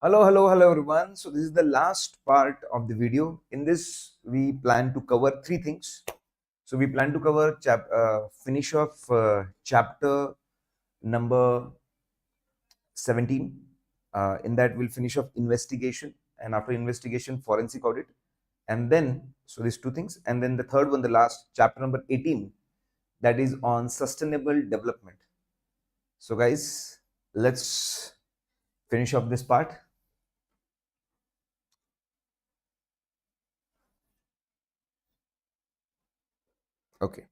Hello everyone. So this is the last part of the video. In this, we plan to cover three things. So we plan to cover finish off chapter number 17. In that, we'll finish off investigation, and after investigation, forensic audit, and then so these two things, and then the third one, the last chapter number 18, that is on sustainable development. So guys, let's finish off this part. Okay.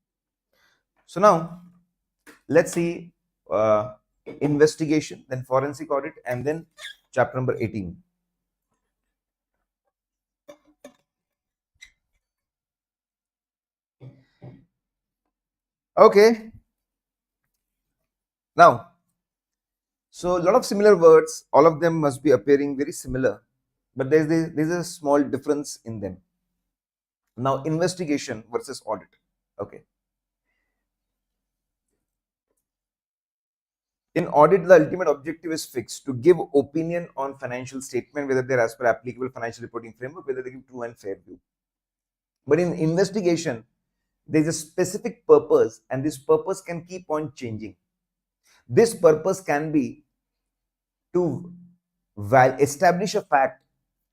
So now let's see investigation, then forensic audit, and then chapter number 18. Okay. Now, so a lot of similar words, all of them must be appearing very similar, but there's a small difference in them. Now, investigation versus audit. Okay. In audit, the ultimate objective is fixed: to give opinion on financial statement, whether they're as per applicable financial reporting framework, whether they give true and fair view. But in investigation, there is a specific purpose, and this purpose can keep on changing. This purpose can be to establish a fact,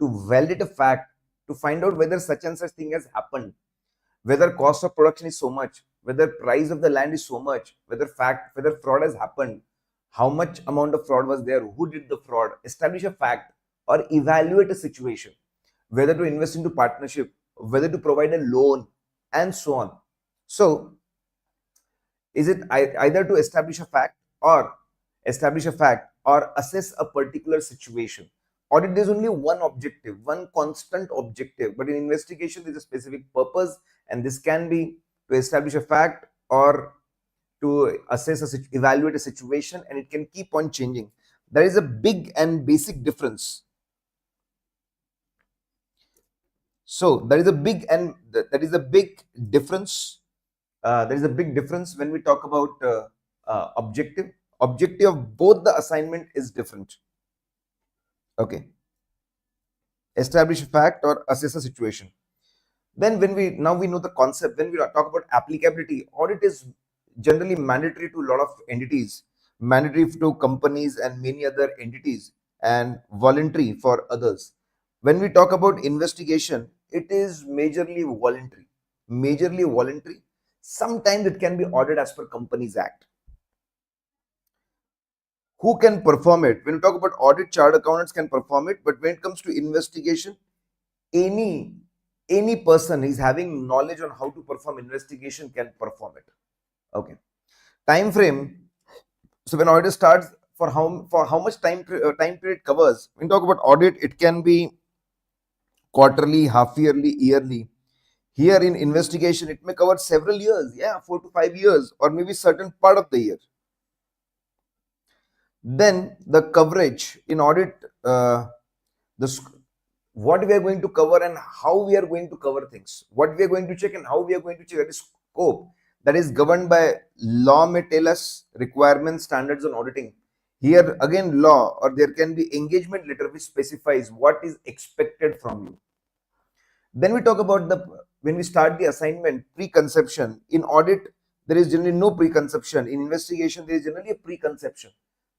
to validate a fact, to find out whether such and such thing has happened, whether cost of production is so much, whether price of the land is so much, whether fraud has happened, how much amount of fraud was there, who did the fraud, establish a fact, or evaluate a situation, whether to invest into partnership, whether to provide a loan, and so on. So is it either to establish a fact or assess a particular situation? Audit, there's only one objective, one constant objective, but in investigation there's a specific purpose, and this can be to establish a fact or to evaluate a situation, and it can keep on changing. There is a big and basic difference. So there is a big difference. There is a big difference when we talk about objective. Objective of both the assignment is different. Okay. Establish a fact or assess a situation. Then when we know the concept, when we talk about applicability, audit is generally mandatory to a lot of entities, mandatory to companies and many other entities, and voluntary for others. When we talk about investigation, it is majorly voluntary. Sometimes it can be audited as per Companies Act. Who can perform it? When we talk about audit, chartered accountants can perform it, but when it comes to investigation, any person is having knowledge on how to perform investigation can perform it. Okay. Time frame. So when audit starts, for how much time period covers? When we talk about audit, it can be quarterly, half yearly, yearly. Here in investigation, it may cover several years, 4 to 5 years, or maybe certain part of the year. Then the coverage in audit, what we are going to cover and how we are going to cover things, what we are going to check and how we are going to check, that is scope, that is governed by law. May tell us requirements, standards on auditing. Here again, law, or there can be engagement letter which specifies what is expected from you. Then we talk about when we start the assignment, preconception. In audit, there is generally no preconception. In investigation, there is generally a preconception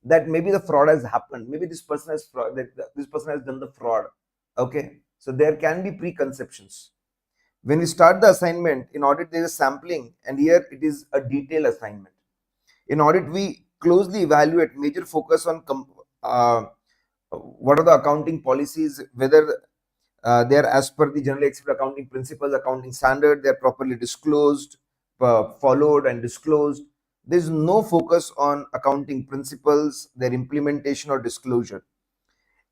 that maybe the fraud has happened, maybe this person has done the fraud. Okay, so there can be preconceptions. When we start the assignment, in audit there is a sampling, and here it is a detailed assignment. In audit, we closely evaluate, major focus on what are the accounting policies, whether they are as per the generally accepted accounting principles, accounting standard, they are properly disclosed, followed and disclosed. There is no focus on accounting principles, their implementation or disclosure.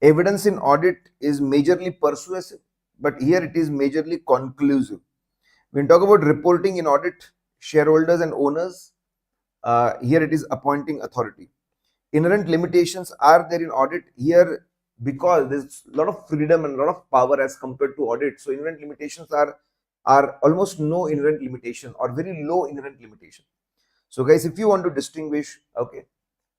Evidence in audit is majorly persuasive, but here it is majorly conclusive. When we talk about reporting in audit, shareholders and owners, here it is appointing authority. Inherent limitations are there in audit here because there's a lot of freedom and a lot of power as compared to audit. So inherent limitations are almost no inherent limitation or very low inherent limitation. So guys, if you want to distinguish, okay,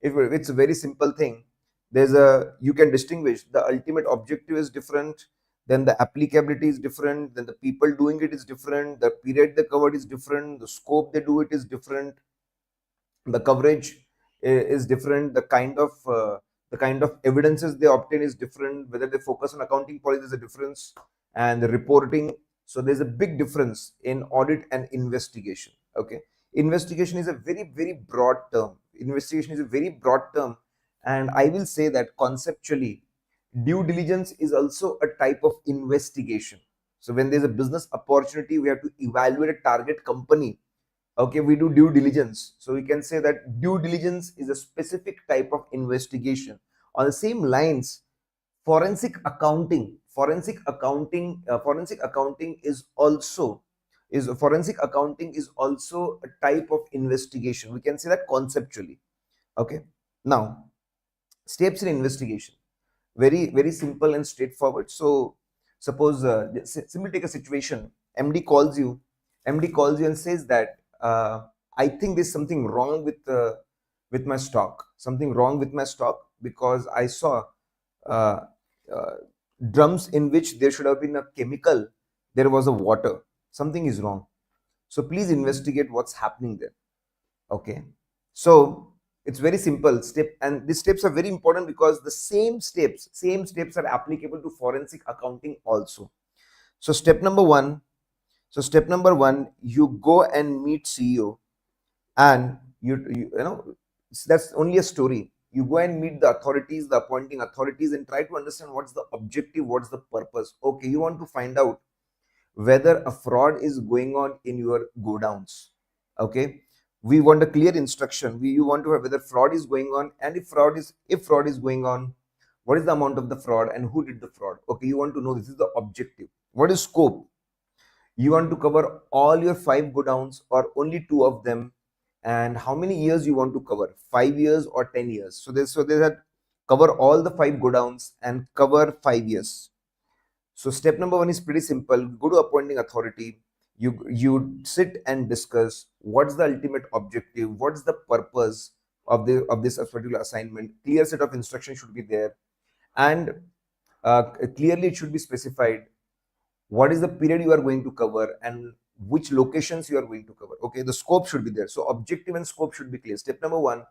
if it's a very simple thing, You can distinguish the ultimate objective is different, then the applicability is different, then the people doing it is different, the period they covered is different, the scope they do it is different, the coverage is different, the kind of evidences they obtain is different, whether they focus on accounting policy is a difference, and the reporting. So there's a big difference in audit and investigation. Okay, investigation is a very broad term. Investigation is a very broad term, and I will say that conceptually due diligence is also a type of investigation. So when there's a business opportunity, we have to evaluate a target company. Okay, we do due diligence. So we can say that due diligence is a specific type of investigation. On the same lines, forensic accounting is also a type of investigation. We can say that conceptually. Okay, now steps in investigation, very simple and straightforward. So suppose simply take a situation. Md calls you and says that I think there's something wrong with my stock, because I saw uh, uh, drums in which there should have been a chemical, there was a water, something is wrong, so please investigate what's happening there. Okay, so it's very simple step, and these steps are very important because the same steps are applicable to forensic accounting also. So step number one, you go and meet CEO, and you know, that's only a story. You go and meet the authorities, the appointing authorities, and try to understand what's the objective, what's the purpose. Okay, you want to find out whether a fraud is going on in your godowns. Okay, we want a clear instruction. You want to have whether fraud is going on, and if fraud is going on, what is the amount of the fraud and who did the fraud. Okay, you want to know. This is the objective. What is scope? You want to cover all your 5 godowns or only 2 of them, and how many years you want to cover, 5 years or 10 years. So there's that, cover all the 5 godowns and cover 5 years. So step number one is pretty simple. Go to appointing authority. You sit and discuss what's the ultimate objective, what's the purpose of this particular assignment. Clear set of instructions should be there, and clearly it should be specified what is the period you are going to cover and which locations you are going to cover. Okay, the scope should be there. So objective and scope should be clear. Step number one,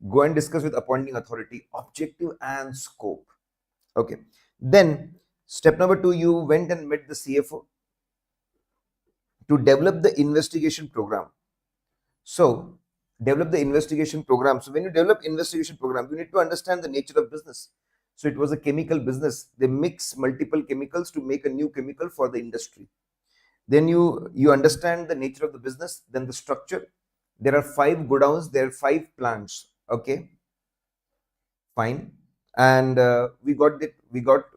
go and discuss with appointing authority objective and scope. Okay, then step number two, you went and met the CFO to develop the investigation program. So develop the investigation program. So when you develop investigation program, you need to understand the nature of business. So it was a chemical business. They mix multiple chemicals to make a new chemical for the industry. Then you understand the nature of the business, then the structure. There are 5 godowns, there are 5 plants. Okay, fine. And we got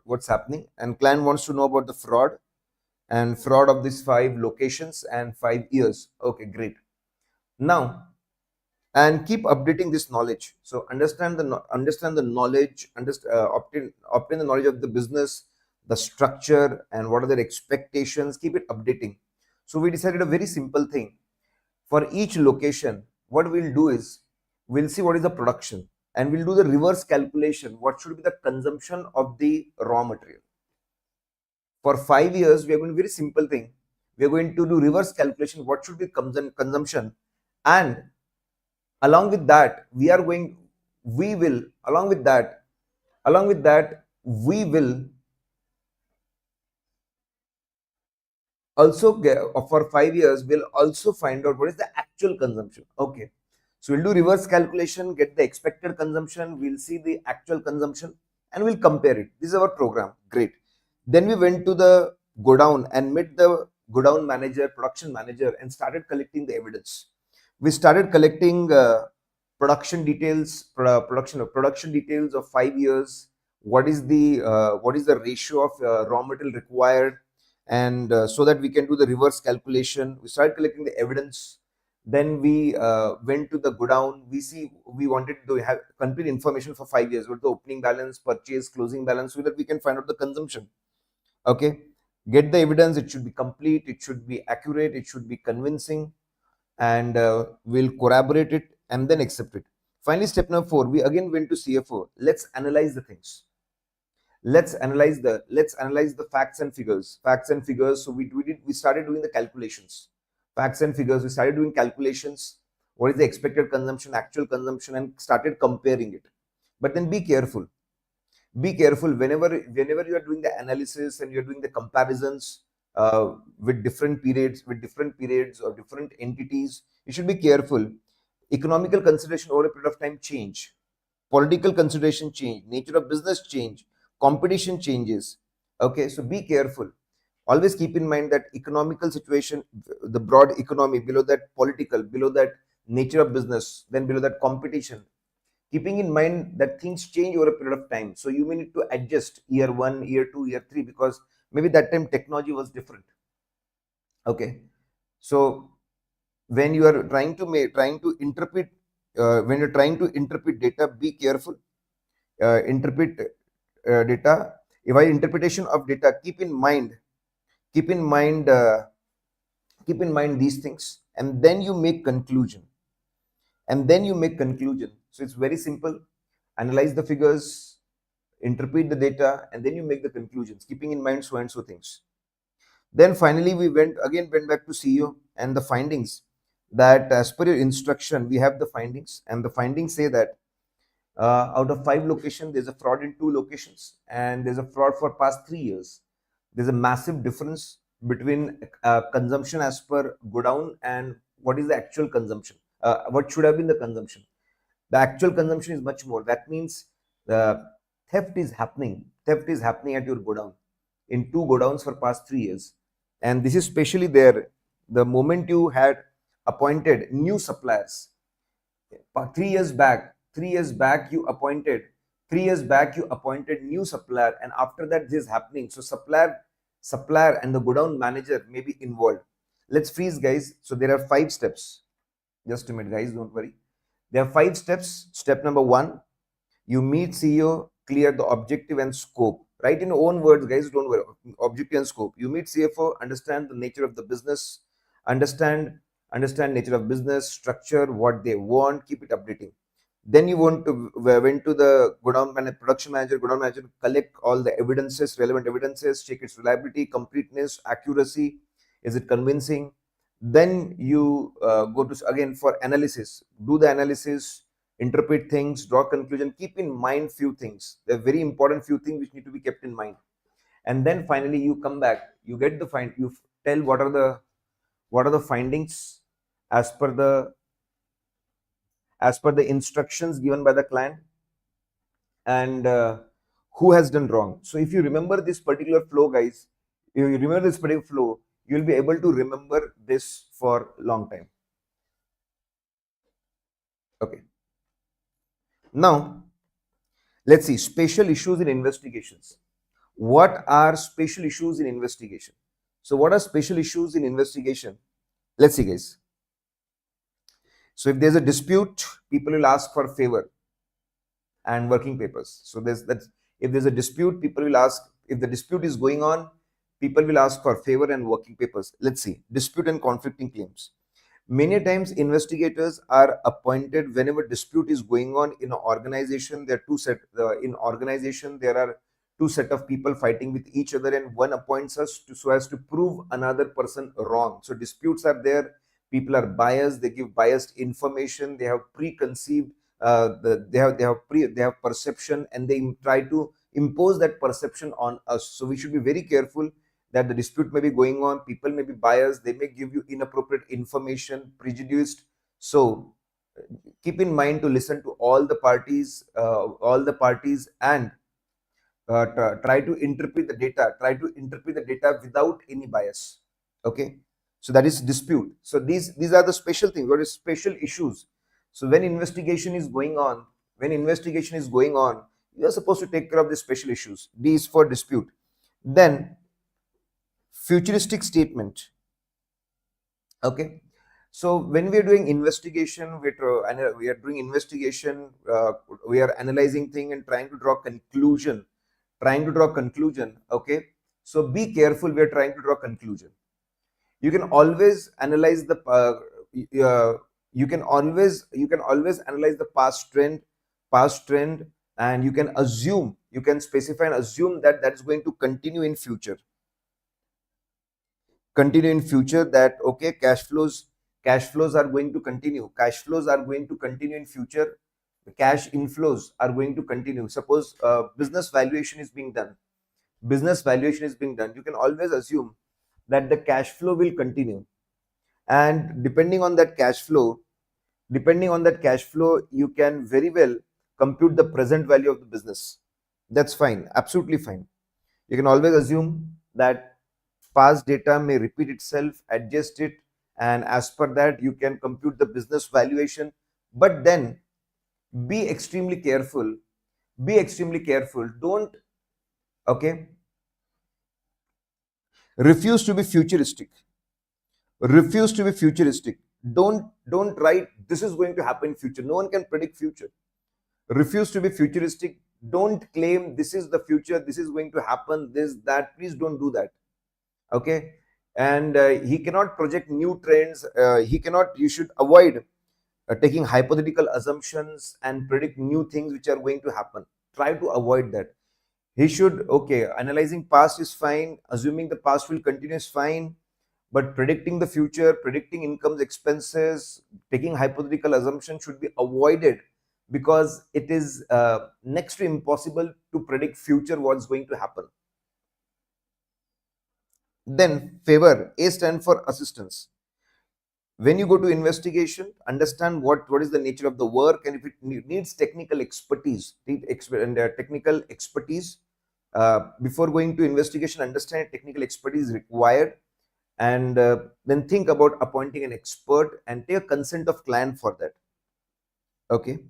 what's happening, and client wants to know about the fraud of these 5 locations and 5 years. Okay, great. Now, and keep updating this knowledge. So understand the knowledge, obtain the knowledge of the business, the structure, and what are their expectations. Keep it updating. So we decided a very simple thing. For each location, what we'll do is we'll see what is the production, and we'll do the reverse calculation. What should be the consumption of the raw material? For 5 years, we are going to do a very simple thing. We are going to do reverse calculation. What should be consumption? And along with that, we will also get, for 5 years, we'll also find out what is the actual consumption. Okay, so we'll do reverse calculation, get the expected consumption, we'll see the actual consumption, and we'll compare it. This is our program. Great. Then we went to the godown and met the godown manager, production manager, and started collecting the evidence. We started collecting production details of 5 years. What is the ratio of raw material required, and so that we can do the reverse calculation. We started collecting the evidence. Then we went to the godown. We wanted to have complete information for 5 years. What the opening balance, purchase, closing balance, so that we can find out the consumption. Okay, get the evidence. It should be complete, it should be accurate, it should be convincing, and we'll corroborate it and then accept it. Finally, step number 4, we again went to CFO. Let's analyze the things. Let's analyze the facts and figures. So we started doing the calculations. Facts and figures. We started doing calculations. What is the expected consumption, actual consumption, and started comparing it. But then be careful. Be careful whenever you are doing the analysis and you're doing the comparisons with different periods or different entities. You should be careful. Economical consideration over a period of time change. Political consideration change. Nature of business change. Competition changes. Okay, so be careful. Always keep in mind that economical situation, the broad economy, below that political, below that nature of business, then below that competition, keeping in mind that things change over a period of time. So you may need to adjust year 1, year 2, year 3, because maybe that time technology was different. Okay, so when you are trying to interpret data, be careful. Interpret data. While interpretation of data, keep in mind these things, and then you make conclusion. So it's very simple. Analyze the figures, interpret the data, and then you make the conclusions, keeping in mind so and so things. Then finally, we went back to CEO and the findings, that as per your instruction, we have the findings, and the findings say that out of 5 locations, there's a fraud in 2 locations, and there's a fraud for past 3 years. There's a massive difference between consumption as per go down and what is the actual consumption. What should have been the consumption? The actual consumption is much more. That means the theft is happening at your godown, in 2 godowns for past 3 years. And this is especially there the moment you had appointed new suppliers. 3 years back you appointed new supplier, and after that this is happening. So supplier and the godown manager may be involved. Let's freeze, guys. So there are 5 steps. Just a minute, guys, don't worry. There are 5 steps. Step number 1, you meet CEO, clear the objective and scope. Write in your own words, guys, don't worry. Objective and scope. You meet CFO, understand the nature of the business, understand nature of business, structure, what they want, keep it updating. Then you went to the godown production manager, collect all the evidences, relevant evidences, check its reliability, completeness, accuracy, is it convincing. Then you go to again for analysis, do the analysis, interpret things, draw conclusion, keep in mind few things. They're very important few things which need to be kept in mind. And then finally you come back, you get the you tell what are the findings as per the instructions given by the client, and who has done wrong. So if you remember this particular flow, guys, you'll be able to remember this for long time. Okay. Now, let's see special issues in investigations. What are special issues in investigation? So what are special issues in investigation? Let's see, guys. So if there's a dispute, people will ask for favor and working papers. So if there's a dispute, people will ask, if the dispute is going on, people will ask for favor and working papers. Let's see, dispute and conflicting claims. Many times investigators are appointed whenever dispute is going on in an organization. There are 2 set of people fighting with each other, and one appoints us so as to prove another person wrong. So disputes are there, people are biased, they give biased information, they have preconceived, they have perception, and they try to impose that perception on us. So we should be very careful that the dispute may be going on, people may be biased, they may give you inappropriate information, prejudiced. So keep in mind to listen to all the parties and try to interpret the data without any bias. Okay, so that is dispute. So these are the special things. What is special issues? So when investigation is going on, you are supposed to take care of the special issues. D is for dispute. Then futuristic statement. Okay, so when we are doing investigation, we are analyzing thing and trying to draw conclusion. Okay, so be careful. We are trying to draw conclusion. You can always analyze the you can always analyze the past trend, and you can specify and assume that that is going to continue in future, that okay, cash flows are going to continue, in future. The cash inflows are going to continue. Suppose business valuation is being done, you can always assume that the cash flow will continue. And depending on that cash flow, you can very well compute the present value of the business. That's fine, absolutely fine. You can always assume that past data may repeat itself, adjust it, and as per that, you can compute the business valuation. But then be extremely careful. Be extremely careful. Don't, okay, refuse to be futuristic. Refuse to be futuristic. Don't write this is going to happen in future. No one can predict future. Refuse to be futuristic. Don't claim this is the future, this is going to happen, this, that. Please don't do that. Okay. And he cannot project new trends. He cannot You should avoid taking hypothetical assumptions and predict new things which are going to happen. Try to avoid that. He should, okay, analyzing past is fine, assuming the past will continue is fine, but predicting the future, predicting incomes, expenses, taking hypothetical assumptions should be avoided, because it is next to impossible to predict future what's going to happen. Then favor, A stand for assistance. When you go to investigation, understand what is the nature of the work, and if it needs technical expertise, before going to investigation, understand technical expertise required, and then think about appointing an expert and take consent of client for that. Okay.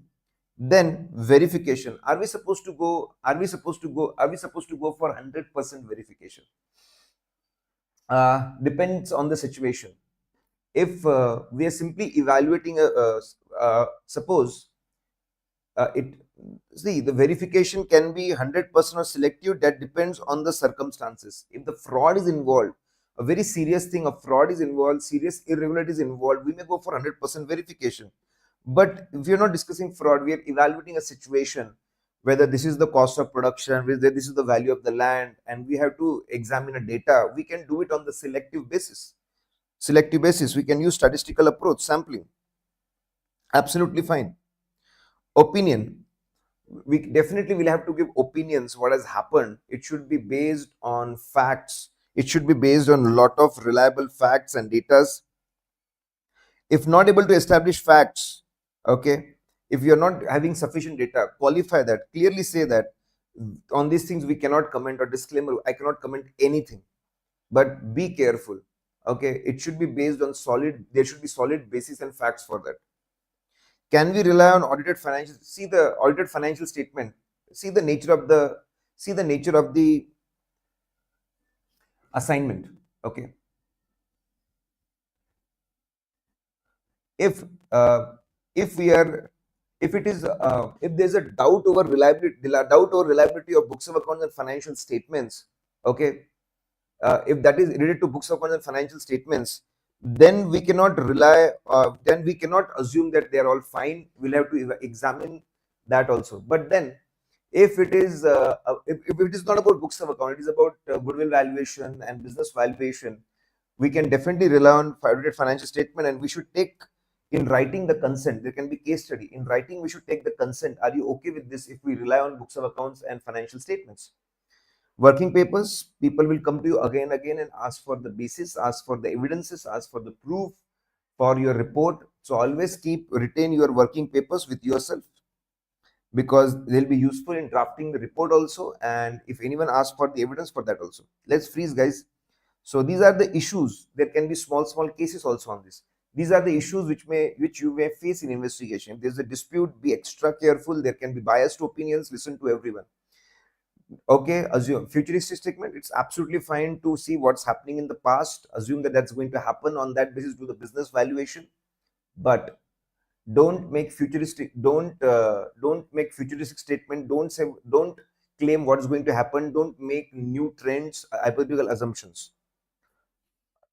Then verification. Are we supposed to go for 100% verification? Depends on the situation. If we are simply evaluating suppose it see, the verification can be 100% or selective. That depends on the circumstances. If the fraud is involved, a very serious thing of fraud is involved, serious irregularities involved, we may go for 100% verification. But if we are not discussing fraud, we are evaluating a situation, whether this is the cost of production, whether this is the value of the land, and we have to examine a data, we can do it on the selective basis. We can use statistical approach, sampling. Absolutely fine. Opinion. We definitely will have to give opinions what has happened. It should be based on facts. It should be based on a lot of reliable facts and data. If not able to establish facts, okay, if you're not having sufficient data, qualify that, clearly say that on these things we cannot comment, or disclaimer, I cannot comment anything. But be careful. Okay, it should be based on there should be solid basis and facts for that. Can we rely on audited financial? See the audited financial statement. See the nature of the assignment. Okay. If we are if it is if there's a doubt over reliability of books of accounts and financial statements, okay, if that is related to books of accounts and financial statements, then we cannot assume that they are all fine. We'll have to examine that also. But then if it is if it is not about books of account, it is about goodwill valuation and business valuation, we can definitely rely on audited financial statement, and we should take in writing the consent. There can be case study in writing. We should take the consent. Are you okay with this if we rely on books of accounts and financial statements? Working papers, people will come to you again and again and ask for the basis, ask for the evidences, ask for the proof for your report. So always retain your working papers with yourself, because they'll be useful in drafting the report also, and if anyone asks for the evidence for that also. Let's freeze, guys. So these are the issues. There can be small cases also on this. These are the issues which you may face in investigation. If there's a dispute, be extra careful. There can be biased opinions. Listen to everyone. Okay, assume futuristic statement. It's absolutely fine to see what's happening in the past. Assume that that's going to happen. On that basis, do the business valuation. But don't make futuristic. Don't make futuristic statement. Don't claim what is going to happen. Don't make new trends, hypothetical assumptions.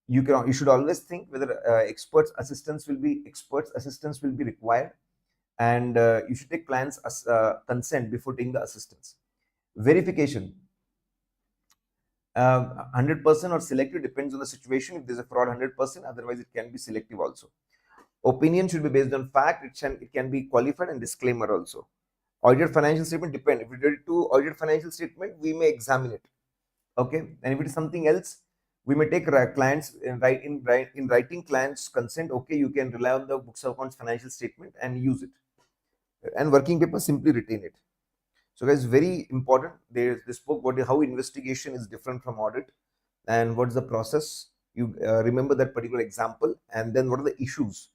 You should always think whether experts assistance will be required, and you should take clients consent before taking the assistance. Verification, 100% or selective depends on the situation. If there's a fraud, 100%, otherwise it can be selective also. Opinion should be based on fact. It can be qualified, and disclaimer also. Audited financial statement depend. If we did to audited financial statement, we may examine it. Okay, and if it is something else, we may take clients in writing clients consent. Okay, you can rely on the books of accounts financial statement and use it, and working paper, simply retain it. So guys, very important. They spoke about how investigation is different from audit, and what's the process. You remember that particular example, and then what are the issues.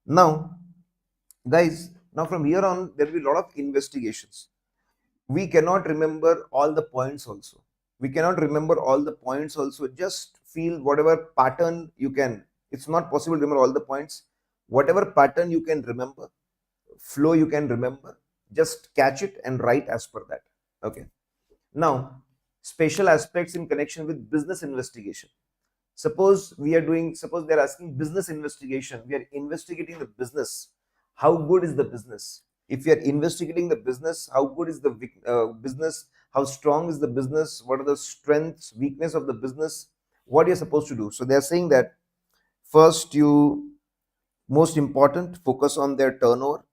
Now, guys, now from here on, there will be a lot of investigations. We cannot remember all the points also. We cannot remember all the points also. Just feel whatever pattern you can. It's not possible to remember all the points. Whatever pattern you can remember, flow you can remember, just catch it and write as per that. Okay. Now, special aspects in connection with business investigation. Suppose they're asking business investigation. We are investigating the business. How good is the business? If you are investigating the business, how good is the business? How strong is the business? What are the strengths, weakness of the business? What you're supposed to do? So they're saying that first, most important, focus on their turnover.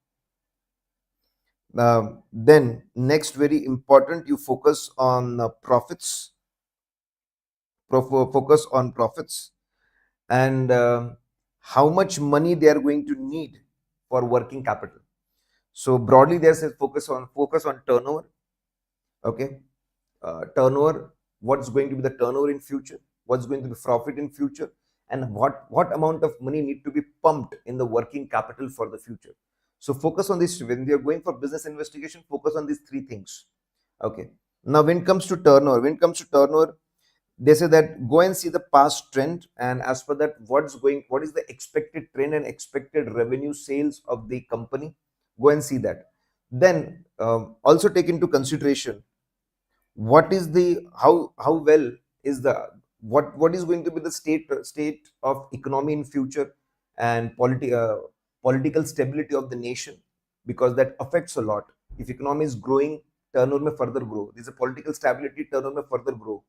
Then next, very important, you focus on profits. Focus on profits, and how much money they are going to need for working capital. So broadly, there's a focus on turnover. Okay, turnover. What's going to be the turnover in future? What's going to be profit in future? And what amount of money need to be pumped in the working capital for the future? So focus on this. When we are going for business investigation, focus on these three things. Okay. Now, when it comes to turnover, they say that go and see the past trend, and as per that, what is the expected trend and expected revenue sales of the company. Go and see that. Then also take into consideration what is the how well is the what is going to be the state of economy in future, and political stability of the nation, because that affects a lot. If economy is growing, turnover may further grow. There's a political stability, turnover may further grow.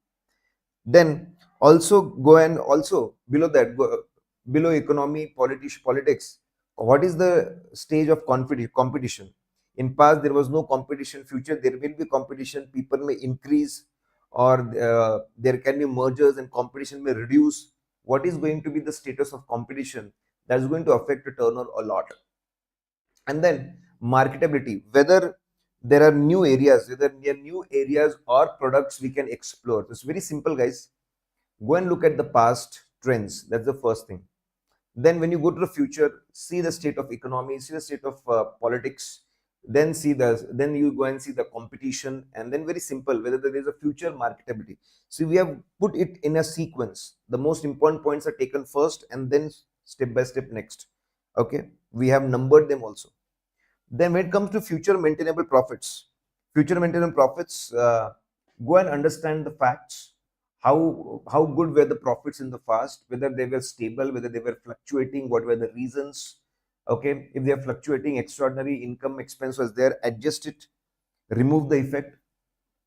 Then also go and also below that, below economy, politics, what is the stage of competition? In past there was no competition, future there will be competition, people may increase, or there can be mergers and competition may reduce. What is going to be the status of competition? That's going to affect the turnover a lot. And then marketability, whether there are new areas or products we can explore. It's very simple, guys. Go and look at the past trends. That's the first thing. Then when you go to the future, see the state of economy, see the state of politics, then you go and see the competition, and then very simple, whether there is a future marketability. So we have put it in a sequence. The most important points are taken first, and then step by step next. Okay, we have numbered them also. Then when it comes to future maintainable profits, go and understand the facts. How good were the profits in the past? Whether they were stable, whether they were fluctuating, what were the reasons? Okay, if they are fluctuating, extraordinary income expense was there, adjust it, remove the effect.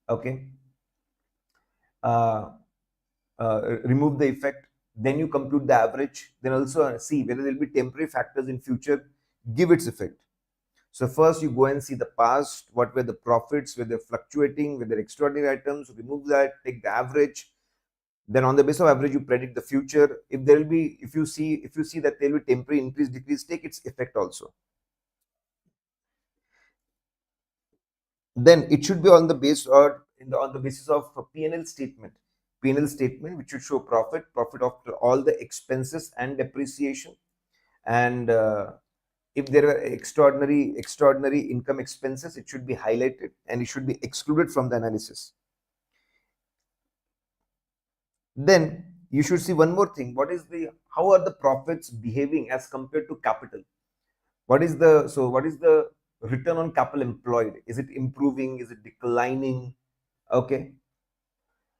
Okay, uh, remove the effect. Then you compute the average. Then also see whether there will be temporary factors in future, give its effect. So first you go and see the past, what were the profits, whether fluctuating, whether extraordinary items, remove that, take the average. Then on the basis of average, you predict the future. If you see that there will be temporary increase, decrease, take its effect also. Then it should be on the base or on the basis of a P&L statement. P&L statement which should show profit after all the expenses and depreciation, and if there are extraordinary income expenses, it should be highlighted and it should be excluded from the analysis. Then you should see one more thing. How are the profits behaving as compared to capital? What is the return on capital employed? Is it improving? Is it declining? Okay.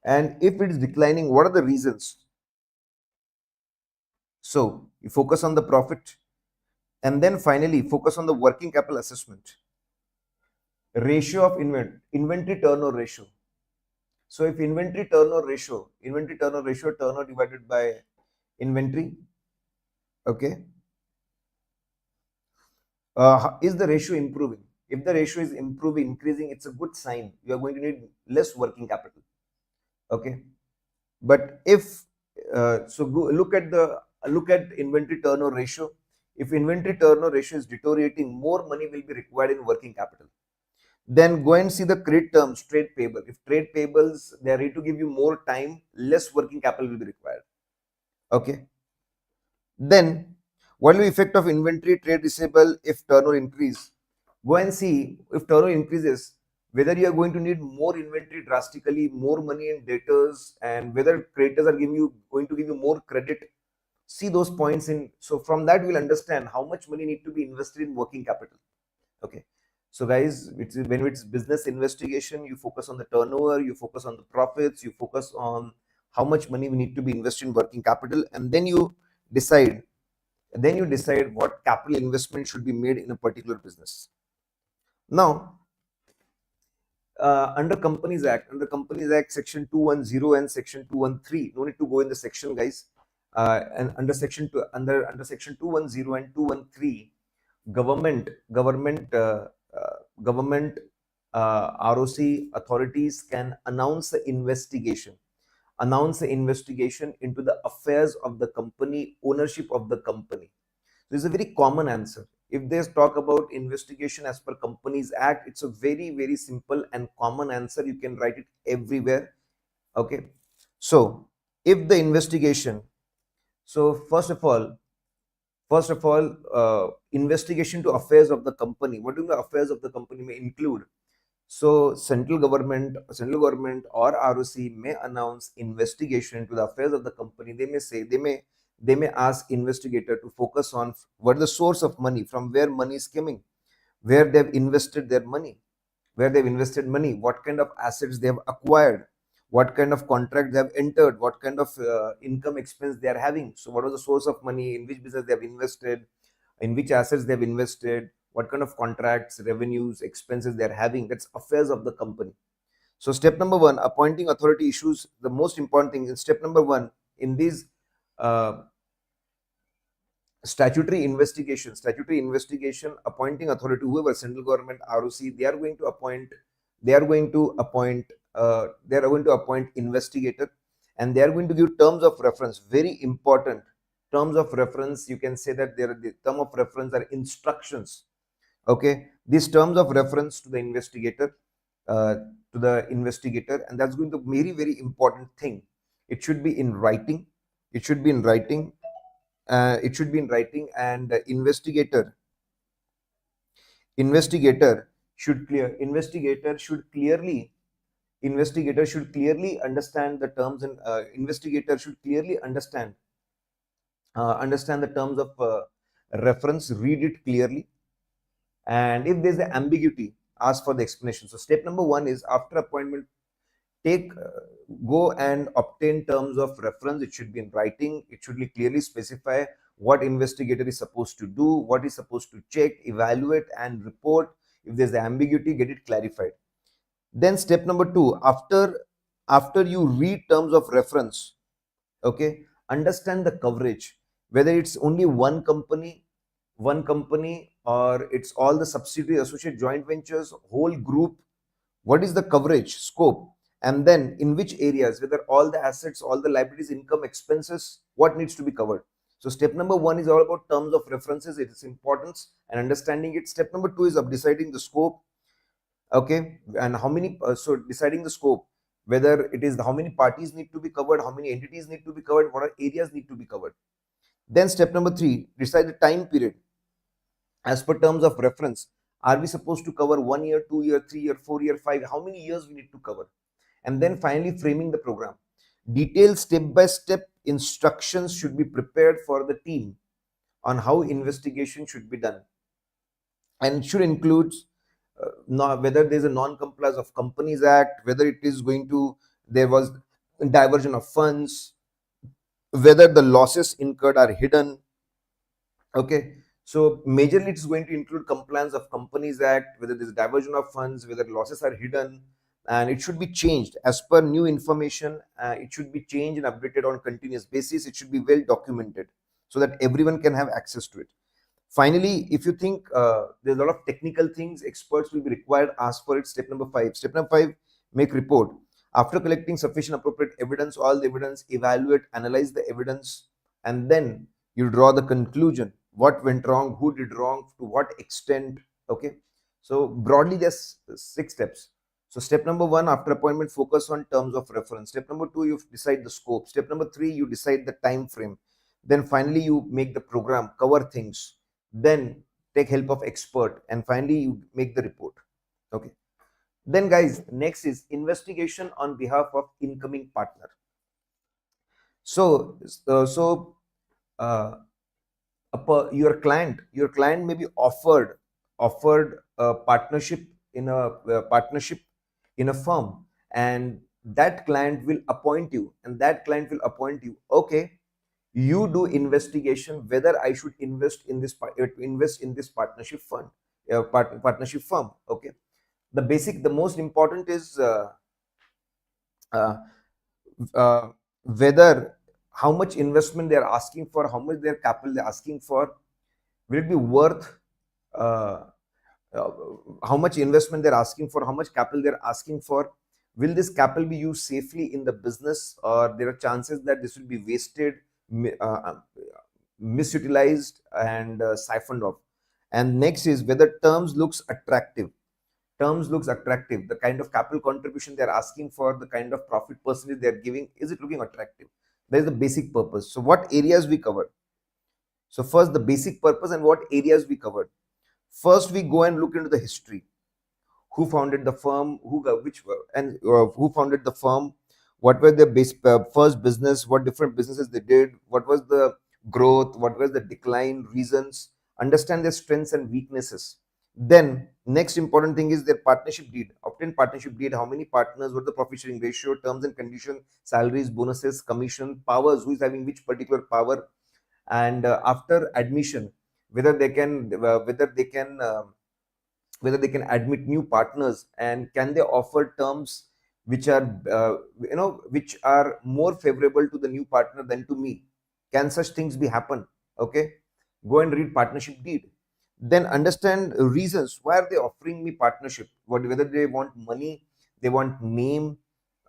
And if it is declining, what are the reasons? So you focus on the profit, and then finally focus on the working capital assessment. Ratio of inventory turnover ratio. So if inventory turnover ratio, turnover divided by inventory, okay, is the ratio improving? If the ratio is improving, increasing, it's a good sign. You are going to need less working capital. Okay, but if look at inventory turnover ratio. If inventory turnover ratio is deteriorating, more money will be required in working capital. Then go and see the credit terms, trade payable. If trade payables, they are ready to give you more time, less working capital will be required. Okay. Then what will be effect of inventory trade receivable if turnover increase? Go and see if turnover increases, whether you are going to need more inventory drastically, more money in debtors, and whether creditors are going to give you more credit. See those points in. So from that we'll understand how much money need to be invested in working capital. Okay. So guys, when it's business investigation, you focus on the turnover, you focus on the profits, you focus on how much money we need to be invested in working capital, and decide then you decide what capital investment should be made in a particular business. Now, under Companies Act, Section 210 and Section 213. No need to go in the section, guys. And under Section 210 and 213, government ROC authorities can announce the investigation into the affairs of the company, ownership of the company. This is a very common answer. If they talk about investigation as per Companies Act, it's a very, very simple and common answer. You can write it everywhere. Okay. So if the investigation, so first of all, investigation to affairs of the company. What do the affairs of the company may include? So central government or ROC may announce investigation into the affairs of the company. They may ask investigator to focus on what the source of money, from where money is coming, where they've invested their money, what kind of assets they have acquired, what kind of contract they have entered, what kind of income expense they are having. So what was the source of money, in which business they have invested, in which assets they have invested, what kind of contracts, revenues, expenses they are having. That's affairs of the company. So step number one, appointing authority issues. The most important thing in step number one in these uh, statutory investigation, appointing authority, whoever, central government, ROC, they are going to appoint investigator, and they are going to give terms of reference. Very important terms of reference. You can say that the term of reference are instructions. Okay, these terms of reference to the investigator, and that's going to be very, very important thing. It should be in writing. It should be in writing. And investigator should clear investigator should clearly understand the terms, and investigator should clearly understand the terms of reference, read it clearly, and if there's an ambiguity, ask for the explanation. So step number one is, after appointment, take go and obtain terms of reference. It should be in writing. It should be clearly specify what investigator is supposed to do, what is supposed to check, evaluate, and report. If there's ambiguity, get it clarified. Then step number two, after you read terms of reference, okay, understand the coverage, whether it's only one company, or it's all the subsidiary, associate, joint ventures, whole group. What is the coverage scope? And then in which areas, whether all the assets, all the liabilities, income, expenses, what needs to be covered. So step number one is all about terms of references, its importance and understanding it. Step number two is of deciding the scope. Okay, and how many, so deciding the scope, whether it is how many parties need to be covered, how many entities need to be covered, what are areas need to be covered. Then step number three, decide the time period. As per terms of reference, are we supposed to cover 1 year, 2 year, 3 year, 4 year, 5, how many years we need to cover? And then finally, framing the program. Detailed step-by-step instructions should be prepared for the team on how investigation should be done, and should include whether there's a non-compliance of Companies Act, whether it is going to, there was diversion of funds, whether the losses incurred are hidden. Okay, so majorly it's going to include compliance of Companies Act, whether there's diversion of funds, whether losses are hidden, and it should be changed as per new information. It should be changed and updated on continuous basis. It should be well documented so that everyone can have access to it. Finally, if you think there's a lot of technical things, experts will be required. Ask for it. Step number 5. Step number 5: make report. After collecting sufficient appropriate evidence, all the evidence, evaluate, analyze the evidence, and then you draw the conclusion. What went wrong? Who did wrong? To what extent? Okay. So broadly, there's 6 steps. So step number 1: after appointment, focus on terms of reference. Step number 2: you decide the scope. Step number 3: you decide the time frame. Then finally, you make the program, cover things, then take help of expert, and finally you make the report. Okay, then guys, next is investigation on behalf of incoming partner. So uh, your client may be offered a partnership in a firm, and that client will appoint you, okay, you do investigation whether I should invest in this partnership fund, partnership firm. Okay, the most important is uh, uh, whether how much investment they are asking for, how much their capital they're asking for, will it be worth uh, uh, how much investment they're asking for, how much capital they're asking for, will this capital be used safely in the business, or there are chances that this will be wasted, misutilized, and siphoned off. And next is whether terms looks attractive, the kind of capital contribution they're asking for, the kind of profit percentage they're giving, is it looking attractive? That is the basic purpose. So what areas we cover? So first, the basic purpose and what areas we covered. First, we go and look into the history. Who founded the firm? Who founded the firm? What were their first business? What different businesses they did? What was the growth? What was the decline reasons? Understand their strengths and weaknesses. Then next important thing is their partnership deed. Obtain partnership deed. How many partners? What the profit sharing ratio? Terms and conditions? Salaries, bonuses, commission, powers. Who is having which particular power? And after admission, whether they can admit new partners, and can they offer terms which are which are more favorable to the new partner than to me? Can such things be happen? Okay, go and read partnership deed. Then understand reasons why are they offering me partnership. Whether they want money, they want name,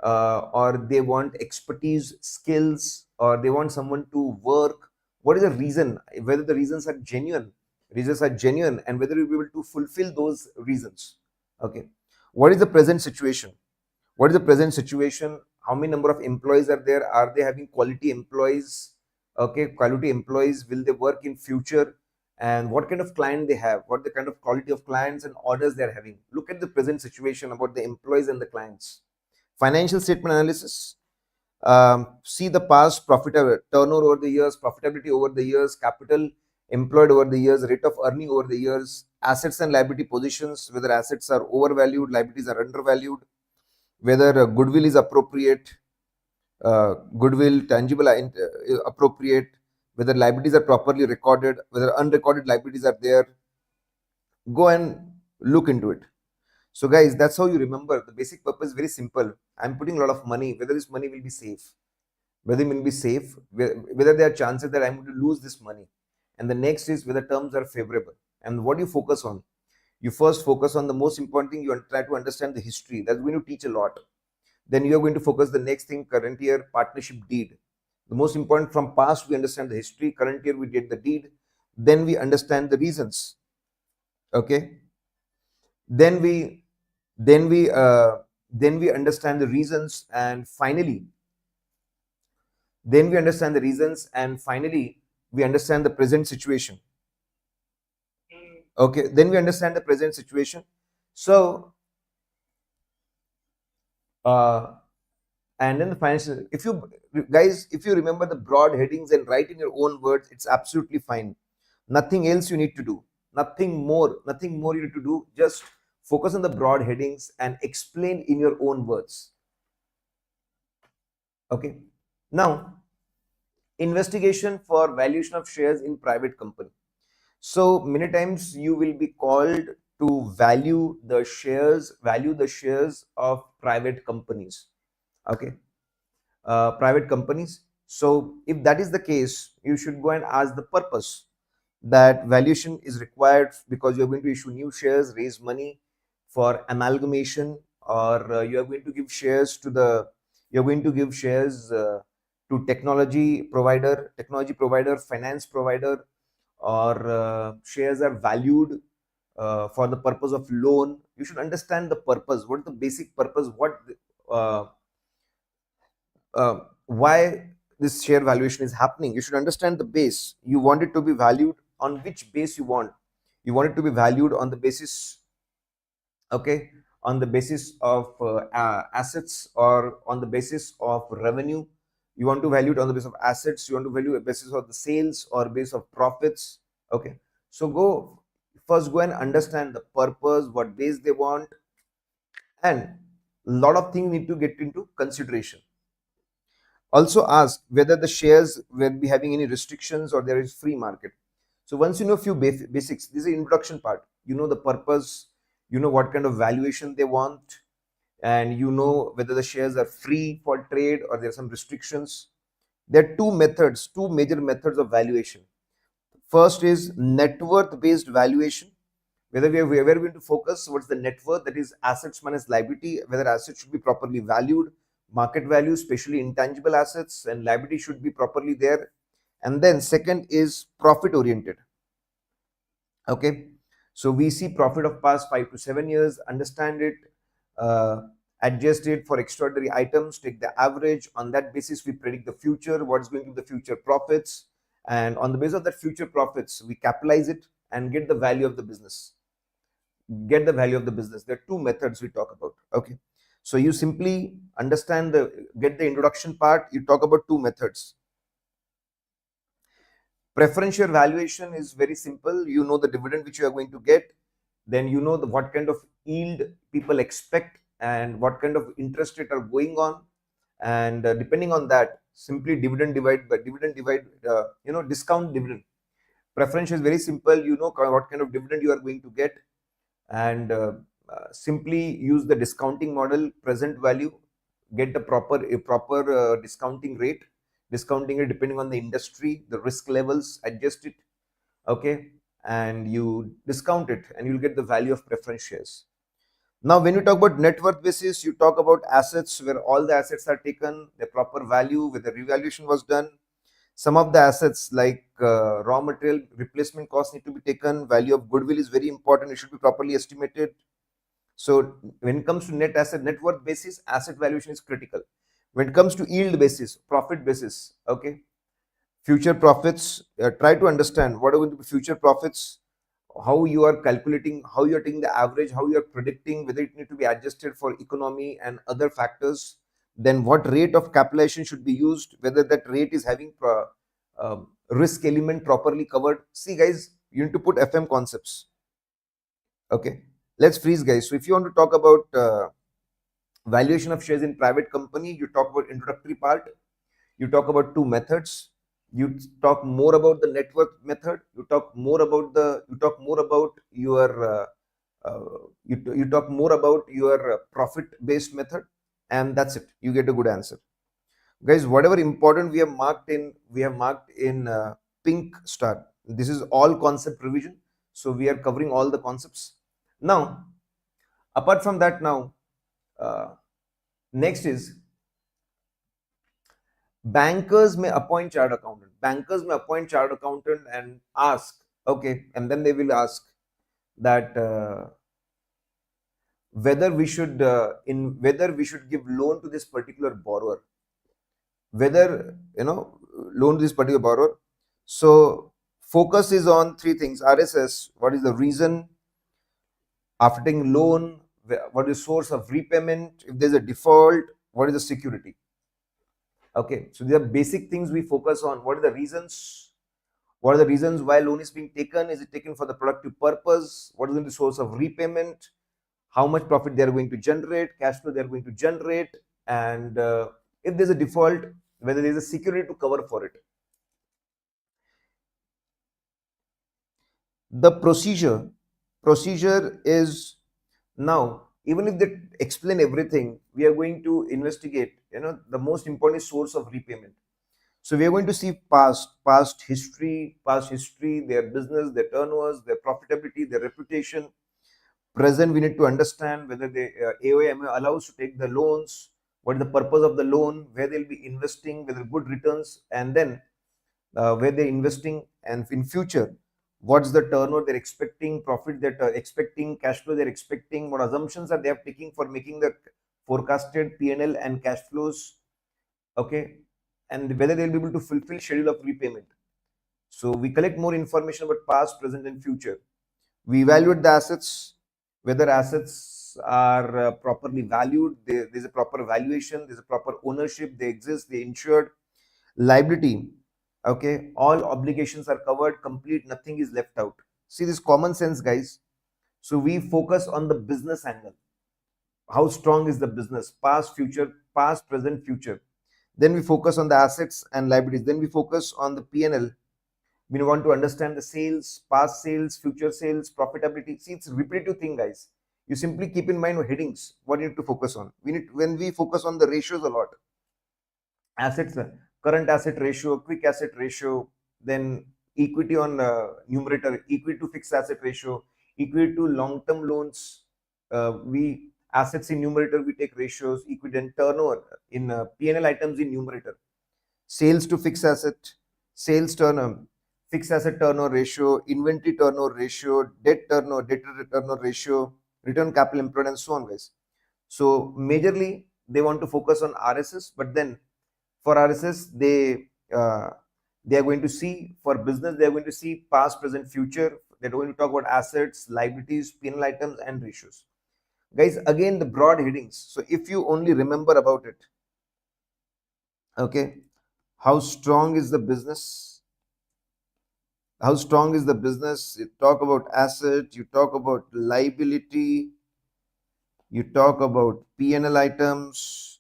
or they want expertise, skills, or they want someone to work. What is the reason? Whether the reasons are genuine, and whether you'll be able to fulfill those reasons. Okay, what is the present situation? How many number of employees are there? Are they having quality employees? Okay, quality employees, will they work in future? And what kind of client they have, what the kind of quality of clients and orders they're having. Look at the present situation about the employees and the clients. Financial statement analysis. See the past profit turnover over the years, profitability over the years, capital employed over the years, rate of earning over the years, assets and liability positions, whether assets are overvalued, liabilities are undervalued, whether goodwill is appropriate, goodwill tangible appropriate, whether liabilities are properly recorded, whether unrecorded liabilities are there. Go and look into it. So guys, that's how you remember. The basic purpose is very simple. I'm putting a lot of money, whether this money will be safe, whether there are chances that I'm going to lose this money. And the next is whether terms are favorable. And what do you focus on? You first focus on the most important thing. You try to understand the history. That's going to teach a lot. Then you are going to focus the next thing, current year partnership deed. The most important, from past we understand the history, current year we did the deed, then we understand the reasons. Okay, then we understand the reasons, and finally we understand the present situation. Okay, then we understand the present situation. So and then the financial, if you remember the broad headings and write in your own words, it's absolutely fine. Nothing else you need to do, nothing more you need to do. Just focus on the broad headings and explain in your own words. Okay, now Investigation for valuation of shares in private company. So many times you will be called to value the shares of private companies. Okay, private companies. So if that is the case, you should go and ask the purpose. That valuation is required because you're going to issue new shares, raise money for amalgamation, or you're going to give shares to technology provider, finance provider, or shares are valued for the purpose of loan. You should understand the purpose. What is the basic purpose? Uh, why this share valuation is happening? You should understand the base. You want it to be valued on which base you want it to be valued on the basis, okay, on the basis of assets, or on the basis of revenue. You want to value it on the basis of assets, you want to value a basis of the sales or base of profits. Okay, so go and understand the purpose, what base they want, and a lot of things need to get into consideration. Also ask whether the shares will be having any restrictions or there is free market. So once you know a few basics, this is the introduction part. You know the purpose, you know what kind of valuation they want, and you know whether the shares are free for trade or there are some restrictions. There are two major methods of valuation. First is net worth based valuation. Whether we're going to focus what's the net worth, that is assets minus liability, whether assets should be properly valued, market value, especially intangible assets, and liability should be properly there. And then second is profit oriented. Okay, so we see profit of past 5 to 7 years, understand it, uh, adjust it for extraordinary items, take the average. On that basis, we predict the future, what's going to be the future profits, and on the basis of that future profits, we capitalize it and get the value of the business. There are two methods we talk about. Okay, so you simply get the introduction part. You talk about two methods. Preferential valuation is very simple. You know the dividend which you are going to get, then you know what kind of yield people expect and what kind of interest rate are going on, and depending on that, simply discount dividend. Preferential is very simple. You know what kind of dividend you are going to get, and simply use the discounting model, present value, get the proper discounting it depending on the industry, the risk levels, adjust it. Okay, and you discount it and you'll get the value of preference shares. Now when you talk about net worth basis, you talk about assets where all the assets are taken, the proper value, where the revaluation was done. Some of the assets like raw material replacement costs need to be taken. Value of goodwill is very important. It should be properly estimated. So when it comes to net worth basis, asset valuation is critical. When it comes to yield basis, profit basis, okay, future profits, try to understand what are going to be future profits, how you are calculating, how you are taking the average, how you are predicting, whether it need to be adjusted for economy and other factors. Then what rate of capitalization should be used, whether that rate is having risk element properly covered. See guys, you need to put FM concepts. Okay, let's freeze guys. So if you want to talk about valuation of shares in private company, you talk about introductory part, you talk about two methods, you talk more about the net worth method, you talk more about your profit based method, and that's it. You get a good answer. Guys, whatever important we have marked in pink star. This is all concept revision, so we are covering all the concepts. Now apart from that, now next is bankers may appoint chartered accountant and ask, okay, and then they will ask that whether we should give loan to this particular borrower, loan to this particular borrower. So focus is on three things: RSS, what is the reason after taking loan, what is source of repayment, if there's a default, what is the security. Okay, so these are basic things we focus on. What are the reasons? What are the reasons why loan is being taken? Is it taken for the productive purpose? What is the source of repayment? How much profit they are going to generate, cash flow they are going to generate, and if there's a default, whether there's a security to cover for it. The procedure is, now even if they explain everything, we are going to investigate, the most important source of repayment. So we are going to see past history, their business, their turnovers, their profitability, their reputation. Present, we need to understand whether the AOM allows to take the loans, what is the purpose of the loan, where they'll be investing, whether good returns, and then where they're investing, and in future, what's the turnover they're expecting, profit they're expecting, cash flow they're expecting, what assumptions are they are taking for making the forecasted P&L and cash flows, okay, and whether they'll be able to fulfill schedule of repayment. So we collect more information about past, present, and future. We evaluate the assets, whether assets are properly valued, there's a proper valuation, there's a proper ownership, they exist, they insured. Liability, okay, all obligations are covered, complete, nothing is left out. See, this common sense, guys. So we focus on the business angle. How strong is the business? Past, future, past, present, future. Then we focus on the assets and liabilities. Then we focus on the P&L. We want to understand the sales, past sales, future sales, profitability. See, it's a repetitive thing, guys. You simply keep in mind headings, what you need to focus on. When we focus on the ratios a lot, assets, current asset ratio, quick asset ratio, then equity on numerator, equity to fixed asset ratio, equity to long-term loans. We assets in numerator, we take ratios, equity and turnover in P&L items in numerator. Sales to fixed asset, sales turnover, fixed asset turnover ratio, inventory turnover ratio, debt turnover ratio, return capital employed, and so on, guys. So majorly they want to focus on RSS, but then for RSS they are going to see, for business they are going to see past, present, future. They're going to talk about assets, liabilities, P&L items, and ratios. Guys, again the broad headings. So if you only remember about it, okay, how strong is the business? How strong is the business? You talk about asset, you talk about liability, you talk about P&L items,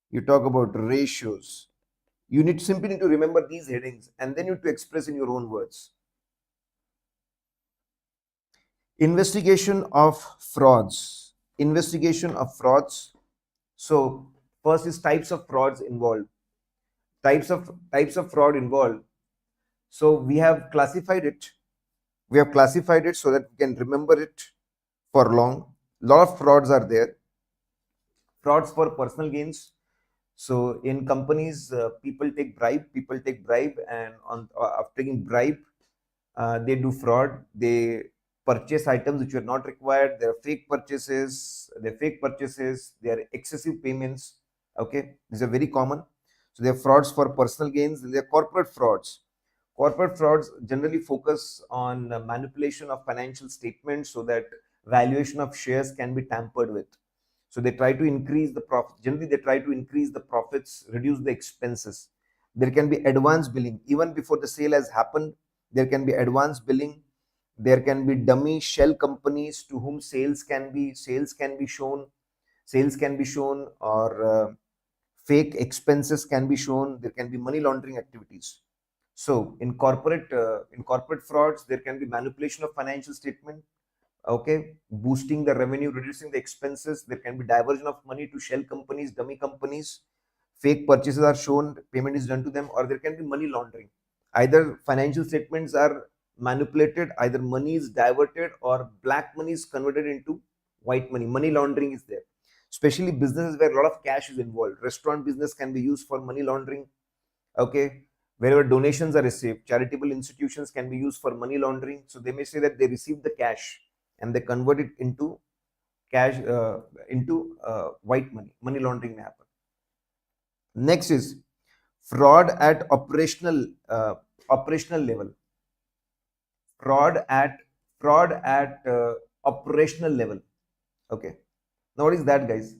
you talk about ratios. You simply need to remember these headings, and then you need to express in your own words. Investigation of frauds. Investigation of frauds. So first is types of frauds involved. Types of fraud involved. So we have classified it. We have classified it so that we can remember it for long. A lot of frauds are there. Frauds for personal gains. So in companies, people take bribe, and after taking bribe, they do fraud. They purchase items which are not required. There are fake purchases. They are excessive payments. Okay, these are very common. So they are frauds for personal gains. They are corporate frauds. Corporate frauds generally focus on manipulation of financial statements so that valuation of shares can be tampered with. So they try to increase the profit. Generally, they try to increase the profits, reduce the expenses. There can be advance billing even before the sale has happened. There can be advance billing. There can be dummy shell companies to whom sales can be shown. Or fake expenses can be shown. There can be money laundering activities. So in corporate frauds, there can be manipulation of financial statement, okay, boosting the revenue, reducing the expenses. There can be diversion of money to shell companies, dummy companies. Fake purchases are shown, payment is done to them, or there can be money laundering. Either financial statements are manipulated, either money is diverted, or black money is converted into white money. Money laundering is there, especially businesses where a lot of cash is involved. Restaurant business can be used for money laundering, okay. Wherever donations are received, charitable institutions can be used for money laundering. So they may say that they received the cash and they convert it into cash, into white money. Money laundering may happen. Next is fraud at operational level. Fraud at operational level. Okay. Now what is that, guys?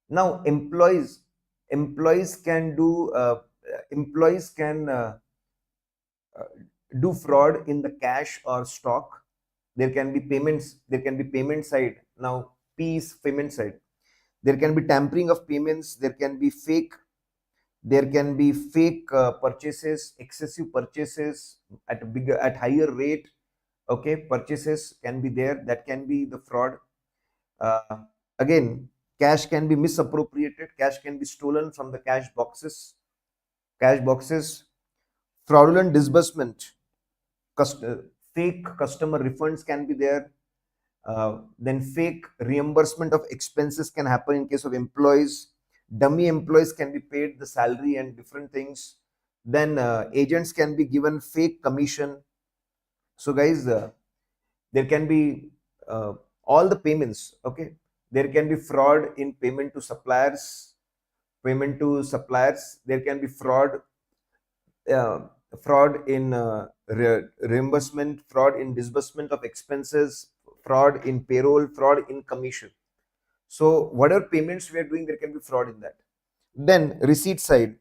Now employees can do fraud in the cash or stock. There can be payment side. Now P is payment side. There can be tampering of payments. There can be fake There can be fake purchases, excessive purchases at higher rate. Okay, purchases can be there. That can be the fraud. Uh, Again, cash can be misappropriated. Cash can be stolen from the cash boxes. Cash boxes, fraudulent disbursement, fake customer refunds can be there. Then fake reimbursement of expenses can happen in case of employees. Dummy employees can be paid the salary and different things. Then agents can be given fake commission. So guys, there can be all the payments. Okay, there can be fraud in payment to suppliers. There can be uh, fraud in reimbursement, fraud in disbursement of expenses, fraud in payroll, fraud in commission. So whatever payments we are doing, there can be fraud in that. Then receipt side,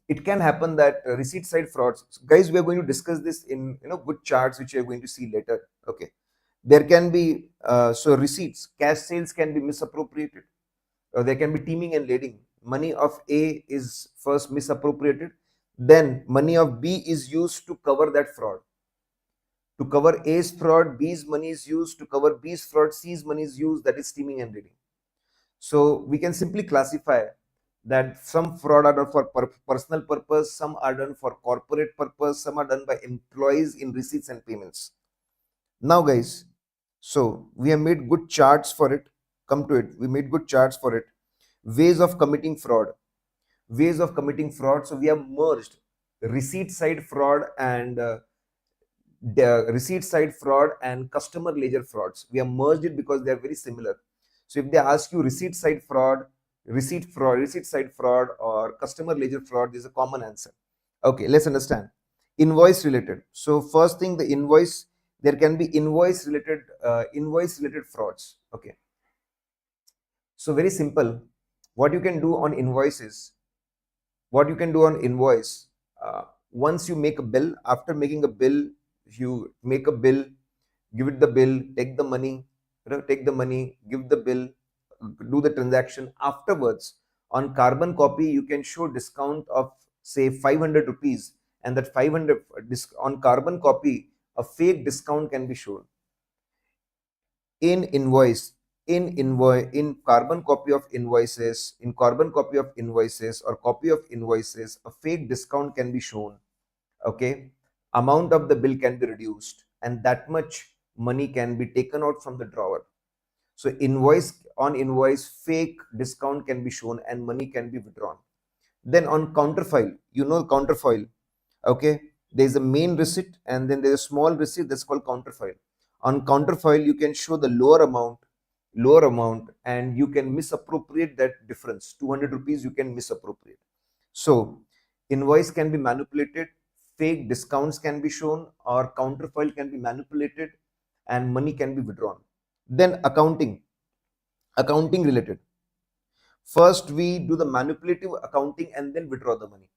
it can happen that receipt side frauds. So guys, we are going to discuss this in good charts which you are going to see later. Okay, there can be so receipts, cash sales can be misappropriated. There can be teaming and lading. Money of A is first misappropriated, then money of B is used to cover that fraud. To cover A's fraud, B's money is used. To cover B's fraud, C's money is used. That is teaming and lading. So we can simply classify that some fraud are done for personal purpose, some are done for corporate purpose, some are done by employees in receipts and payments. Now guys, so we have made good charts for it. Come to it. We made good charts for it. Ways of committing fraud. Ways of committing fraud. So we have merged receipt side fraud and customer ledger frauds. We have merged it because they are very similar. So if they ask you receipt side fraud, receipt side fraud, or customer ledger fraud, there's a common answer. Okay, let's understand. Invoice related. So first thing, the invoice, there can be invoice related frauds. Okay. So very simple. What you can do on invoices, once you make a bill, after making a bill, you make a bill, give it the bill, take the money, give the bill, do the transaction. Afterwards, on carbon copy, you can show discount of say 500 rupees, and that 500 on carbon copy, a fake discount can be shown. In carbon copy of invoices, or copy of invoices, a fake discount can be shown. Okay, amount of the bill can be reduced, and that much money can be taken out from the drawer. So on invoice, fake discount can be shown and money can be withdrawn. Then on counterfoil, counterfoil. Okay, there's a main receipt and then there's a small receipt, that's called counterfoil. On counterfoil, you can show the lower amount, and you can misappropriate that difference. 200 rupees you can misappropriate. So invoice can be manipulated, fake discounts can be shown, or counterfoil can be manipulated, and money can be withdrawn. Then accounting related. First we do the manipulative accounting and then withdraw the money.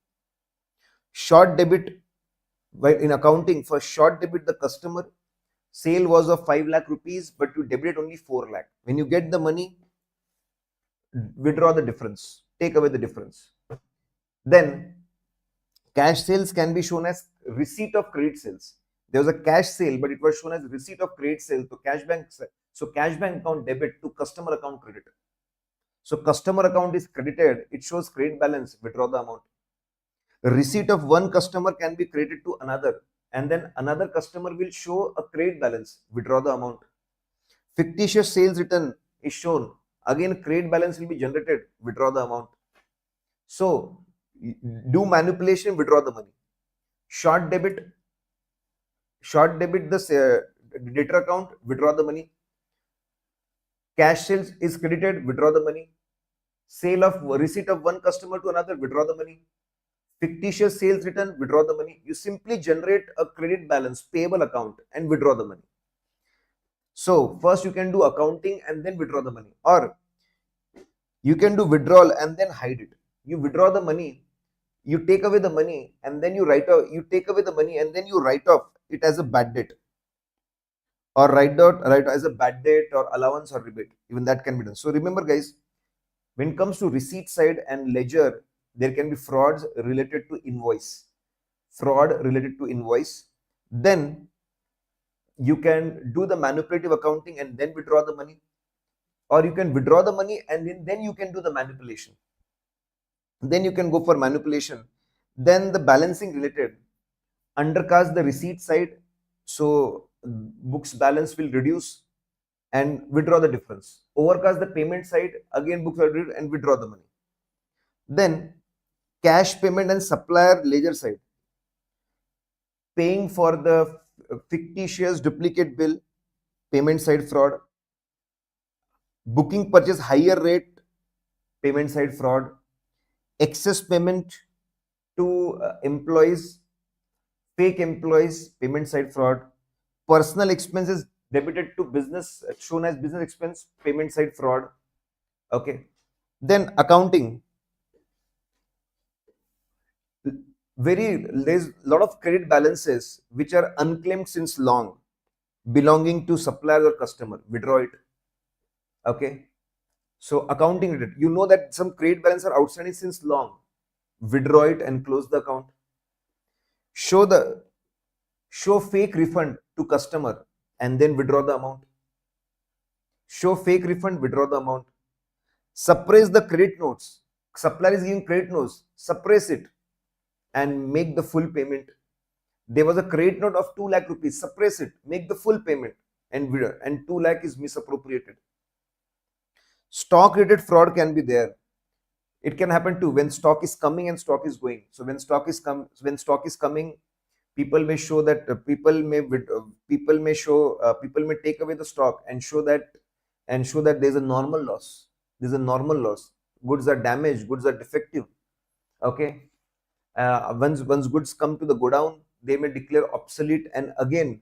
Short debit, in accounting, for short debit, the customer sale was of 5 lakh rupees, but you debit only 4 lakh. When you get the money, withdraw the difference, take away the difference. Then cash sales can be shown as receipt of credit sales. There was a cash sale, but it was shown as receipt of credit sale to cash bank. So cash bank account debit to customer account credit. So customer account is credited, it shows credit balance, withdraw the amount. The receipt of one customer can be credited to another, and then another customer will show a credit balance, withdraw the amount. Fictitious sales return is shown, again credit balance will be generated, withdraw the amount. So do manipulation, withdraw the money. Short debit the debtor account, withdraw the money. Cash sales is credited, withdraw the money. Sale of receipt of one customer to another, withdraw the money. Fictitious sales return, withdraw the money. You simply generate a credit balance, payable account, and withdraw the money. So first you can do accounting and then withdraw the money, or you can do withdrawal and then hide it. You withdraw the money, you take away the money, and then you take away the money and then you write off it as a bad debt, or write as a bad debt or allowance or rebate. Even that can be done. So remember guys, When it comes to receipt side and ledger, there can be frauds related to invoice. Fraud related to invoice. Then you can do the manipulative accounting and then withdraw the money, or you can withdraw the money and then you can do the manipulation. Then you can go for manipulation. Then the balancing related, undercast the receipt side, so books balance will reduce and withdraw the difference. Overcast the payment side, again books are reduced and withdraw the money. Then cash payment and supplier ledger side, paying for the fictitious duplicate bill, payment side fraud. Booking purchase higher rate, payment side fraud. Excess payment to employees, fake employees, payment side fraud. Personal expenses debited to business, shown as business expense, payment side fraud. Okay. Then accounting, there's a lot of credit balances which are unclaimed since long, belonging to supplier or customer, withdraw it. Okay. So accounting related, you know that some credit balance are outstanding since long, withdraw it and close the account. Show fake refund to customer and then withdraw the amount. Show fake refund, withdraw the amount. Suppress the credit notes. Supplier is giving credit notes, suppress it and make the full payment. There was a credit note of 2 lakh rupees, suppress it, make the full payment and 2 lakh is misappropriated. Stock related fraud can be there. It can happen too when stock is coming and stock is going. So when stock is coming, people may show that people may take away the stock and show that there's a normal loss. There's a normal loss. Goods are damaged, goods are defective. Okay. Once goods come to the godown, they may declare obsolete and again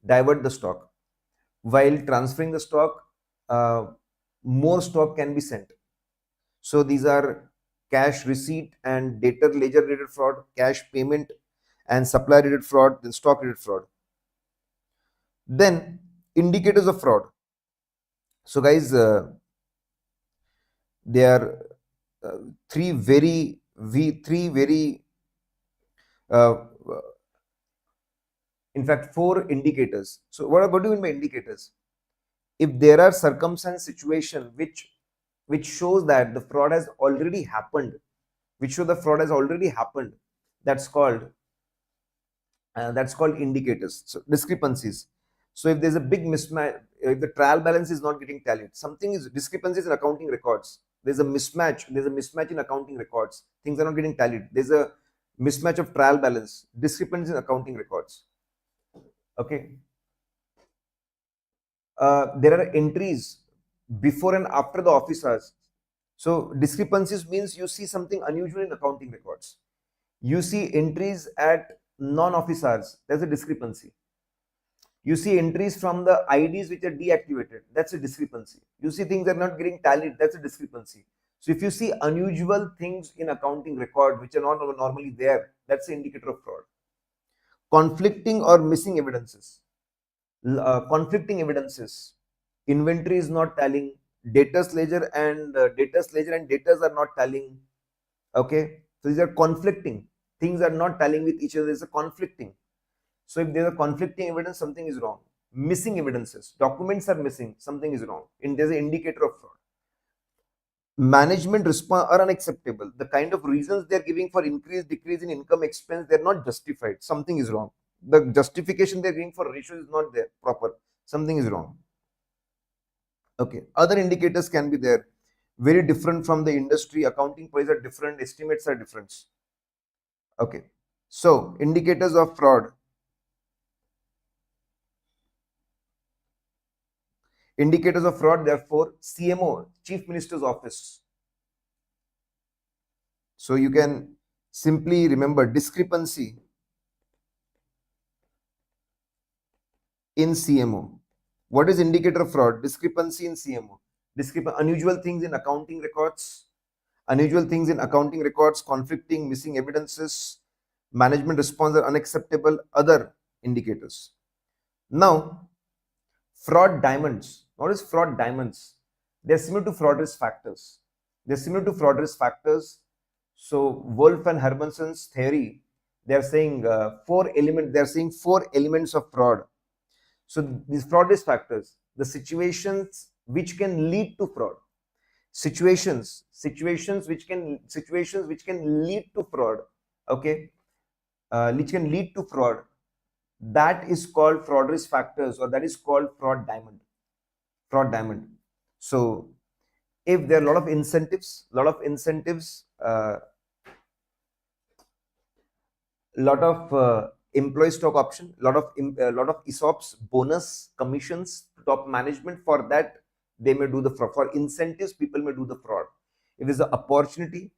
divert the stock. While transferring the stock, more stock can be sent. So these are cash receipt and debtor ledger related fraud, cash payment and supplier related fraud, then stock related fraud. Then indicators of fraud. So guys, there are three very in fact 4 indicators. So what do you mean by indicators? If there are circumstance situation which shows that the fraud has already happened, that's called indicators. So discrepancies. So if there's a big mismatch, if the trial balance is not getting tallied, something is discrepancies in accounting records. There's a mismatch in accounting records. Things are not getting tallied. There's a mismatch of trial balance, discrepancies in accounting records. Okay. There are entries before and after the office hours. So discrepancies means you see something unusual in accounting records. You see entries at non-office hours, there's a discrepancy. You see entries from the IDs which are deactivated, that's a discrepancy. You see things are not getting tallied, that's a discrepancy. So if you see unusual things in accounting record which are not normally there, that's an indicator of fraud. Conflicting or missing evidences. Conflicting evidences. Inventory is not tallying. Debtors ledger and debtors are not tallying. Okay, so these are conflicting. Things are not tallying with each other. There's a conflicting. So if there's a conflicting evidence, something is wrong. Missing evidences. Documents are missing. Something is wrong. There's an indicator of fraud. Management response are unacceptable. The kind of reasons they're giving for increase, decrease in income expense, they're not justified. Something is wrong. The justification they're giving for ratio is not there proper. Something is wrong. Okay. Other indicators can be there. Very different from the industry. Accounting policies are different. Estimates are different. Okay. So indicators of fraud. Indicators of fraud, therefore, CMO, Chief Minister's Office. So you can simply remember discrepancy in CMO. What is indicator of fraud? Discrepancy in CMO. Unusual things in accounting records. Conflicting, missing evidences, management response are unacceptable, other indicators. Now, fraud diamonds. What is fraud diamonds? They are similar to fraud risk factors. They're similar to fraud risk factors. So Wolf and Hermanson's theory, they're saying four elements of fraud. So these fraud risk factors, the situations which can lead to fraud, situations which can lead to fraud, okay, which can lead to fraud, that is called fraud risk factors, or that is called fraud diamond. So if there are a lot of incentives, lot of employee stock option, lot of ESOPs, bonus, commissions, top management, for that they may do the fraud. For incentives, people may do the fraud. If there's an opportunity,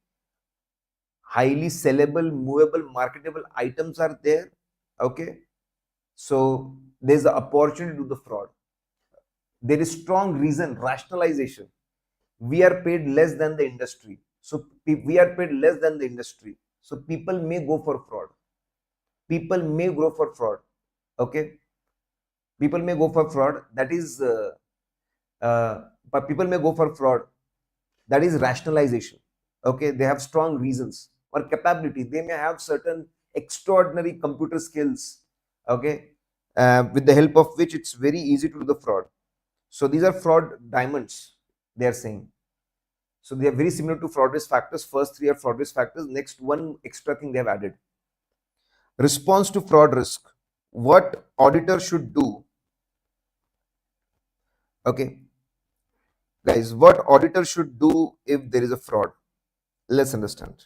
highly sellable, movable, marketable items are there, okay, so there's an opportunity to do the fraud. There is strong reason, rationalization. We are paid less than the industry. So we are paid less than the industry. So people may go for fraud. People may go for fraud. Okay. People may go for fraud. That is, but people may go for fraud. That is rationalization. Okay. They have strong reasons or capability. They may have certain extraordinary computer skills. Okay. With the help of which it's very easy to do the fraud. So these are fraud diamonds, they are saying. So they are very similar to fraud risk factors. First three are fraud risk factors. Next, one extra thing they have added. Response to fraud risk. What auditor should do? Okay. Guys, what auditor should do if there is a fraud? Let's understand.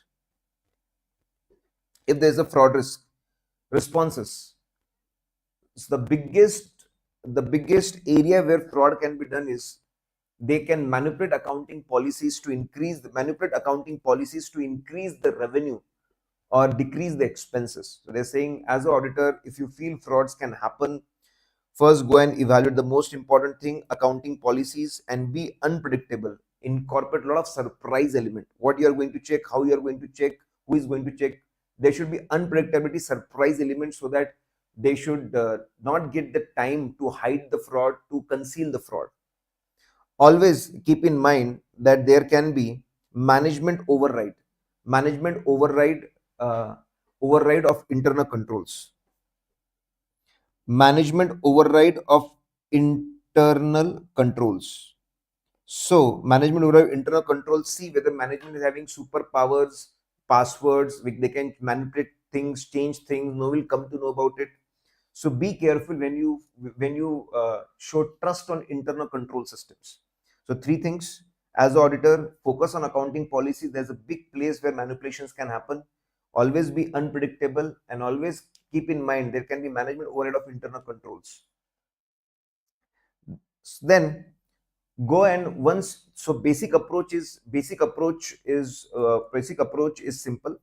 If there is a fraud risk, responses. So the biggest area where fraud can be done is they can manipulate accounting policies to increase the revenue or decrease the expenses. So they're saying, as an auditor, if you feel frauds can happen, first go and evaluate the most important thing, accounting policies, and be unpredictable. Incorporate a lot of surprise element. What you are going to check, how you are going to check, who is going to check. There should be unpredictability, surprise elements, so that they should not get the time to hide the fraud, to conceal the fraud. Always keep in mind that there can be management override of internal controls. Management override of internal controls. So management override internal controls, see whether management is having superpowers, passwords, which they can manipulate things, change things, no one will come to know about it. So be careful when you show trust on internal control systems. So three things: as an auditor, focus on accounting policies. There's a big place where manipulations can happen. Always be unpredictable, and always keep in mind there can be management overhead of internal controls. Then go and once, so basic approach is simple.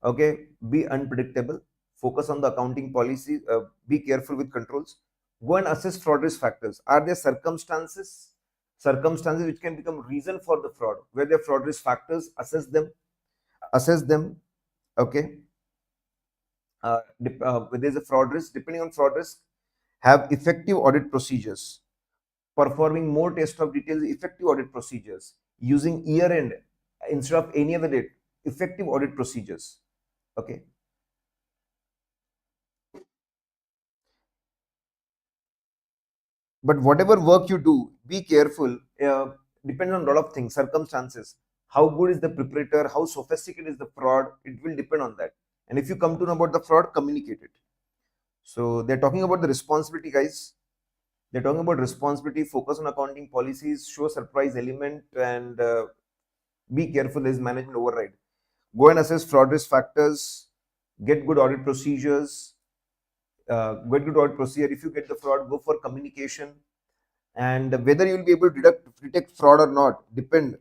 Okay, be unpredictable, focus on the accounting policy, be careful with controls. Go and assess fraud risk factors. Are there circumstances which can become reason for the fraud? Where there are fraud risk factors, assess them. Okay, there's a fraud risk. Depending on fraud risk, have effective audit procedures. Performing more test of details, effective audit procedures. Using year end instead of any other date, effective audit procedures. Okay. But whatever work you do, be careful. Depends on a lot of things, circumstances. How good is the preparator? How sophisticated is the fraud? It will depend on that. And if you come to know about the fraud, communicate it. So they're talking about the responsibility, guys. They're talking about responsibility, focus on accounting policies, show surprise element, and be careful. There is management override. Go and assess fraud risk factors. Get good audit procedures. Get good audit procedure. If you get the fraud, go for communication. And whether you will be able to detect fraud or not, depend.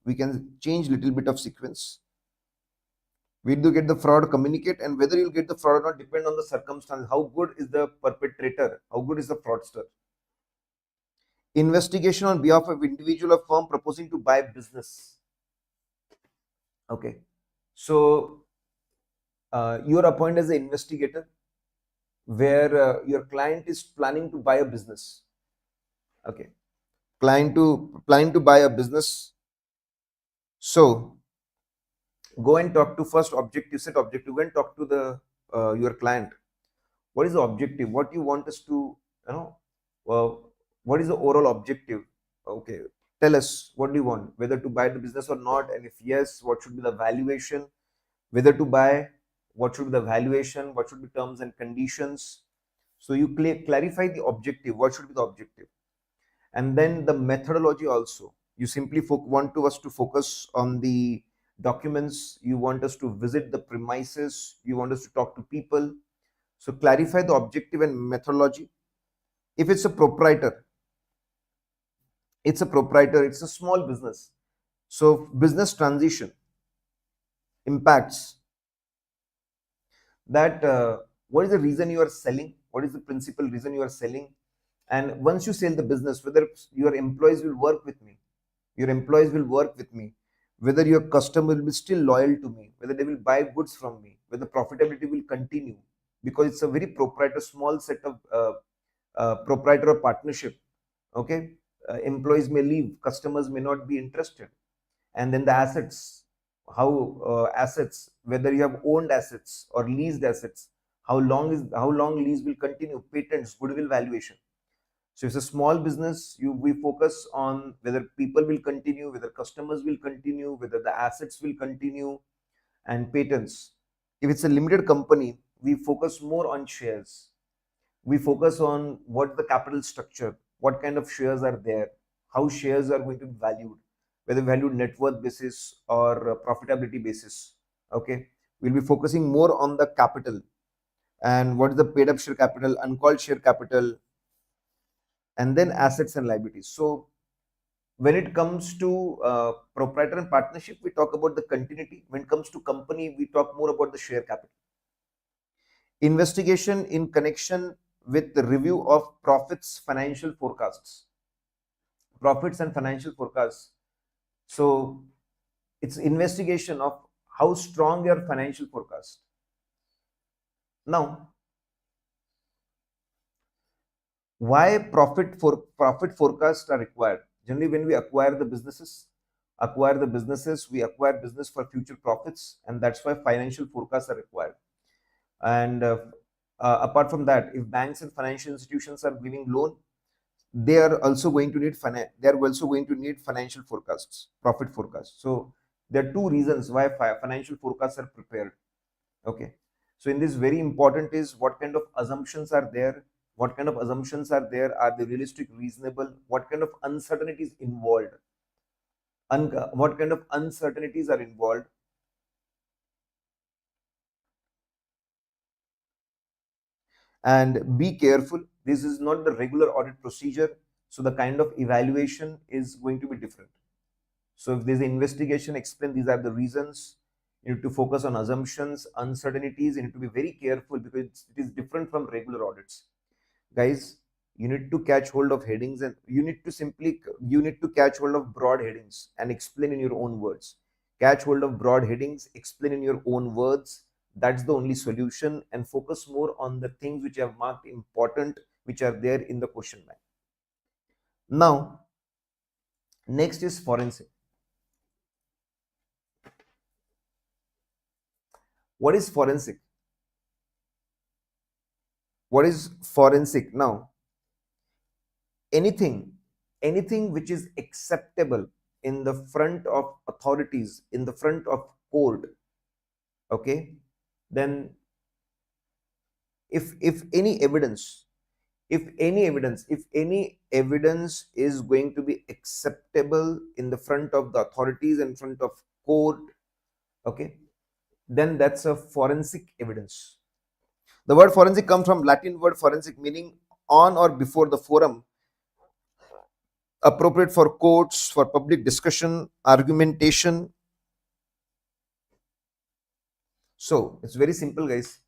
We can change little bit of sequence. We do get the fraud, communicate, and whether you'll get the fraud or not depend on the circumstance. How good is the perpetrator? How good is the fraudster? Investigation on behalf of individual or firm proposing to buy business. Okay, so you are appointed as an investigator where your client is planning to buy a business. Okay, planning to buy a business. So go and talk to first objective, set objective, go and talk to the your client. What is the objective? What you want us to, you know, what is the overall objective? Okay, tell us what do you want, whether to buy the business or not, and if yes, what should be the valuation, whether to buy, what should be the valuation, what should be terms and conditions. So you clarify the objective, what should be the objective, and then the methodology also. You simply want to us to focus on the documents, you want us to visit the premises, you want us to talk to people. So clarify the objective and methodology. If it's a proprietor, it's a small business. So business transition impacts that, what is the reason you are selling, what is the principal reason you are selling. And once you sell the business, whether your employees will work with me, your employees will work with me, whether your customer will be still loyal to me, whether they will buy goods from me, whether profitability will continue, because it's a very proprietor, small set of proprietor or partnership. Okay, employees may leave, customers may not be interested. And then the assets, how assets, whether you have owned assets or leased assets, how long lease will continue, patents, goodwill valuation. So it's a small business. We focus on whether people will continue, whether customers will continue, whether the assets will continue, and patents. If it's a limited company, we focus more on shares. We focus on what the capital structure, what kind of shares are there, how shares are going to be valued, whether valued net worth basis or profitability basis. Okay, we'll be focusing more on the capital and what is the paid up share capital, uncalled share capital, and then assets and liabilities. So when it comes to proprietor and partnership, we talk about the continuity. When it comes to company, we talk more about the share capital. Investigation in connection with the review of profits, financial forecasts, profits and financial forecasts. So it's investigation of how strong your financial forecast. Now, why profit forecasts are required? Generally, when we acquire the businesses, we acquire business for future profits, and that's why financial forecasts are required. And apart from that, if banks and financial institutions are giving loan, they are also going to need financial forecasts, profit forecasts. So there are two reasons why financial forecasts are prepared. Okay, so in this, very important is what kind of assumptions are there, are they realistic, reasonable, what kind of uncertainties involved, what kind of uncertainties are involved. And be careful, this is not the regular audit procedure, so the kind of evaluation is going to be different. So if there's an investigation, explain these are the reasons. You need to focus on assumptions, uncertainties. You need to be very careful because it is different from regular audits. Guys, you need to catch hold of headings, and you need to catch hold of broad headings and explain in your own words. Catch hold of broad headings, explain in your own words. That's the only solution. And focus more on the things which you have marked important, which are there in the question bank. Now, next is forensic. What is forensic? What is forensic? Now, anything which is acceptable in the front of authorities, in the front of court, okay, then if any evidence is going to be acceptable in the front of the authorities, in front of court, okay, then that's a forensic evidence. The word forensic comes from Latin word forensic, meaning on or before the forum, appropriate for courts, for public discussion, argumentation. So it's very simple, guys.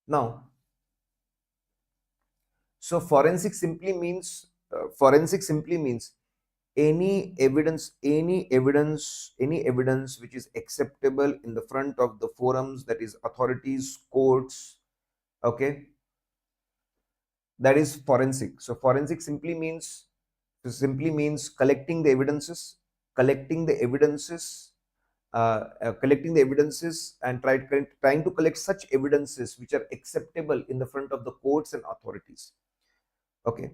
Now, so forensic simply means any evidence which is acceptable in the front of the forums, that is authorities, courts, okay. That is forensic. So forensic simply means collecting the evidences, collecting the evidences, collecting the evidences, and trying to collect such evidences which are acceptable in the front of the courts and authorities. Okay,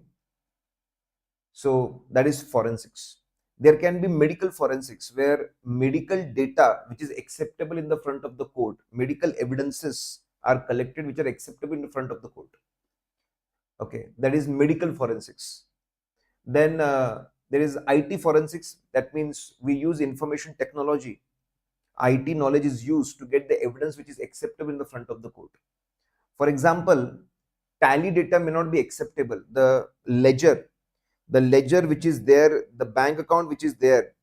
so that is forensics. There can be medical forensics, where medical data which is acceptable in the front of the court, medical evidences are collected which are acceptable in the front of the court. Okay, that is medical forensics. Then there is IT forensics. That means we use information technology. IT knowledge is used to get the evidence which is acceptable in the front of the court. For example, tally data may not be acceptable. The ledger which is there, the bank account which is there,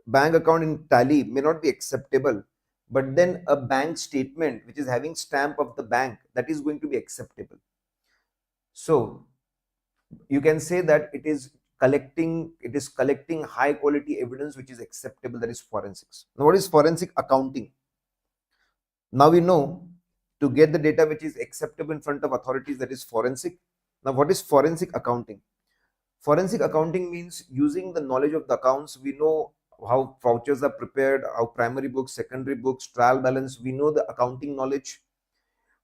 bank account in tally may not be acceptable, but then a bank statement which is having stamp of the bank, that is going to be acceptable. So you can say that it is collecting high quality evidence which is acceptable. That is forensics. Now what is forensic accounting? Now we know, to get the data which is acceptable in front of authorities, that is forensic. Now what is forensic accounting? Forensic accounting means using the knowledge of the accounts. We know how vouchers are prepared, how primary books, secondary books, trial balance. We know the accounting knowledge.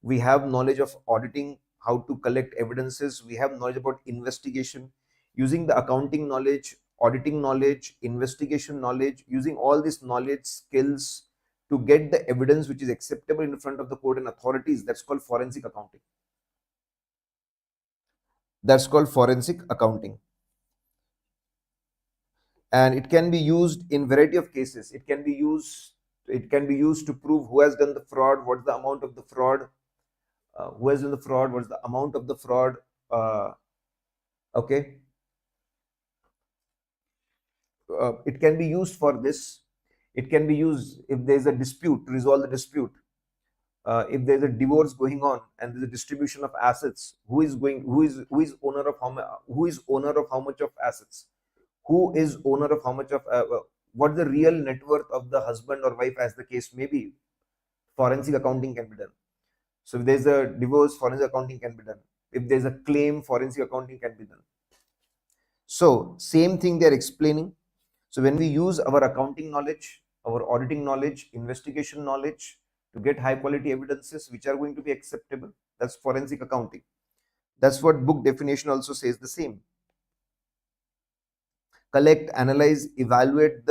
We have knowledge of auditing, how to collect evidences. We have knowledge about investigation. Using the accounting knowledge, auditing knowledge, investigation knowledge, using all this knowledge, skills to get the evidence which is acceptable in front of the court and authorities, that's called forensic accounting. That's called forensic accounting. And it can be used in variety of cases. It can be used to prove who has done the fraud, what's the amount of the fraud, who has done the fraud, what's the amount of the fraud. Okay, it can be used for this. It can be used if there is a dispute, to resolve the dispute. If there is a divorce going on and there is a distribution of assets, who is owner of how much of assets, who is owner of how much of what the real net worth of the husband or wife, as the case may be. Forensic accounting can be done. So if there is a divorce, forensic accounting can be done. If there is a claim, forensic accounting can be done. So same thing they are explaining. So when we use our accounting knowledge, our auditing knowledge, investigation knowledge to get high quality evidences which are going to be acceptable, that's forensic accounting. That's what book definition also says the same. Collect, analyze, evaluate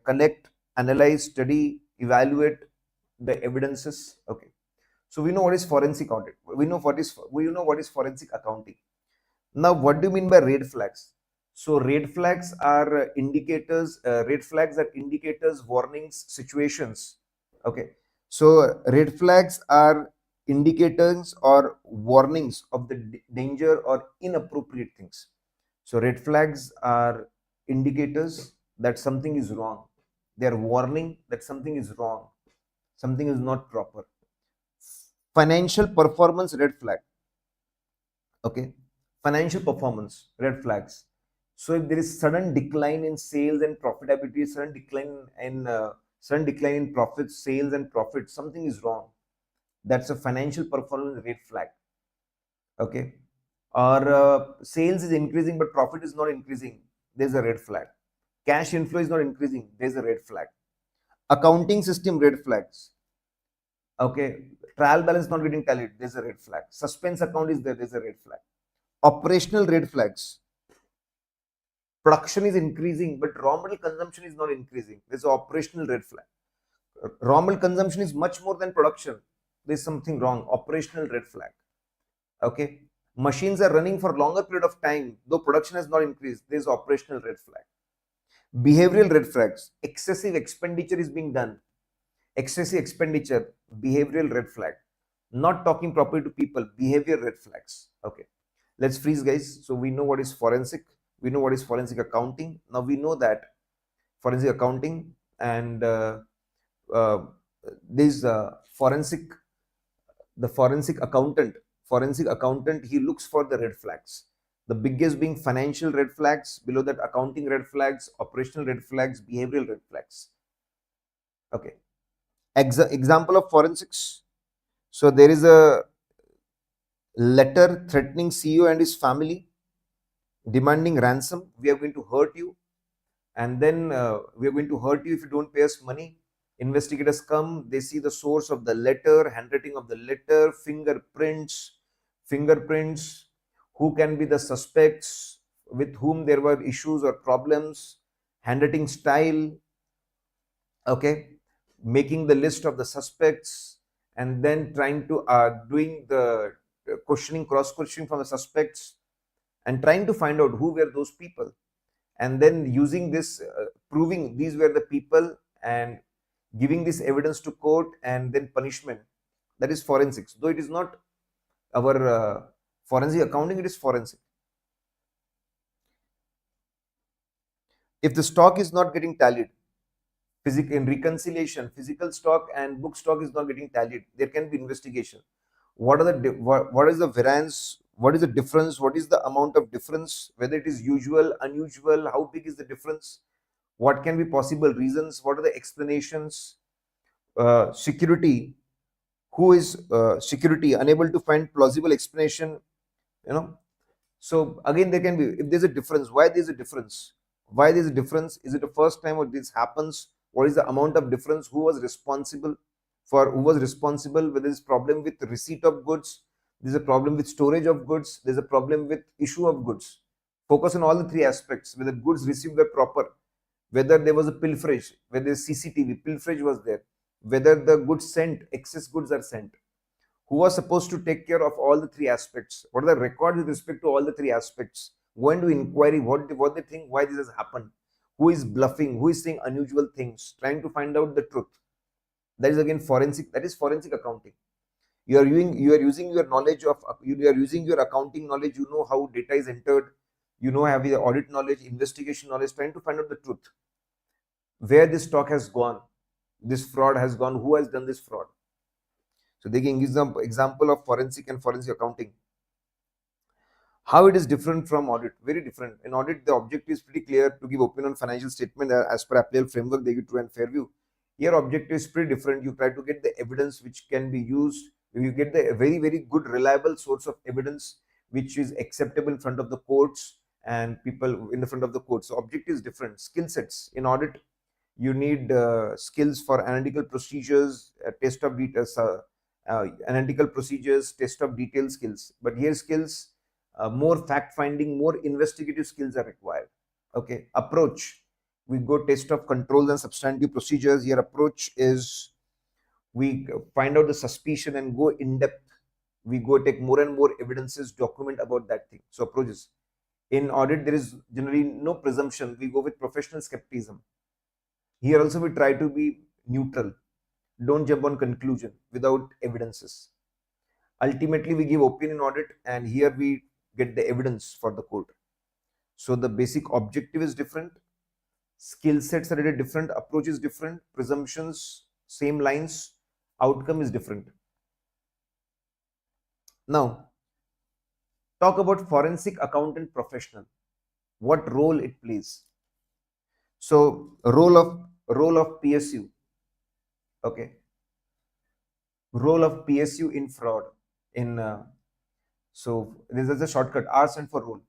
collect, analyze, study, evaluate the evidences. Okay. So we know what is forensic audit. We know what is forensic accounting. Now, what do you mean by red flags? So red flags are indicators. Red flags are indicators, warnings, situations. Okay. So red flags are indicators or warnings of the danger or inappropriate things. So red flags are indicators that something is wrong. They are warning that something is wrong, something is not proper. Financial performance red flag. Okay, financial performance red flags. So if there is sudden decline in sales and profitability, sudden decline in profits, sales and profits, something is wrong. That's a financial performance red flag. Okay, or sales is increasing but profit is not increasing, there's a red flag. Cash inflow is not increasing, there's a red flag. Accounting system red flags. Okay, trial balance not getting tallied, there's a red flag. Suspense account is there, there's a red flag. Operational red flags. Production is increasing but raw material consumption is not increasing, there's an operational red flag. Raw material consumption is much more than production, there's something wrong, operational red flag. Okay, machines are running for longer period of time though production has not increased, there's operational red flag. Behavioral red flags. Excessive expenditure is being done, excessive expenditure, behavioral red flag. Not talking properly to people, behavior red flags. Okay, let's freeze, guys. So we know what is forensic, we know what is forensic accounting. Now we know that forensic accounting and this forensic accountant, he looks for the red flags. The biggest being financial red flags, below that accounting red flags, operational red flags, behavioral red flags. Okay, example of forensics. So there is a letter threatening CEO and his family, demanding ransom. We are going to hurt you, and then we are going to hurt you if you don't pay us money. Investigators come, they see the source of the letter, handwriting of the letter, fingerprints, who can be the suspects, with whom there were issues or problems, handwriting style, okay, making the list of the suspects, and then trying to doing the cross questioning from the suspects, and trying to find out who were those people, and then using this, proving these were the people, and giving this evidence to court, and then punishment. That is forensics, though it is not our forensic accounting, it is forensic. If the stock is not getting tallied, in reconciliation, physical stock and book stock is not getting tallied, there can be investigation. What are the what is the variance, what is the difference, what is the amount of difference, whether it is usual, unusual, how big is the difference, what can be possible reasons, what are the explanations, security, who is security, unable to find plausible explanation, you know. So again, there can be, if there's a difference, why there's a difference, why there's a difference, is it the first time or this happens, what is the amount of difference, who was responsible, whether there's problem with receipt of goods, there's a problem with storage of goods, there's a problem with issue of goods. Focus on all the three aspects, whether goods received were proper, whether there was a pilferage, whether CCTV pilferage was there, whether the goods sent, excess goods are sent, who was supposed to take care of all the three aspects, what are the records with respect to all the three aspects, go into inquiry, what they think, why this has happened, who is bluffing, who is saying unusual things, trying to find out the truth. That is again forensic, that is forensic accounting. You are using your knowledge of, you are using your accounting knowledge, you know how data is entered, you know, have the audit knowledge, investigation knowledge, trying to find out the truth, where this stock has gone, this fraud has gone, who has done this fraud. So they can give some example of forensic and forensic accounting. How it is different from audit? Very different. In audit, the objective is pretty clear, to give opinion on financial statement as per applicable framework. They give true and fair view. Here, objective is pretty different. You try to get the evidence which can be used. You get the very, very good, reliable source of evidence which is acceptable in front of the courts and people in the front of the courts. So, objective is different. Skill sets in audit, you need skills for analytical procedures, test of details, analytical procedures, test of detail skills. But here, skills, more fact finding, more investigative skills are required. Okay, approach, we go test of controls and substantive procedures. Here, approach is we find out the suspicion and go in depth. We go take more and more evidences, document about that thing. So, approaches. In audit, there is generally no presumption. We go with professional skepticism. Here also we try to be neutral. Don't jump on conclusion without evidences. Ultimately, we give opinion audit, and here we get the evidence for the court. So the basic objective is different, skill sets are really different, approach is different, presumptions same lines, outcome is different. Now, talk about forensic accountant professional, what role it plays. So role of PSU, okay, role of PSU in fraud, in so this is a shortcut. R stands for role.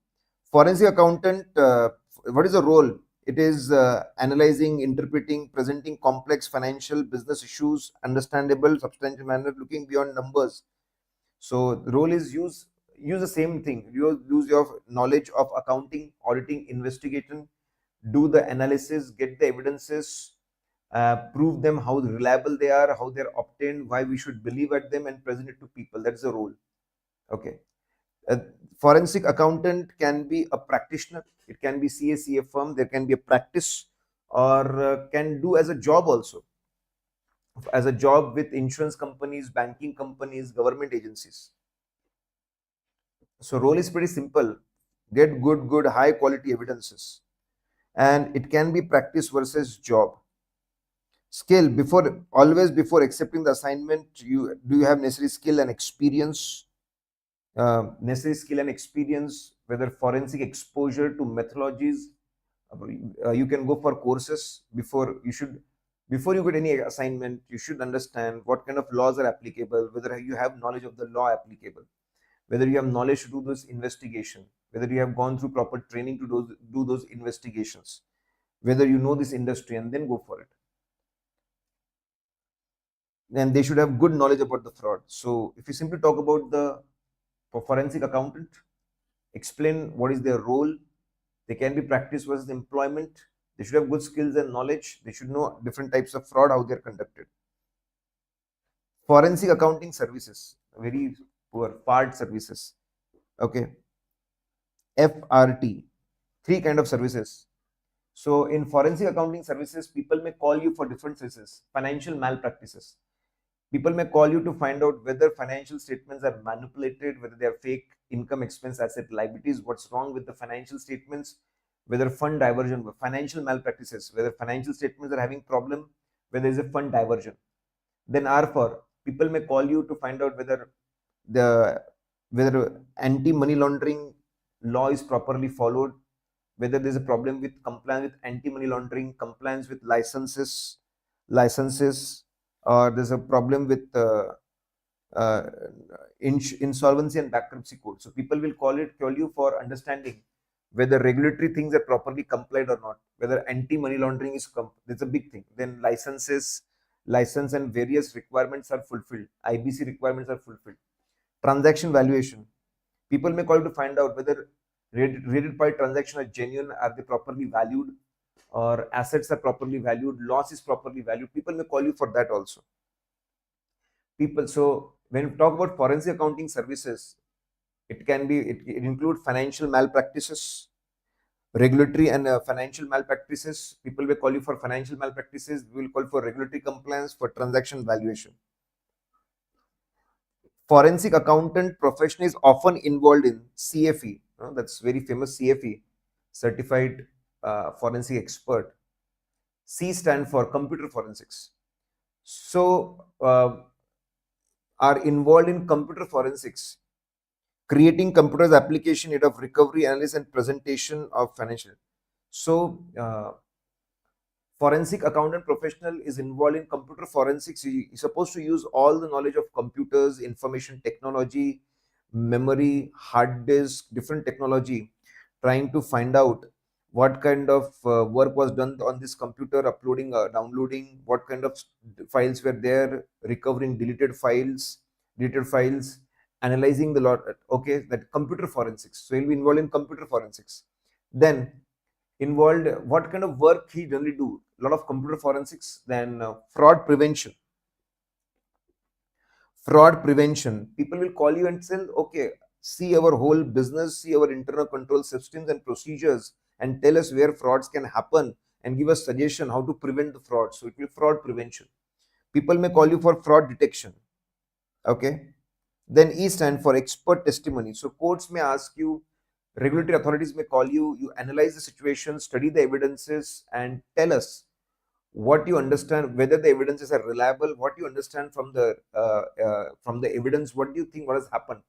Forensic accountant, what is the role? It is analyzing, interpreting, presenting complex financial business issues, understandable, substantial manner, looking beyond numbers. So the role is use the same thing. You use your knowledge of accounting, auditing, investigation, do the analysis, get the evidences, prove them, how reliable they are, how they're obtained, why we should believe at them, and present it to people. That's the role. Okay. A forensic accountant can be a practitioner, it can be CA firm, there can be a practice, or can do as a job also, as a job with insurance companies, banking companies, government agencies. So role is pretty simple, get good high quality evidences, and it can be practice versus job. Skill, always before accepting the assignment, do you have necessary skill and experience, whether forensic exposure to methodologies. You can go for courses before you get any assignment. You should understand what kind of laws are applicable, whether you have knowledge of the law applicable, whether you have knowledge to do this investigation, whether you have gone through proper training to do those investigations, whether you know this industry, and then go for it. And they should have good knowledge about the fraud. So if you simply talk about the forensic accountant, explain what is their role. They can be practice versus employment. They should have good skills and knowledge. They should know different types of fraud, how they are conducted. Forensic accounting services, very poor part services. Okay. FRT, three kind of services. So in forensic accounting services, people may call you for different services. Financial malpractices. People may call you to find out whether financial statements are manipulated, whether they are fake, income, expense, asset, liabilities, what's wrong with the financial statements, whether fund diversion, financial malpractices, whether financial statements are having problem, whether there is a fund diversion. Then R4, people may call you to find out whether anti-money laundering law is properly followed, whether there's a problem with compliance with anti-money laundering, compliance with licenses, or there's a problem with uh, insolvency and bankruptcy code. So people will call you for understanding whether regulatory things are properly complied or not, whether anti-money laundering is that's a big thing. Then license and various requirements are fulfilled. IBC requirements are fulfilled. Transaction valuation. People may call to find out whether related party transactions are genuine, are they properly valued, or assets are properly valued, loss is properly valued. People may call you for that also. So when we talk about forensic accounting services, it include financial malpractices, regulatory and financial malpractices. People will call you for financial malpractices. We will call for regulatory compliance, for transaction valuation. Forensic accountant profession is often involved in CFE. That's very famous, CFE, certified forensic expert. C stand for computer forensics. So are involved in computer forensics, creating computers application aid of recovery, analysis, and presentation of financial. So forensic accountant professional is involved in computer forensics. He is supposed to use all the knowledge of computers, information technology, memory, hard disk, different technology, trying to find out what kind of work was done on this computer, uploading, downloading, what kind of files were there, recovering deleted files, analyzing the lot. Okay, that computer forensics. So he'll be involved in computer forensics. Then involved, what kind of work he generally do? A lot of computer forensics. Then fraud prevention. People will call you and say, okay, see our whole business, see our internal control systems and procedures, and tell us where frauds can happen and give us suggestion how to prevent the fraud. So it will be fraud prevention. People may call you for fraud detection. Okay. Then E stand for expert testimony. So courts may ask you, regulatory authorities may call you, you analyze the situation, study the evidences, and tell us what you understand, whether the evidences are reliable, what you understand from the evidence, what do you think what has happened.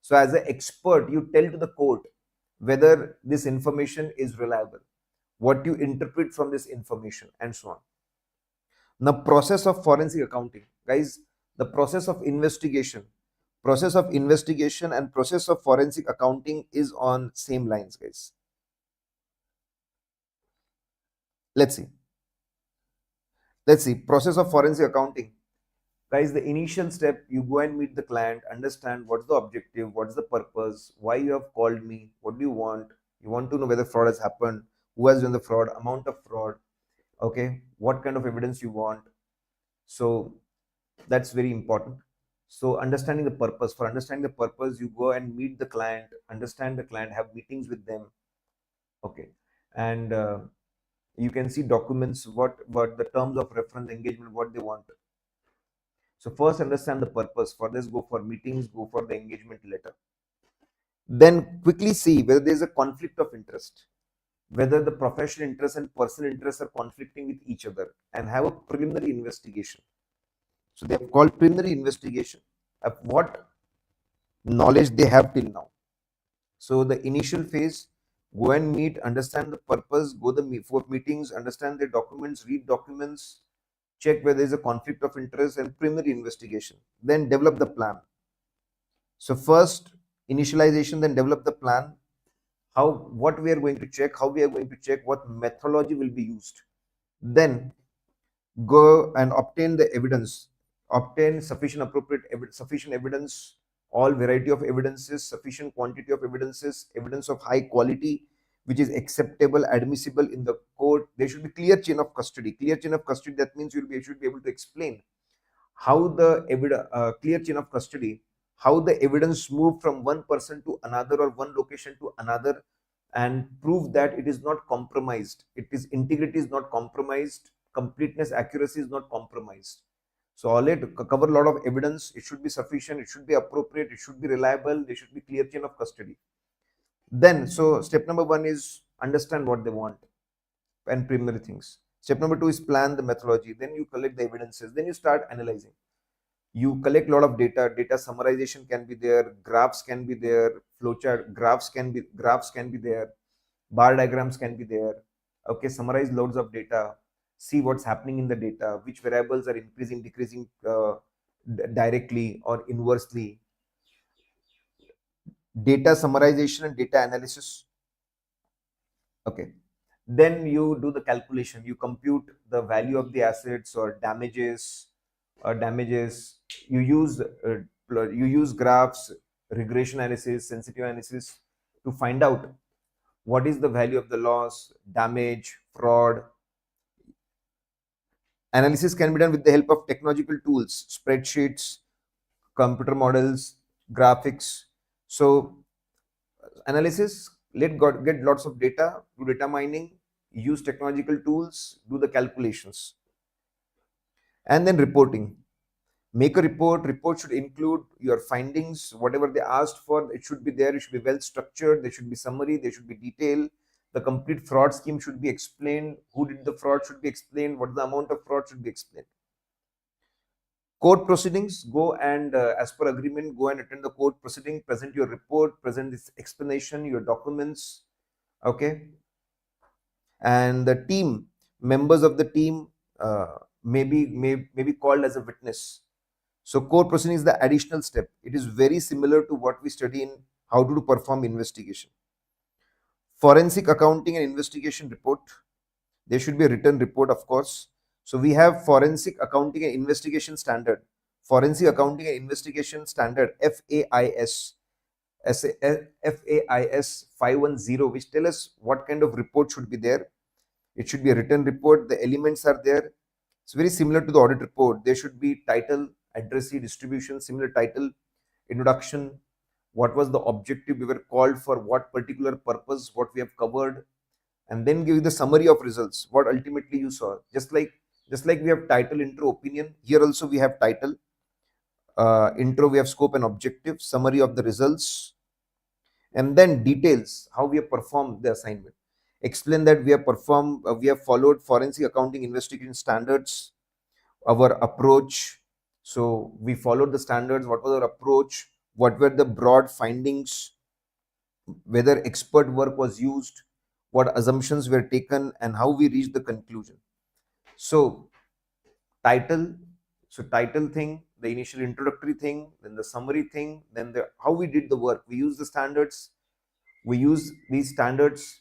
So as an expert, you tell to the court whether this information is reliable, what you interpret from this information, and so on. Now, process of forensic accounting, guys, the process of investigation and process of forensic accounting is on same lines, guys. Let's see process of forensic accounting. Guys, the initial step, you go and meet the client, understand what's the objective, what's the purpose, why you have called me, what do you want. You want to know whether fraud has happened, who has done the fraud, amount of fraud, okay, what kind of evidence you want. So that's very important. So understanding the purpose. For understanding the purpose, you go and meet the client, understand the client, have meetings with them, okay, and you can see documents, what the terms of reference, engagement, what they want. So first understand the purpose. For this, go for meetings, go for the engagement letter. Then quickly see whether there is a conflict of interest, whether the professional interest and personal interests are conflicting with each other, and have a preliminary investigation. So they have called preliminary investigation of what knowledge they have till now. So the initial phase, go and meet, understand the purpose, go for meetings, understand the documents, read documents, check whether there is a conflict of interest, and preliminary investigation. Then develop the plan. So first, Initialization, then develop the plan, what we are going to check, how we are going to check, what methodology will be used. Then go and obtain the evidence, obtain sufficient sufficient evidence, all variety of evidences, sufficient quantity of evidences, evidence of high quality, which is acceptable, admissible in the court. There should be clear chain of custody. Clear chain of custody, that means you should be able to explain how the clear chain of custody, how the evidence moved from one person to another or one location to another, and prove that it is not compromised, it is integrity is not compromised, completeness, accuracy is not compromised. So all it cover a lot of evidence. It should be sufficient, it should be appropriate, it should be reliable, there should be clear chain of custody. Then, so step number 1 is understand what they want and preliminary things. Step number 2 is plan the methodology. Then you collect the evidences. Then you start analyzing. You collect a lot of data. Data summarization can be there, graphs can be there, flowchart graphs can be there, bar diagrams can be there. Okay, summarize loads of data, see what's happening in the data, which variables are increasing, decreasing directly or inversely. Data summarization and data analysis. Okay, then you do the calculation, you compute the value of the assets or damages. You use graphs, regression analysis, sensitive analysis to find out what is the value of the loss, damage, fraud. Analysis can be done with the help of technological tools, spreadsheets, computer models, graphics. So analysis, get lots of data, do data mining, use technological tools, do the calculations. And then reporting. Make a report. Report should include your findings, whatever they asked for, it should be there, it should be well structured, there should be summary, there should be detail. The complete fraud scheme should be explained, who did the fraud should be explained, what the amount of fraud should be explained. Court proceedings, go and as per agreement, go and attend the court proceeding, present your report, present this explanation, your documents. Okay, and the team, members of the team may be called as a witness. So court proceeding is the additional step. It is very similar to what we study in how to perform investigation. Forensic accounting and investigation report. There should be a written report, of course. So we have forensic accounting and investigation standard. Forensic accounting and investigation standard, FAIS. FAIS 510, which tell us what kind of report should be there. It should be a written report. The elements are there. It's very similar to the audit report. There should be title, addressee, distribution, similar title, introduction, what was the objective, we were called for, what particular purpose, what we have covered, and then give you the summary of results, what ultimately you saw. Just like we have title, intro, opinion, here also we have title, intro, we have scope and objective, summary of the results, and then details, how we have performed the assignment. Explain that we have followed forensic accounting investigation standards, our approach. So we followed the standards. What was our approach? What were the broad findings? Whether expert work was used, what assumptions were taken, and how we reached the conclusion. So title, title thing, the initial introductory thing, then the summary thing, then how we did the work. We use the standards. We use these standards.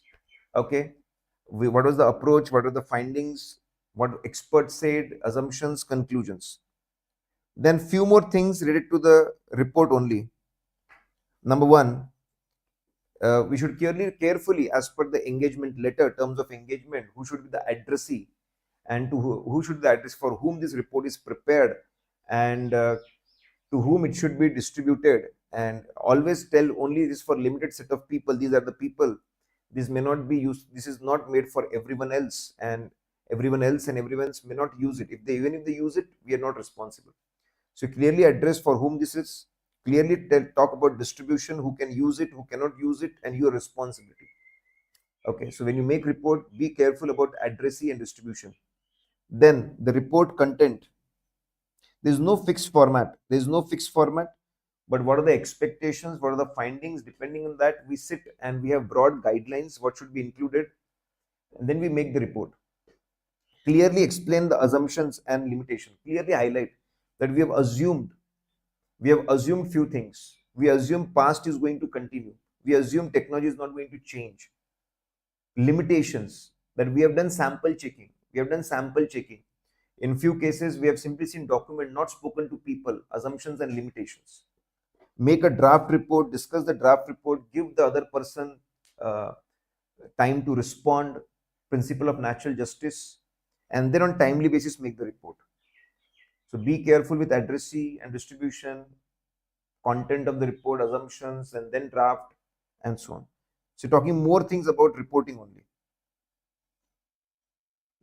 Okay, what was the approach? What are the findings? What experts said? Assumptions, conclusions. Then few more things related to the report only. Number 1, we should carefully, as per the engagement letter, terms of engagement, who should be the addressee, and to who should be the address for whom this report is prepared, and to whom it should be distributed. And always tell only this for limited set of people. These are the people. This may not be used. This is not made for everyone else, and everyone else may not use it. Even if they use it, we are not responsible. So clearly address for whom this is. Clearly talk about distribution, who can use it, who cannot use it, and your responsibility. Okay, so when you make report, be careful about addressee and distribution. Then the report content. There is no fixed format. But what are the expectations? What are the findings? Depending on that, we sit and we have broad guidelines, what should be included, and then we make the report. Clearly explain the assumptions and limitation. Clearly highlight that we have assumed few things. We assume past is going to continue. We assume technology is not going to change. Limitations, that we have done sample checking. We have done sample checking. In few cases, we have simply seen document, not spoken to people, assumptions and limitations. Make a draft report, discuss the draft report, give the other person uh, time to respond, principle of natural justice, and then on timely basis make the report. So be careful with addressee and distribution, content of the report, assumptions, and then draft, and so on. So talking more things about reporting only.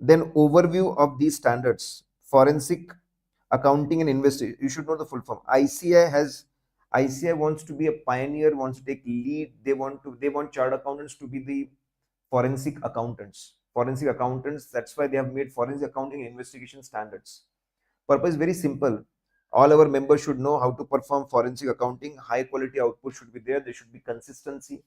Then overview of these standards. Forensic accounting and investigation. You should know the full form. ICI wants to be a pioneer, wants to take lead. They want chartered accountants to be the forensic accountants. Forensic accountants. That's why they have made forensic accounting and investigation standards. Purpose is very simple. All our members should know how to perform forensic accounting. High quality output should be there. There should be consistency.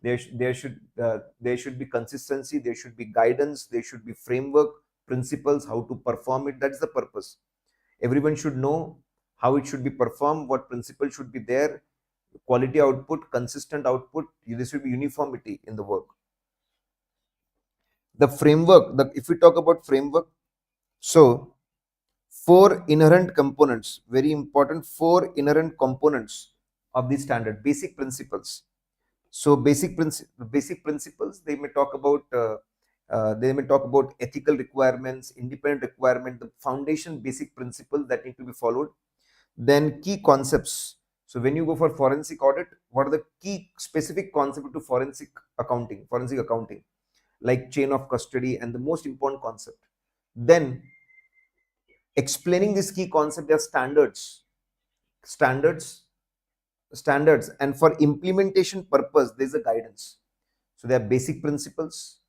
There should be consistency. There should be guidance. There should be framework, principles, how to perform it. That's the purpose. Everyone should know how it should be performed, what principle should be there, quality output, consistent output. There should be uniformity in the work. The framework, if we talk about framework, so four inherent components, very important, four inherent components of the standard, basic principles. So basic principles, they may talk about ethical requirements, independent requirement, the foundation basic principles that need to be followed. Then key concepts. So when you go for forensic audit, what are the key specific concepts to forensic accounting, like chain of custody and the most important concept. Then explaining this key concept, there are standards, and for implementation purpose, there's a guidance. So there are basic principles,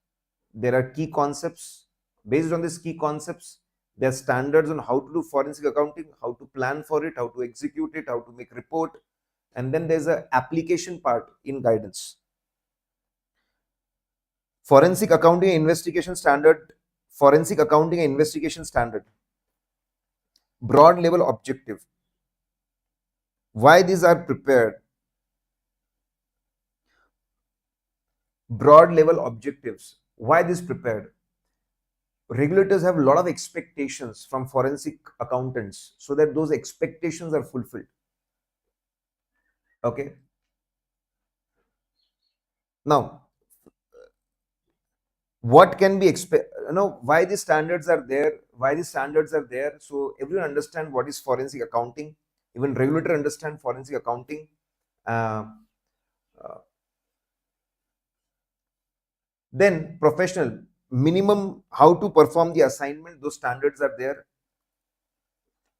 there are key concepts. Based on these key concepts, there are standards on how to do forensic accounting, how to plan for it, how to execute it, how to make report, and then there's a application part in guidance. Forensic accounting and investigation standard. Broad level objective. Why these are prepared? Broad level objectives. Why this prepared? Regulators have a lot of expectations from forensic accountants, so that those expectations are fulfilled. Okay. Now, what can be expect? Why these standards are there? So everyone understand what is forensic accounting. Even regulator understand forensic accounting. Uh, uh, then professional minimum how to perform the assignment. Those standards are there.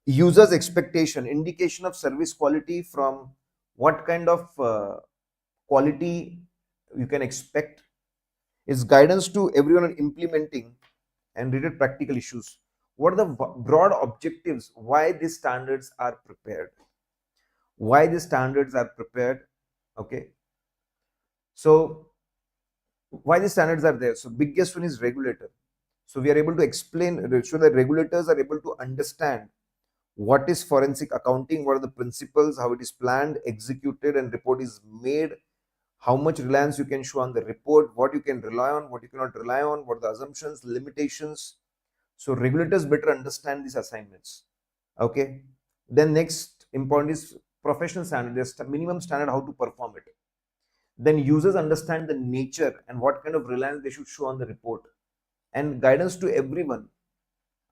Users expectation, indication of service quality, from what kind of quality you can expect. Is guidance to everyone on implementing and related practical issues. What are the broad objectives? Why these standards are prepared? Okay. So why the standards are there? So biggest one is regulator. So we are able to explain, so that regulators are able to understand what is forensic accounting, what are the principles, how it is planned, executed, and report is made, how much reliance you can show on the report, what you can rely on, what you cannot rely on, what are the assumptions, limitations. So regulators better understand these assignments. Okay. Then next important is professional standard. There's minimum standard how to perform it. Then users understand the nature and what kind of reliance they should show on the report, and guidance to everyone.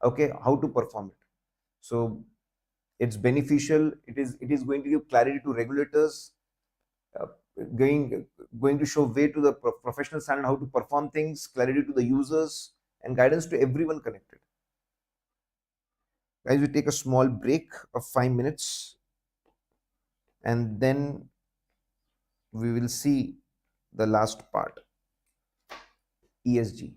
Okay, how to perform it. So it's beneficial. It is going to give clarity to regulators, uh, going going to show way to the professional standard how to perform things, clarity to the users, and guidance to everyone connected. Guys, we take a small break of 5 minutes, and then we will see the last part, ESG.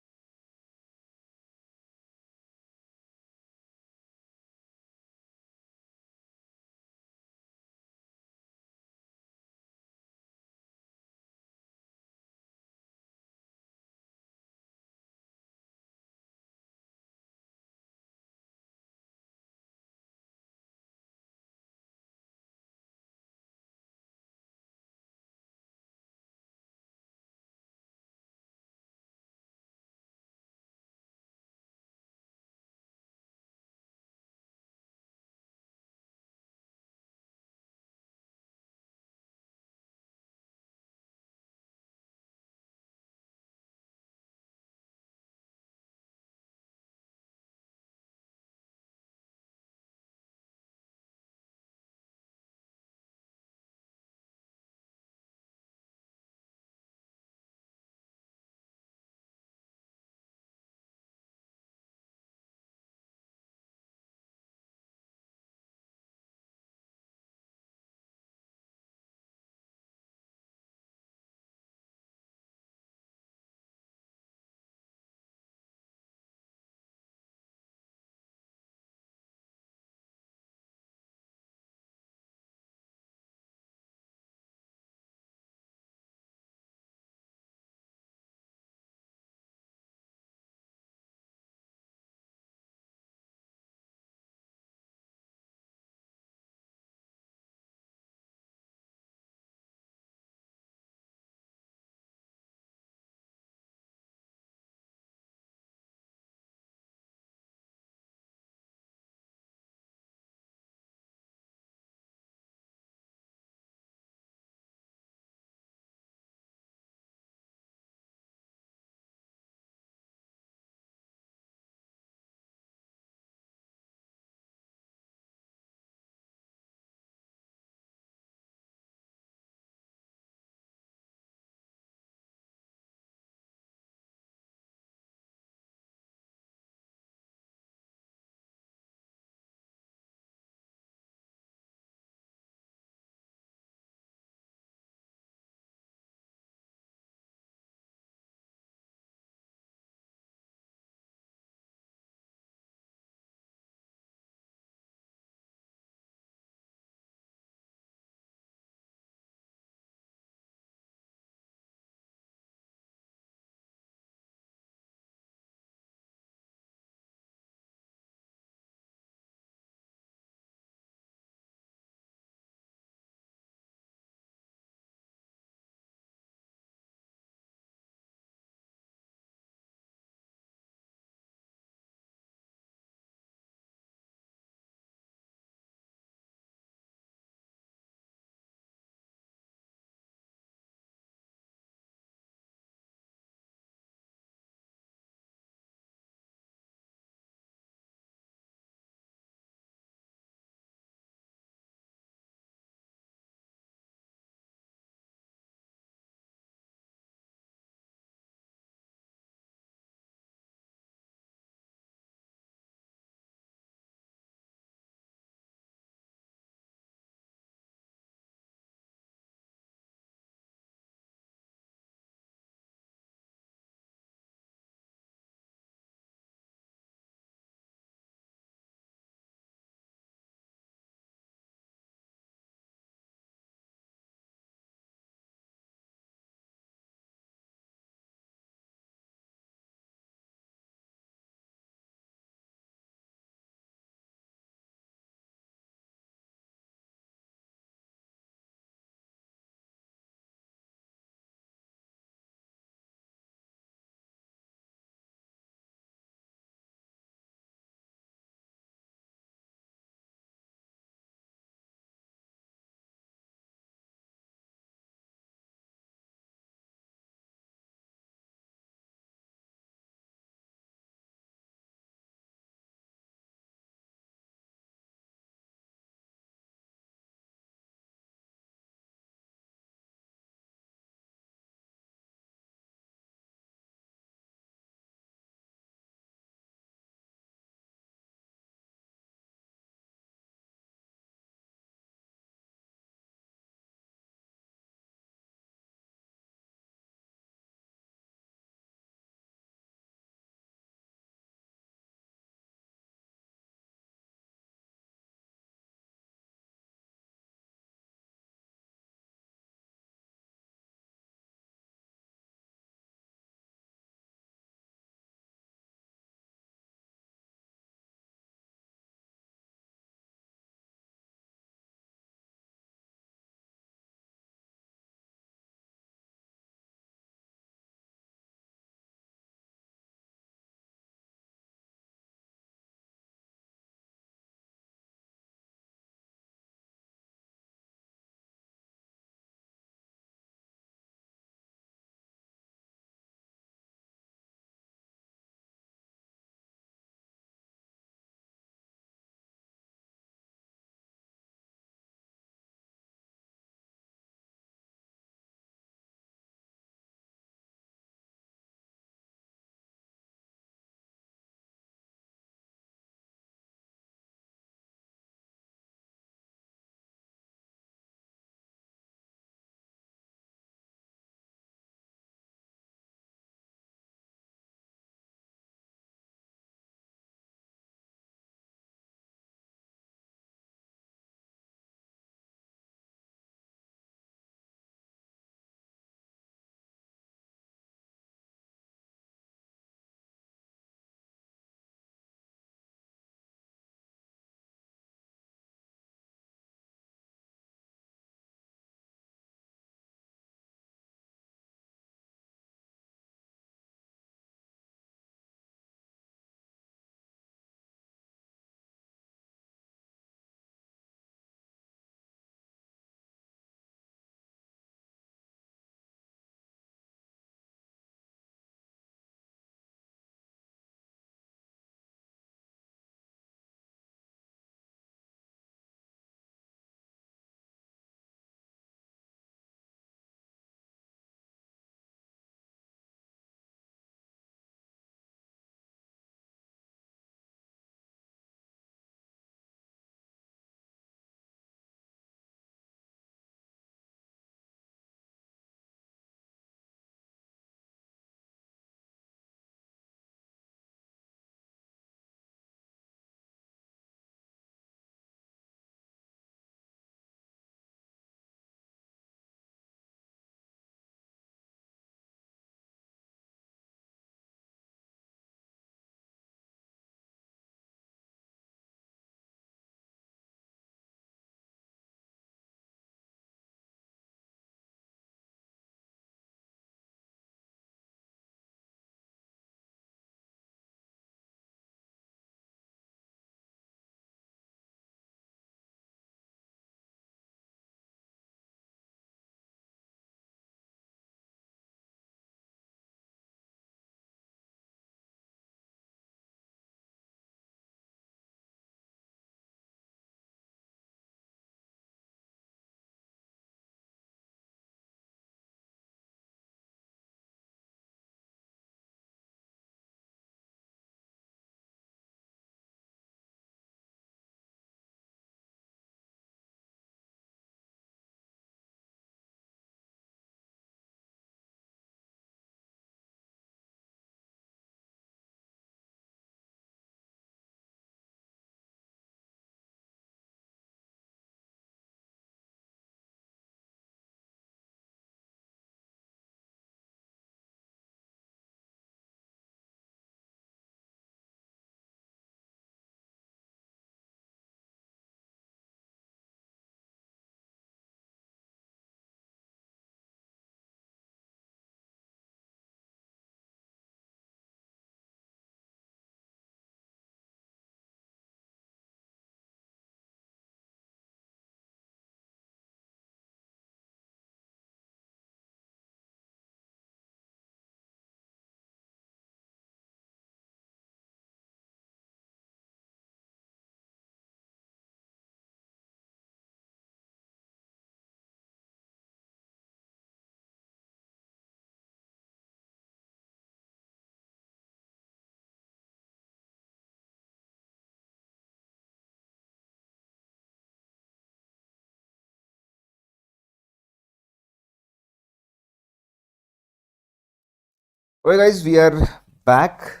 Okay, guys, we are back.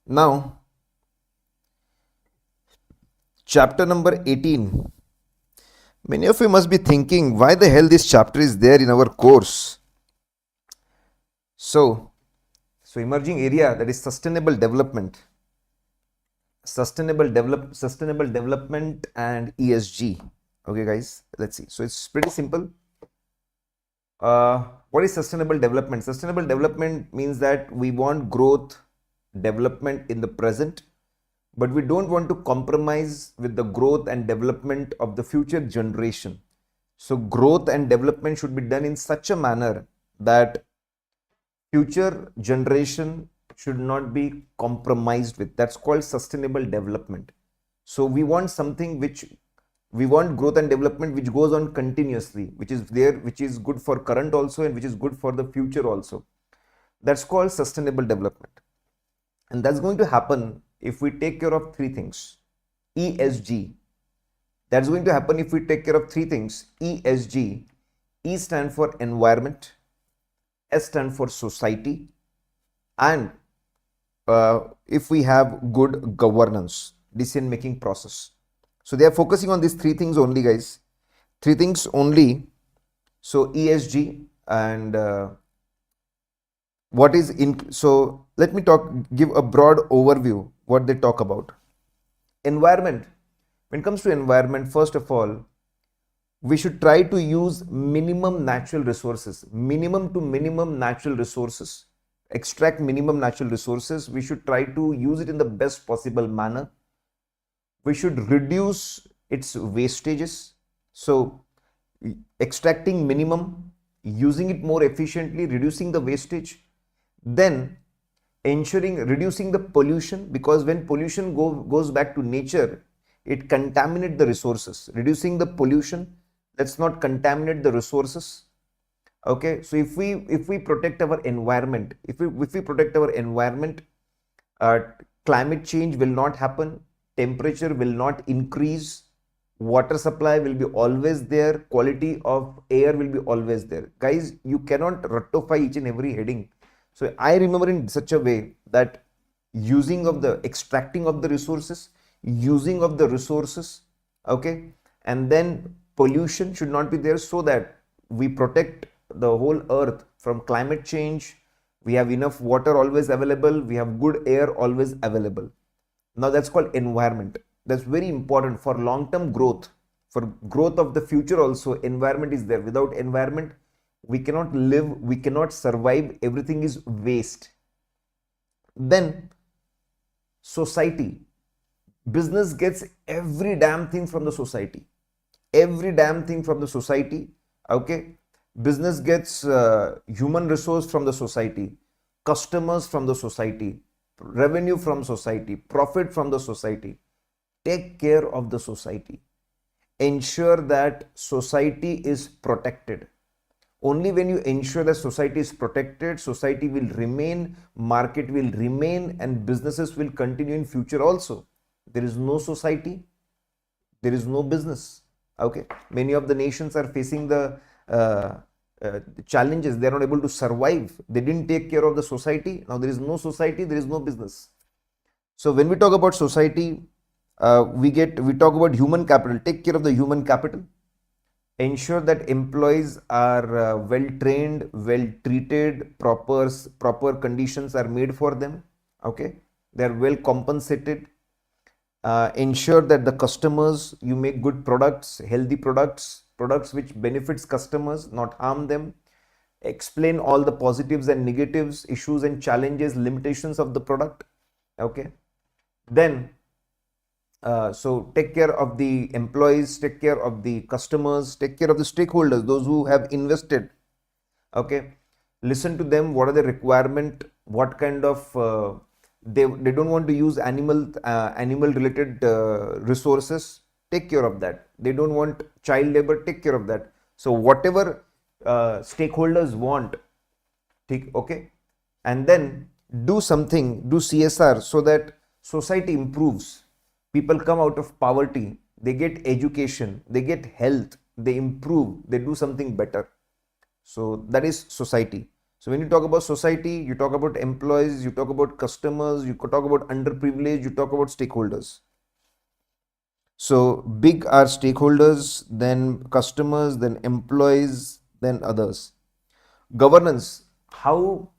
Now, chapter number 18. Many of you must be thinking, why the hell this chapter is there in our course? So emerging area, that is sustainable development. Sustainable development and ESG. Okay, guys, let's see. So it's pretty simple. What is sustainable development? Sustainable development means that we want growth, development in the present, but we don't want to compromise with the growth and development of the future generation. So growth and development should be done in such a manner that future generation should not be compromised with. That's called sustainable development. So we want something which we want growth and development which goes on continuously, which is there, which is good for current also and which is good for the future also. That's called sustainable development. And that's going to happen if we take care of three things. ESG. That's going to happen if we take care of three things. ESG. E stands for environment, S stands for society, and if we have good governance, decision making process. So they are focusing on these three things only, guys. Three things only. So ESG and what is in. So let me give a broad overview what they talk about. Environment. When it comes to environment, first of all, we should try to use minimum natural resources, minimum to minimum natural resources, extract minimum natural resources. We should try to use it in the best possible manner. We should reduce its wastages. So extracting minimum, using it more efficiently, reducing the wastage, then ensuring reducing the pollution, because when pollution goes back to nature, it contaminates the resources. Reducing the pollution, let's not contaminate the resources. Okay, so if we protect our environment, if we protect our environment, climate change will not happen, temperature will not increase, water supply will be always there, quality of air will be always there. Guys, you cannot ratify each and every heading. So I remember in such a way that extracting of the resources, using of the resources, okay, and then pollution should not be there, so that we protect the whole earth from climate change. We have enough water always available, we have good air always available. Now that's called environment. That's very important for long-term growth, for growth of the future also. Environment is there. Without environment, we cannot live, we cannot survive, everything is waste. Then society. Business gets every damn thing from the society. Every damn thing from the society. Okay. Business gets human resource from the society, customers from the society, revenue from society, profit from the society. Take care of the society. Ensure that society is protected. Only when you ensure that society is protected, society will remain, market will remain, and businesses will continue in future also. There is no society, there is no business. Okay, many of the nations are facing the challenges. They are not able to survive. They didn't take care of the society. Now there is no society, there is no business. So when we talk about society, we talk about human capital. Take care of the human capital. Ensure that employees are well trained, well treated, proper conditions are made for them. Okay, they are well compensated. Ensure that the customers, you make good products, healthy products which benefits customers, not harm them. Explain all the positives and negatives, issues and challenges, limitations of the product. Okay, then so take care of the employees, take care of the customers, take care of the stakeholders, those who have invested. Okay, listen to them. What are the requirement? What kind of they don't want to use animal related resources. Take care of that. They don't want child labor. Take care of that. So whatever stakeholders want, okay, and then do something, do CSR, so that society improves. People come out of poverty, they get education, they get health, they improve, they do something better. So that is society. So when you talk about society, you talk about employees, you talk about customers, you talk about underprivileged, you talk about stakeholders. So big are stakeholders, then customers, then employees, then others. Governance, how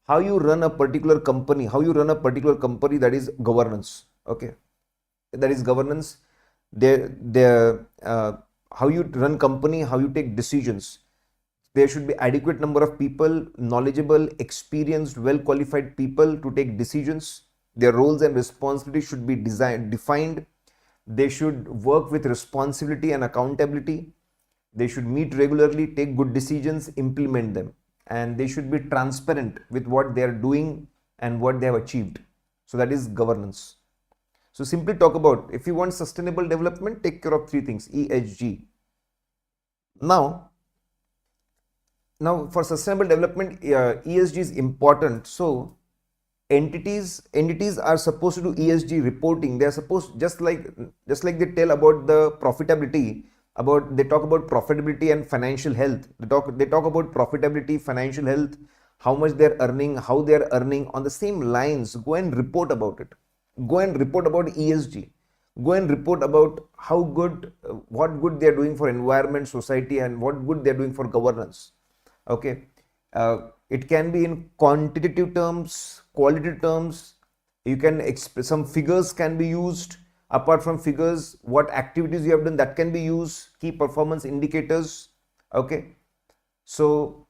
you run a particular company, that is governance. Okay, that is governance. How you run company, how you take decisions. There should be adequate number of people, knowledgeable, experienced, well qualified people to take decisions. Their roles and responsibilities should be defined. They should work with responsibility and accountability. They should meet regularly, take good decisions, implement them, and they should be transparent with what they are doing and what they have achieved. So that is governance. So simply talk about, if you want sustainable development, take care of three things, ESG. Now for sustainable development, ESG is important. So entities are supposed to do ESG reporting. They are supposed, just like they tell about the profitability, they talk about profitability and financial health. They talk about profitability, financial health, how much they are earning, how they are earning. On the same lines, go and report about it. Go and report about ESG. Go and report about how good, what good they are doing for environment, society, and what good they are doing for governance. Okay, it can be in quantitative terms, qualitative terms. You can express, some figures can be used. Apart from figures, what activities you have done, that can be used. Key performance indicators. Okay, so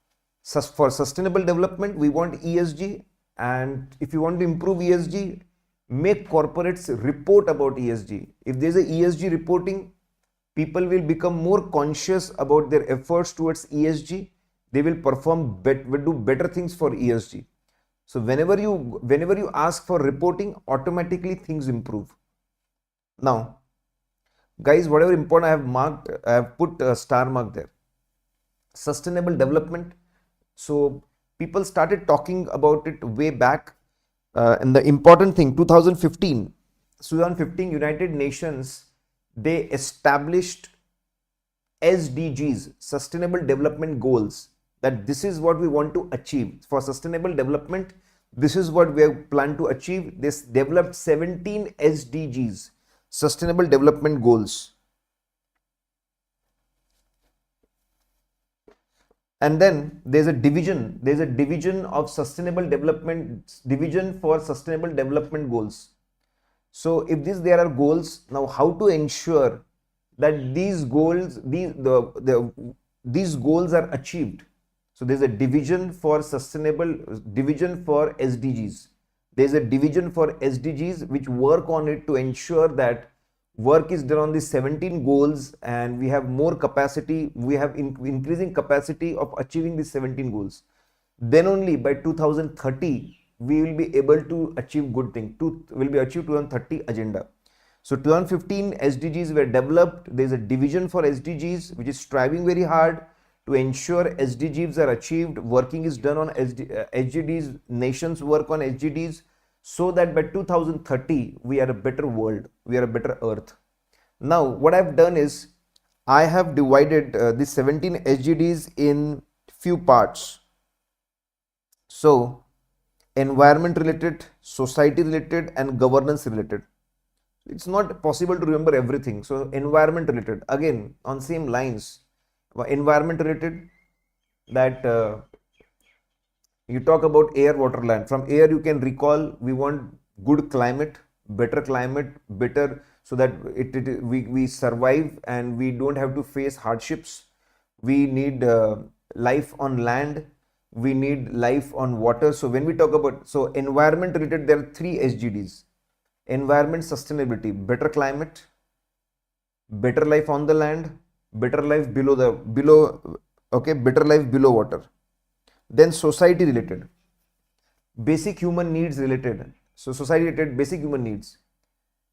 for sustainable development, we want ESG, and if you want to improve ESG, make corporates report about ESG. If there is a ESG reporting, people will become more conscious about their efforts towards ESG. They will perform will do better things for ESG. So whenever you ask for reporting, automatically things improve. Now, guys, whatever important I have marked, I have put a star mark there. Sustainable development. So people started talking about it way back. And the important thing, 2015, United Nations, they established SDGs, Sustainable Development Goals, that this is what we want to achieve. For sustainable development, this is what we have planned to achieve. This developed 17 SDGs, Sustainable Development Goals. And then there's a division of sustainable development, division for sustainable development goals. So if there are goals, now how to ensure that these goals, these goals are achieved. So there's a division for division for SDGs. There's a division for SDGs which work on it to ensure that work is done on the 17 goals, and we have more capacity, we have increasing capacity of achieving these 17 goals. Then only by 2030, we will be able to achieve good thing. Will be achieved 2030 agenda. So 2015 SDGs were developed. There is a division for SDGs which is striving very hard to ensure SDGs are achieved. Working is done on SDGs. Nations work on SDGs, so that by 2030 we are a better world, we are a better earth. Now what I've done is, I have divided these 17 SDGs in few parts. So environment related, society related, and governance related. It's not possible to remember everything. So environment related, again on same lines. Environment related, that you talk about air, water, land. From air you can recall, we want good climate, better, so that we survive and we don't have to face hardships. We need life on land, we need life on water. So when we talk about, so environment related, there are 3 SDGs. Environment sustainability, better climate, better life on the land, better life below water. Then society related, basic human needs related. So society related, basic human needs.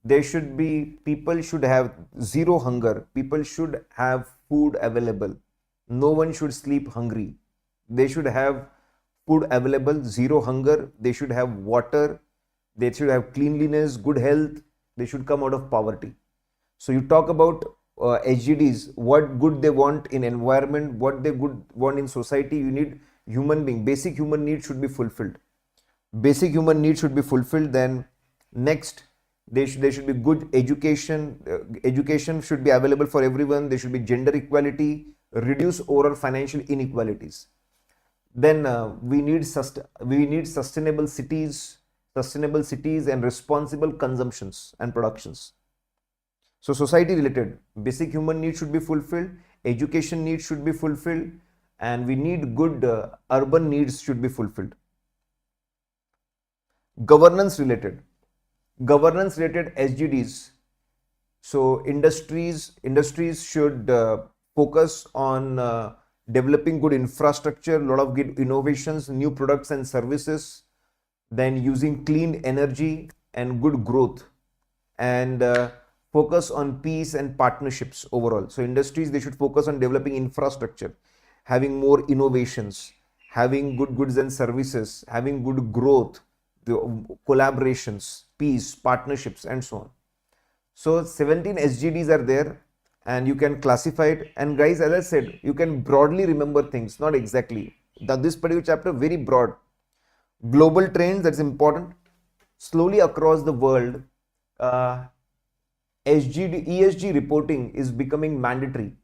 There should be, people should have zero hunger. People should have food available. No one should sleep hungry. They should have food available, zero hunger. They should have water. They should have cleanliness, good health. They should come out of poverty. So you talk about SGDs, what good they want in environment, what they good want in society. You need human being, basic human needs should be fulfilled. Basic human needs should be fulfilled. Then next, there should be good education. Education should be available for everyone. There should be gender equality, reduce overall financial inequalities. Then we need sustainable cities and responsible consumptions and productions. So society related, basic human needs should be fulfilled, education needs should be fulfilled, and we need good urban needs should be fulfilled. Governance related SGDs. So industries should focus on developing good infrastructure, lot of good innovations, new products and services, then using clean energy and good growth, and focus on peace and partnerships overall. So industries, they should focus on developing infrastructure, having more innovations, having good goods and services, having good growth, the collaborations, peace, partnerships, and so on. So 17 SGDs are there, and you can classify it. And guys, as I said, you can broadly remember things, not exactly. This particular chapter very broad. Global trends, that's important. Slowly across the world, ESG reporting is becoming mandatory.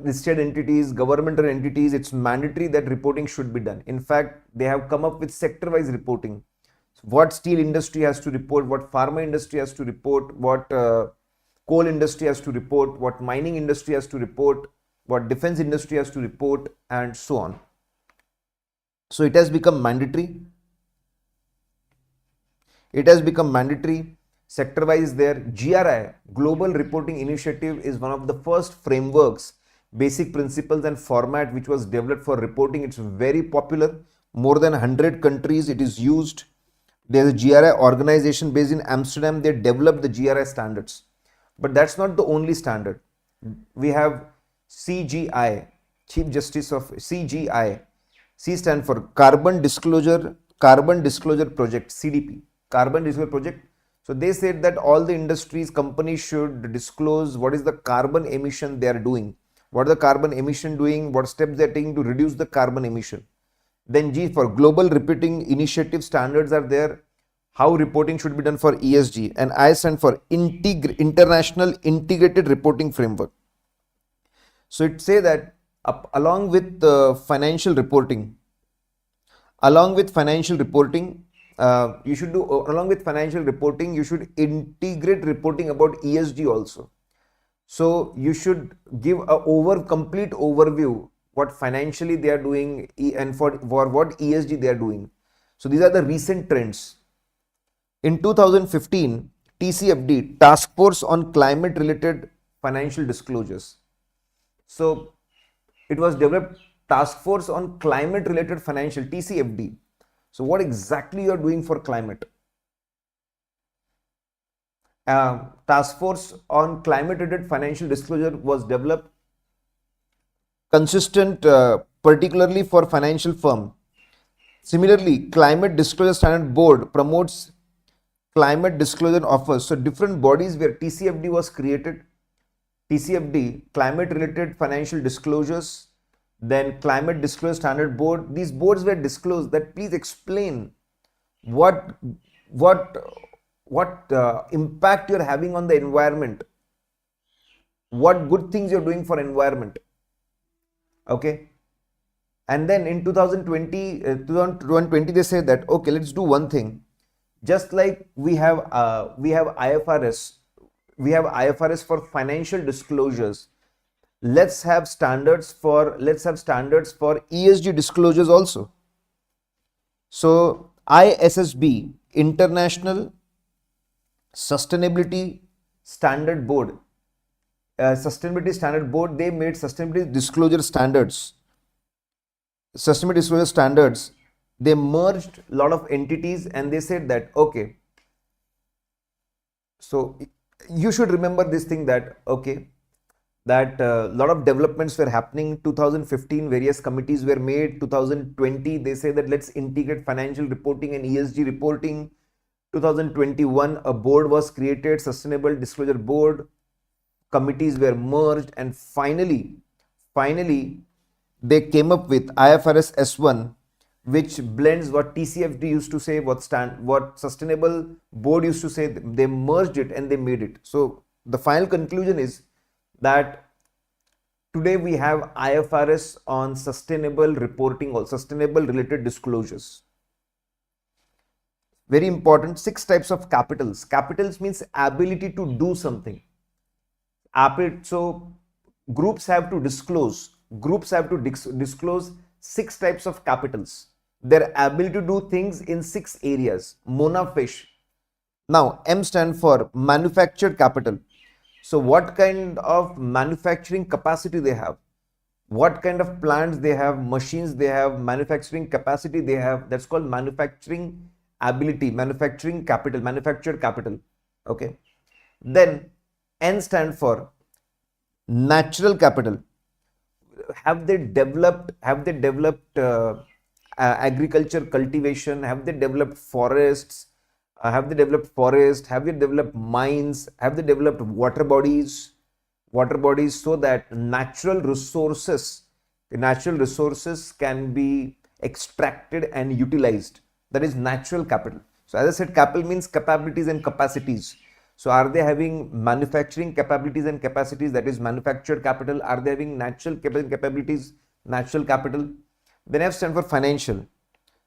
Listed entities, governmental entities, it's mandatory that reporting should be done. In fact, they have come up with sector-wise reporting. What steel industry has to report, what pharma industry has to report, what coal industry has to report, what mining industry has to report, what defense industry has to report, and so on. So it has become mandatory. Sector-wise there. GRI, Global Reporting Initiative, is one of the first frameworks, basic principles and format which was developed for reporting. It's very popular. More than 100 countries it is used. There's a GRI organization based in Amsterdam. They developed the GRI standards. But that's not the only standard. We have CGI, Chief Justice of CGI. C stands for Carbon Disclosure Project, CDP. Carbon Disclosure Project. So they said that all the industries, companies should disclose what is the carbon emission they are doing. What is the carbon emission doing? What steps they are taking to reduce the carbon emission. Then G for Global Reporting Initiative standards are there. How reporting should be done for ESG. And I stand for International Integrated Reporting Framework. So it say that along with financial reporting, you should integrate reporting about ESG also. So you should give a complete overview what financially they are doing and for what ESG they are doing. So these are the recent trends. In 2015, TCFD, Task Force on Climate Related Financial Disclosures. So it was developed, Task Force on Climate Related Financial, TCFD. So what exactly you are doing for climate? Task Force on Climate Related Financial Disclosure was developed, consistent particularly for financial firm. Similarly, Climate Disclosure Standard Board promotes climate disclosure offers. So different bodies where TCFD was created. TCFD, Climate Related Financial Disclosures, then Climate Disclosure Standard Board. These boards were disclosed that please explain what impact you're having on the environment, what good things you're doing for environment. Okay. And then in 2020 they said that okay, let's do one thing. Just like we have IFRS for financial disclosures, let's have standards for ESG disclosures also. So ISSB, International Sustainability Standard Board, they made sustainability disclosure standards. They merged a lot of entities and they said that okay, so you should remember this thing that okay, that a lot of developments were happening. 2015 various committees were made. 2020 they say that let's integrate financial reporting and ESG reporting. 2021 a board was created, Sustainable Disclosure Board. committees were merged, and finally they came up with IFRS S1, which blends what TCFD used to say, what Sustainable Board used to say. They merged it and they made it. So the final conclusion is that today we have IFRS on sustainable reporting or sustainable related disclosures. Very important, 6 types of capitals. Capitals means ability to do something. So groups have to disclose. Groups have to disclose 6 types of capitals. Their ability to do things in 6 areas. Monafish. Now, M stand for manufactured capital. So what kind of manufacturing capacity they have? What kind of plants they have, machines they have, manufacturing capacity they have. That's called manufacturing ability, manufacturing capital, manufactured capital. Okay. Then N stand for natural capital. Have they developed agriculture cultivation? Have they developed forests? Have they developed mines? Have they developed water bodies? So that natural resources can be extracted and utilized. That is natural capital. So as I said, capital means capabilities and capacities. So are they having manufacturing capabilities and capacities? That is manufactured capital. Are they having natural capabilities? Natural capital. Then F stand for financial.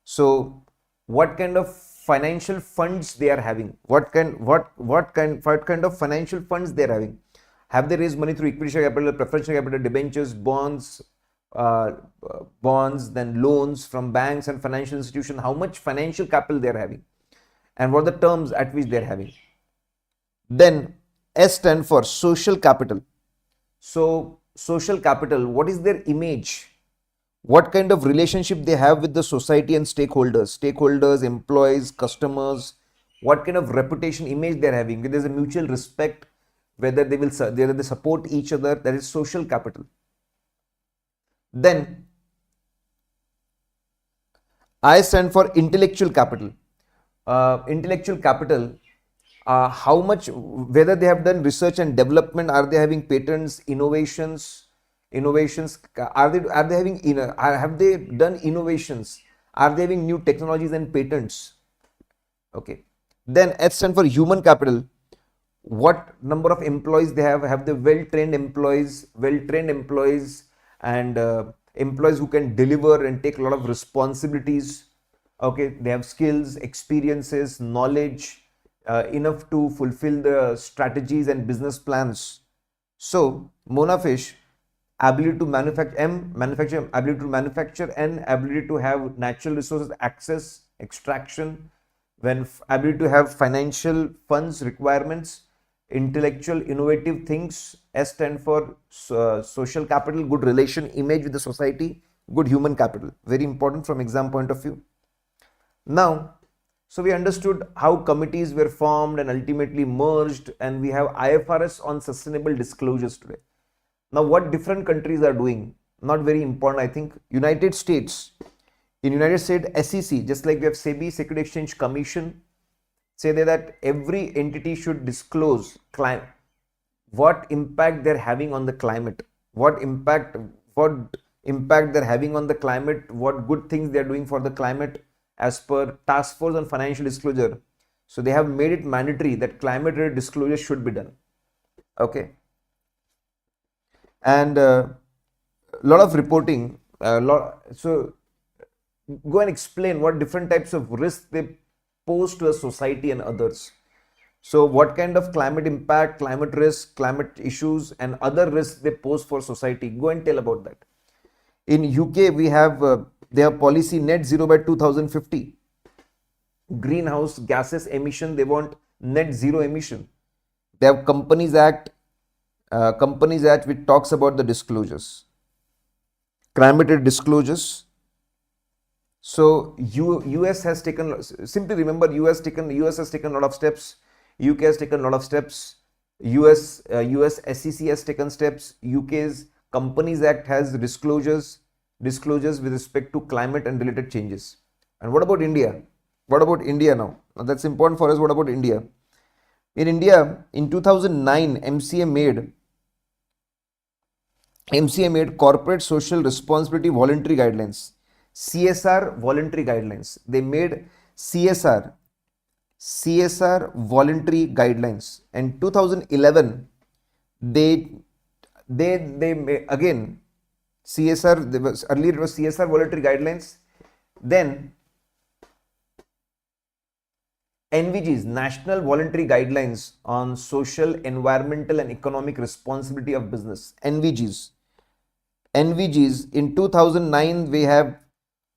So what kind of financial funds they are having? What kind of financial funds they are having? Have they raised money through equity share capital, preferential capital, debentures, bonds, then loans from banks and financial institutions? How much financial capital they are having, and what are the terms at which they are having? Then S stand for social capital. So social capital, what is their image? What kind of relationship they have with the society and stakeholders, employees, customers? What kind of reputation, image they are having? Whether there's a mutual respect, whether they support each other. That is social capital. Then I stand for intellectual capital. Intellectual capital, how much, whether they have done research and development, are they having patents, innovations, have they done innovations, are they having new technologies and patents? Okay. Then H stand for human capital. What number of employees they have they well-trained employees, and employees who can deliver and take a lot of responsibilities. Okay, they have skills, experiences, knowledge, enough to fulfill the strategies and business plans. So Monafish, ability to manufacture, ability to manufacture, and ability to have natural resources access, extraction, when ability to have financial funds requirements, intellectual innovative things. S stand for social capital, good relation, image with the society, good human capital. Very important from exam point of view. Now, so we understood how committees were formed and ultimately merged, and we have IFRS on sustainable disclosures today. Now, what different countries are doing, not very important, I think. United States, in United States, SEC, just like we have SEBI, Security Exchange Commission, say that every entity should disclose what impact they're having on the climate, what impact they're having on the climate, what good things they're doing for the climate as per Task Force on Financial Disclosure. So they have made it mandatory that climate related disclosure should be done. Okay. And a lot of reporting, so go and explain what different types of risks they pose to a society and others. So what kind of climate impact, climate risk, climate issues, and other risks they pose for society? Go and tell about that. In UK, we have their policy net zero by 2050. Greenhouse gases emission, they want net zero emission. They have Companies Act which talks about the disclosures, climate disclosures. So US has taken, simply remember, US has taken a lot of steps, UK has taken a lot of steps, US SEC has taken steps, UK's Companies Act has disclosures with respect to climate and related changes. And what about India? Now that's important for us. What about India? In India, in 2009, MCA made MCA made corporate social responsibility voluntary guidelines, CSR voluntary guidelines. They made CSR voluntary guidelines. And 2011, again CSR. Earlier it was CSR voluntary guidelines. Then NVGs, National Voluntary Guidelines on Social, Environmental and Economic Responsibility of Business. NVGs in 2009 we have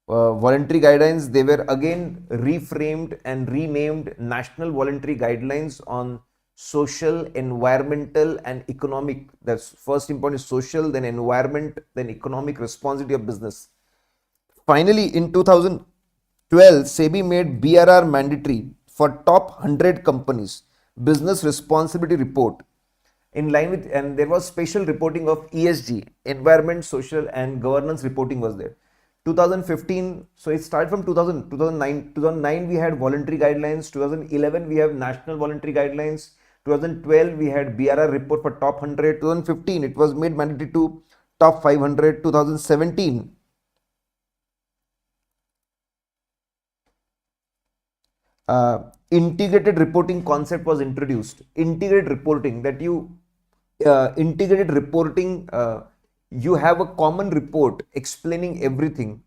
voluntary guidelines. They were again reframed and renamed National Voluntary Guidelines on Social, Environmental and Economic. That's first important is social, then environment, then economic responsibility of business. Finally, in 2012, SEBI made BRR mandatory for top 100 companies, business responsibility report. In line with, and there was special reporting of ESG, environment, social and governance reporting was there. 2015, so it started from 2009 we had voluntary guidelines, 2011 we have national voluntary guidelines, 2012 we had BRR report for top 100, 2015 it was made mandatory to top 500, 2017 integrated reporting concept was introduced. Integrated reporting, that you integrated reporting, you have a common report explaining everything.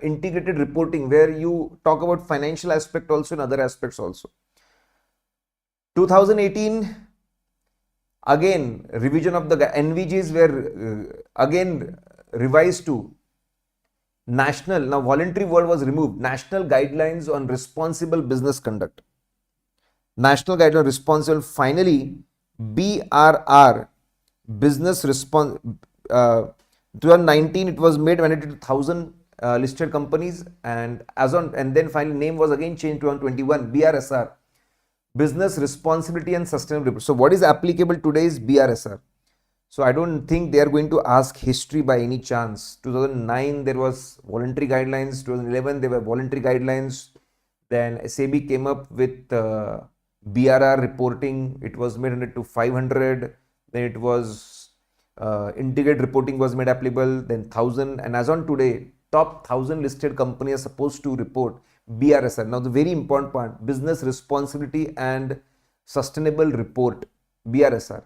Integrated reporting where you talk about financial aspect also and other aspects also. 2018, again revision of the NVGs were again revised to national. Now voluntary word was removed. National Guidelines on Responsible Business Conduct. National Guideline Responsible. Finally, BRR, Business Response. 2019 it was made mandatory to 1,000 listed companies, and as on, and then finally name was again changed to 2021 BRSR, Business Responsibility and Sustainability. So what is applicable today is BRSR. So I don't think they are going to ask history by any chance. 2009 there was voluntary guidelines, 2011 there were voluntary guidelines, then SEBI came up with BRR reporting, it was made 100 to 500, then it was integrated reporting was made applicable, then 1,000, and as on today top 1,000 listed companies are supposed to report BRSR. Now the very important part, Business Responsibility and Sustainable Report, BRSR,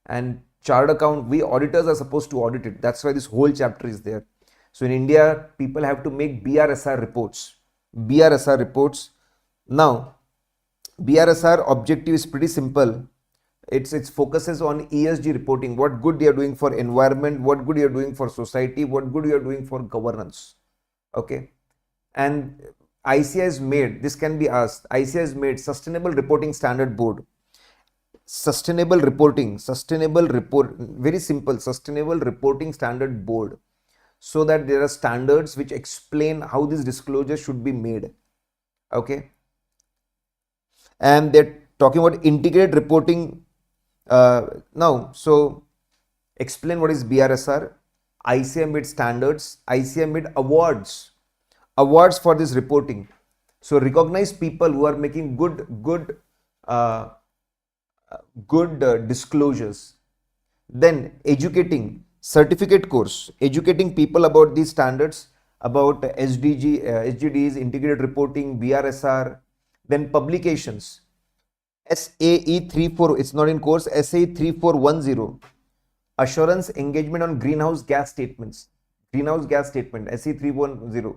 and chart account, we auditors are supposed to audit it. That's why this whole chapter is there. So in India, people have to make BRSR reports. BRSR reports. Now, BRSR objective is pretty simple. It focuses on ESG reporting, what good they are doing for environment, what good you are doing for society, what good you are doing for governance. Okay. And ICA has made, this can be asked, ICA has made Sustainable Reporting Standard Board. Sustainable reporting, very simple, Sustainable Reporting Standard Board, so that there are standards which explain how this disclosure should be made. Okay. And they're talking about integrated reporting now. So explain what is BRSR. ICA made standards, ICA made awards for this reporting. So recognize people who are making good disclosures. Then educating, certificate course, educating people about these standards, about SDGs, integrated reporting, BRSR. Then publications, SAE 34, it's not in course, SAE 3410, assurance engagement on greenhouse gas statements, SAE 310.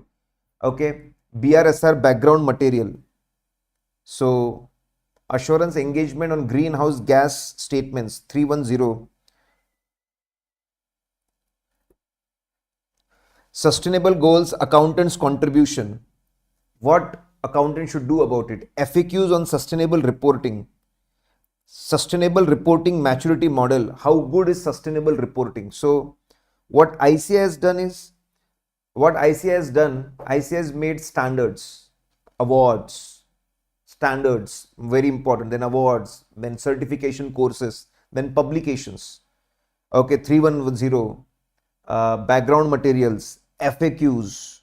Okay, BRSR background material. So assurance engagement on greenhouse gas statements 310. Sustainable goals, accountants contribution, what accountant should do about it. FAQs on sustainable reporting, sustainable reporting maturity model, how good is sustainable reporting. So what ICA has done is, ICA has made standards, awards, standards, very important, then awards, then certification courses, then publications. Okay, 310, background materials, FAQs,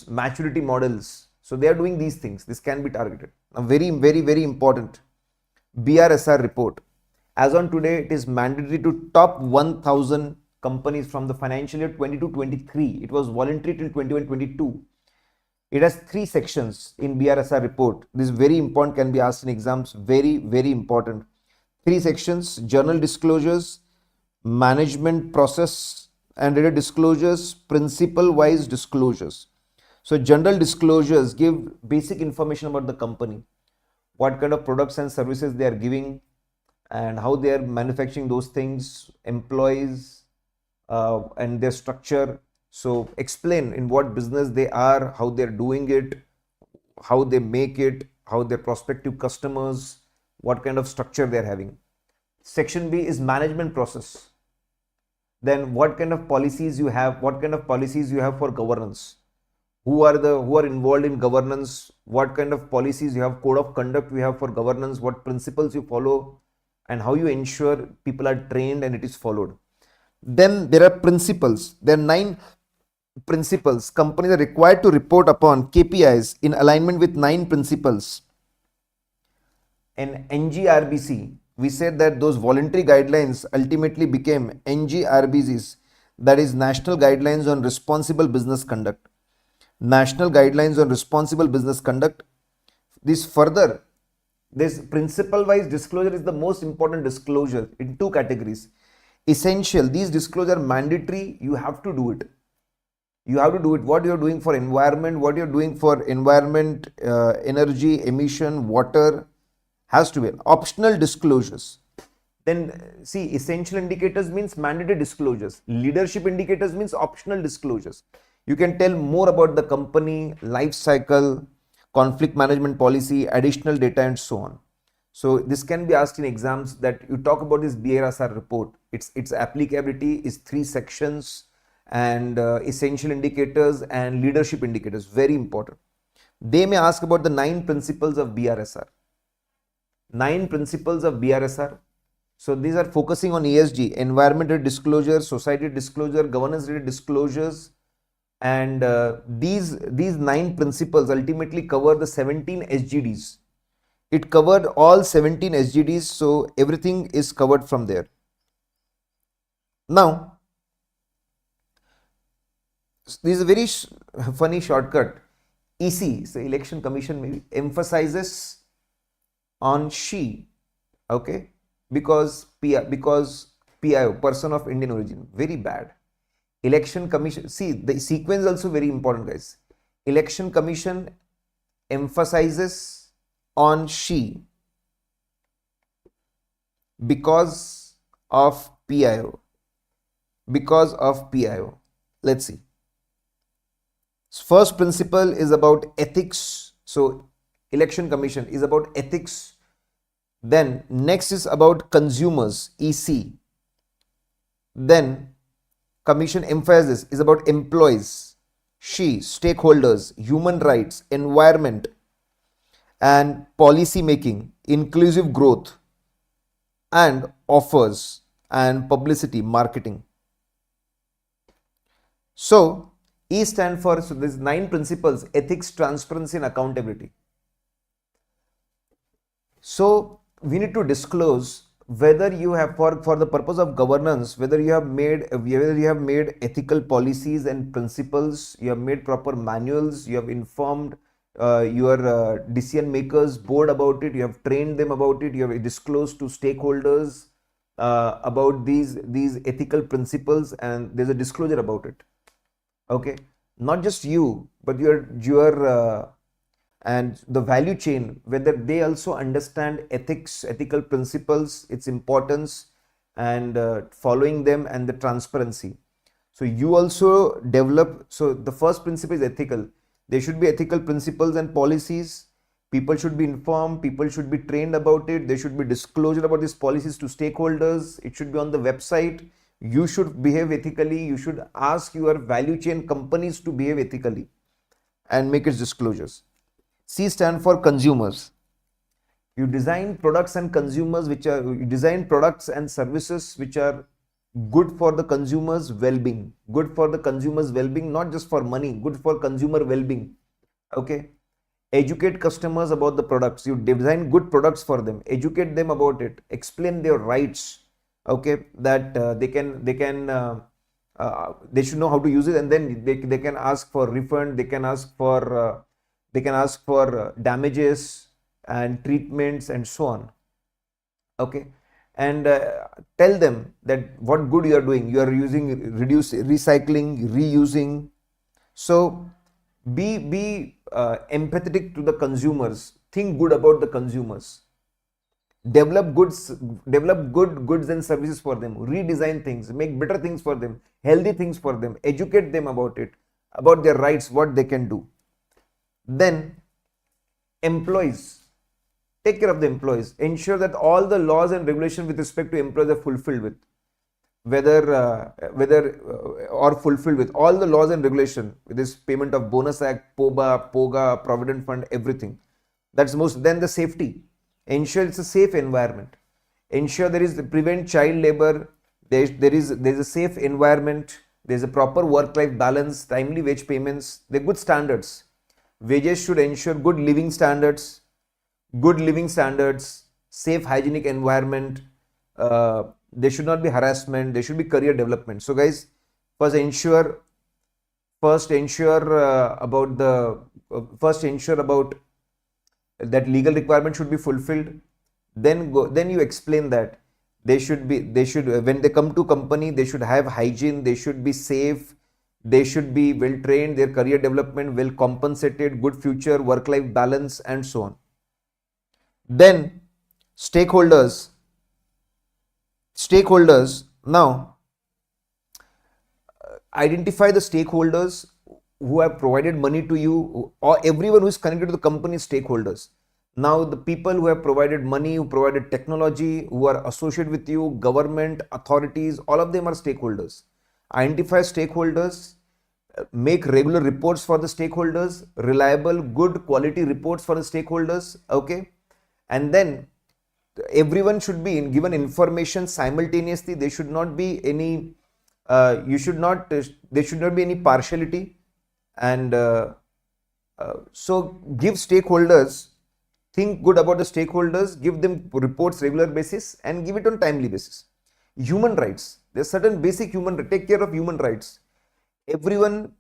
maturity models. So they are doing these things. This can be targeted. Now very important, BRSR report. As on today, it is mandatory to top 1000 companies from the financial year 22-23. It was voluntary till 21-22. It has 3 sections in BRSR report. This is very important, can be asked in exams. Very, very important. 3 sections: journal disclosures, management process and related disclosures, principle wise disclosures. So general disclosures give basic information about the company, what kind of products and services they are giving and how they are manufacturing those things, employees and their structure. So explain in what business they are, how they're doing it, how they make it, how their prospective customers, what kind of structure they're having. Section B is management process. Then what kind of policies you have, for governance, who are involved in governance, what kind of policies you have, code of conduct we have for governance, what principles you follow, and how you ensure people are trained and it is followed. Then there are principles. There are 9 principles. Companies are required to report upon KPIs in alignment with 9 principles. In NGRBC, we said that those voluntary guidelines ultimately became NGRBCs, that is National Guidelines on Responsible Business Conduct. National Guidelines on Responsible Business Conduct. This principle wise disclosure is the most important disclosure in 2 categories. Essential, these disclosures are mandatory, you have to do it. What you are doing for environment, what you are doing for environment, energy, emission, water, has to be. Optional disclosures. Then see, essential indicators means mandatory disclosures. Leadership indicators means optional disclosures. You can tell more about the company, life cycle, conflict management policy, additional data and so on. So this can be asked in exams, that you talk about this BRSR report. Its applicability is 3 sections and essential indicators and leadership indicators, very important. They may ask about the 9 principles of BRSR. 9 principles of BRSR. So these are focusing on ESG, environmental disclosure, society disclosure, governance related disclosures, and these 9 principles ultimately cover the 17 SGDs. It covered all 17 SGDs, so everything is covered from there. Now, this is a very funny shortcut. EC, so Election Commission, maybe emphasizes on she, okay, because PIO, person of Indian origin, very bad. Election Commission, see the sequence is also very important, guys. Election Commission emphasizes on she because of PIO. Let's see. First principle is about ethics. So Election Commission is about ethics. Then next is about consumers, EC. Then Commission emphasizes is about employees, she, stakeholders, human rights, environment, and policy making, inclusive growth, and offers and publicity, marketing. So E stand for, so there's 9 principles: ethics, transparency, and accountability. So we need to disclose whether you have, for the purpose of governance, whether you have made ethical policies and principles, you have made proper manuals, you have informed your decision makers board about it, you have trained them about it, you have disclosed to stakeholders about these ethical principles, and there's a disclosure about it. Okay, not just you, but your and the value chain, whether they also understand ethics, ethical principles, its importance, and following them, and the transparency. So you also develop, so the first principle is ethical. There should be ethical principles and policies. People should be informed, people should be trained about it, there should be disclosure about these policies to stakeholders, it should be on the website. You should behave ethically, you should ask your value chain companies to behave ethically and make its disclosures. C stand for consumers. You design products and consumers you design products and services which are good for the consumer's well-being, not just for money, good for consumer well-being. Okay. Educate customers about the products. You design good products for them, educate them about it, explain their rights, okay, that they should know how to use it, and then they can ask for refund, they can ask for damages and treatments and so on, okay. And tell them that what good you are doing, you are using, reduce, recycling, reusing. So be empathetic to the consumers, think good about the consumers, develop good goods and services for them, redesign things, make better things for them, healthy things for them, educate them about it, about their rights, what they can do. Then employees, take care of the employees, ensure that all the laws and regulations with respect to employees are fulfilled with, or fulfilled with all the laws and regulation, with this payment of bonus act, POGA, provident fund, everything. That's most. Then the safety, ensure it's a safe environment, ensure prevent child labor, there's a safe environment, there's a proper work-life balance, timely wage payments, they're good standards. Wages should ensure good living standards, safe hygienic environment. There should not be harassment, there should be career development. So guys, first ensure about that legal requirement should be fulfilled. Then you explain that they should when they come to company, they should have hygiene, they should be safe, they should be well trained, their career development well compensated, good future, work-life balance, and so on. Then stakeholders. Now identify the stakeholders who have provided money to you, or everyone who is connected to the company stakeholders. Now the people who have provided money, who provided technology, who are associated with you, government, authorities, all of them are stakeholders. Identify stakeholders, make regular reports for the stakeholders, reliable, good quality reports for the stakeholders, okay. And then everyone should be given information simultaneously. There should not be any there should not be any partiality. And so give stakeholders, think good about the stakeholders, give them reports regular basis, and give it on timely basis. Human rights, there's certain basic take care of human rights. Everyone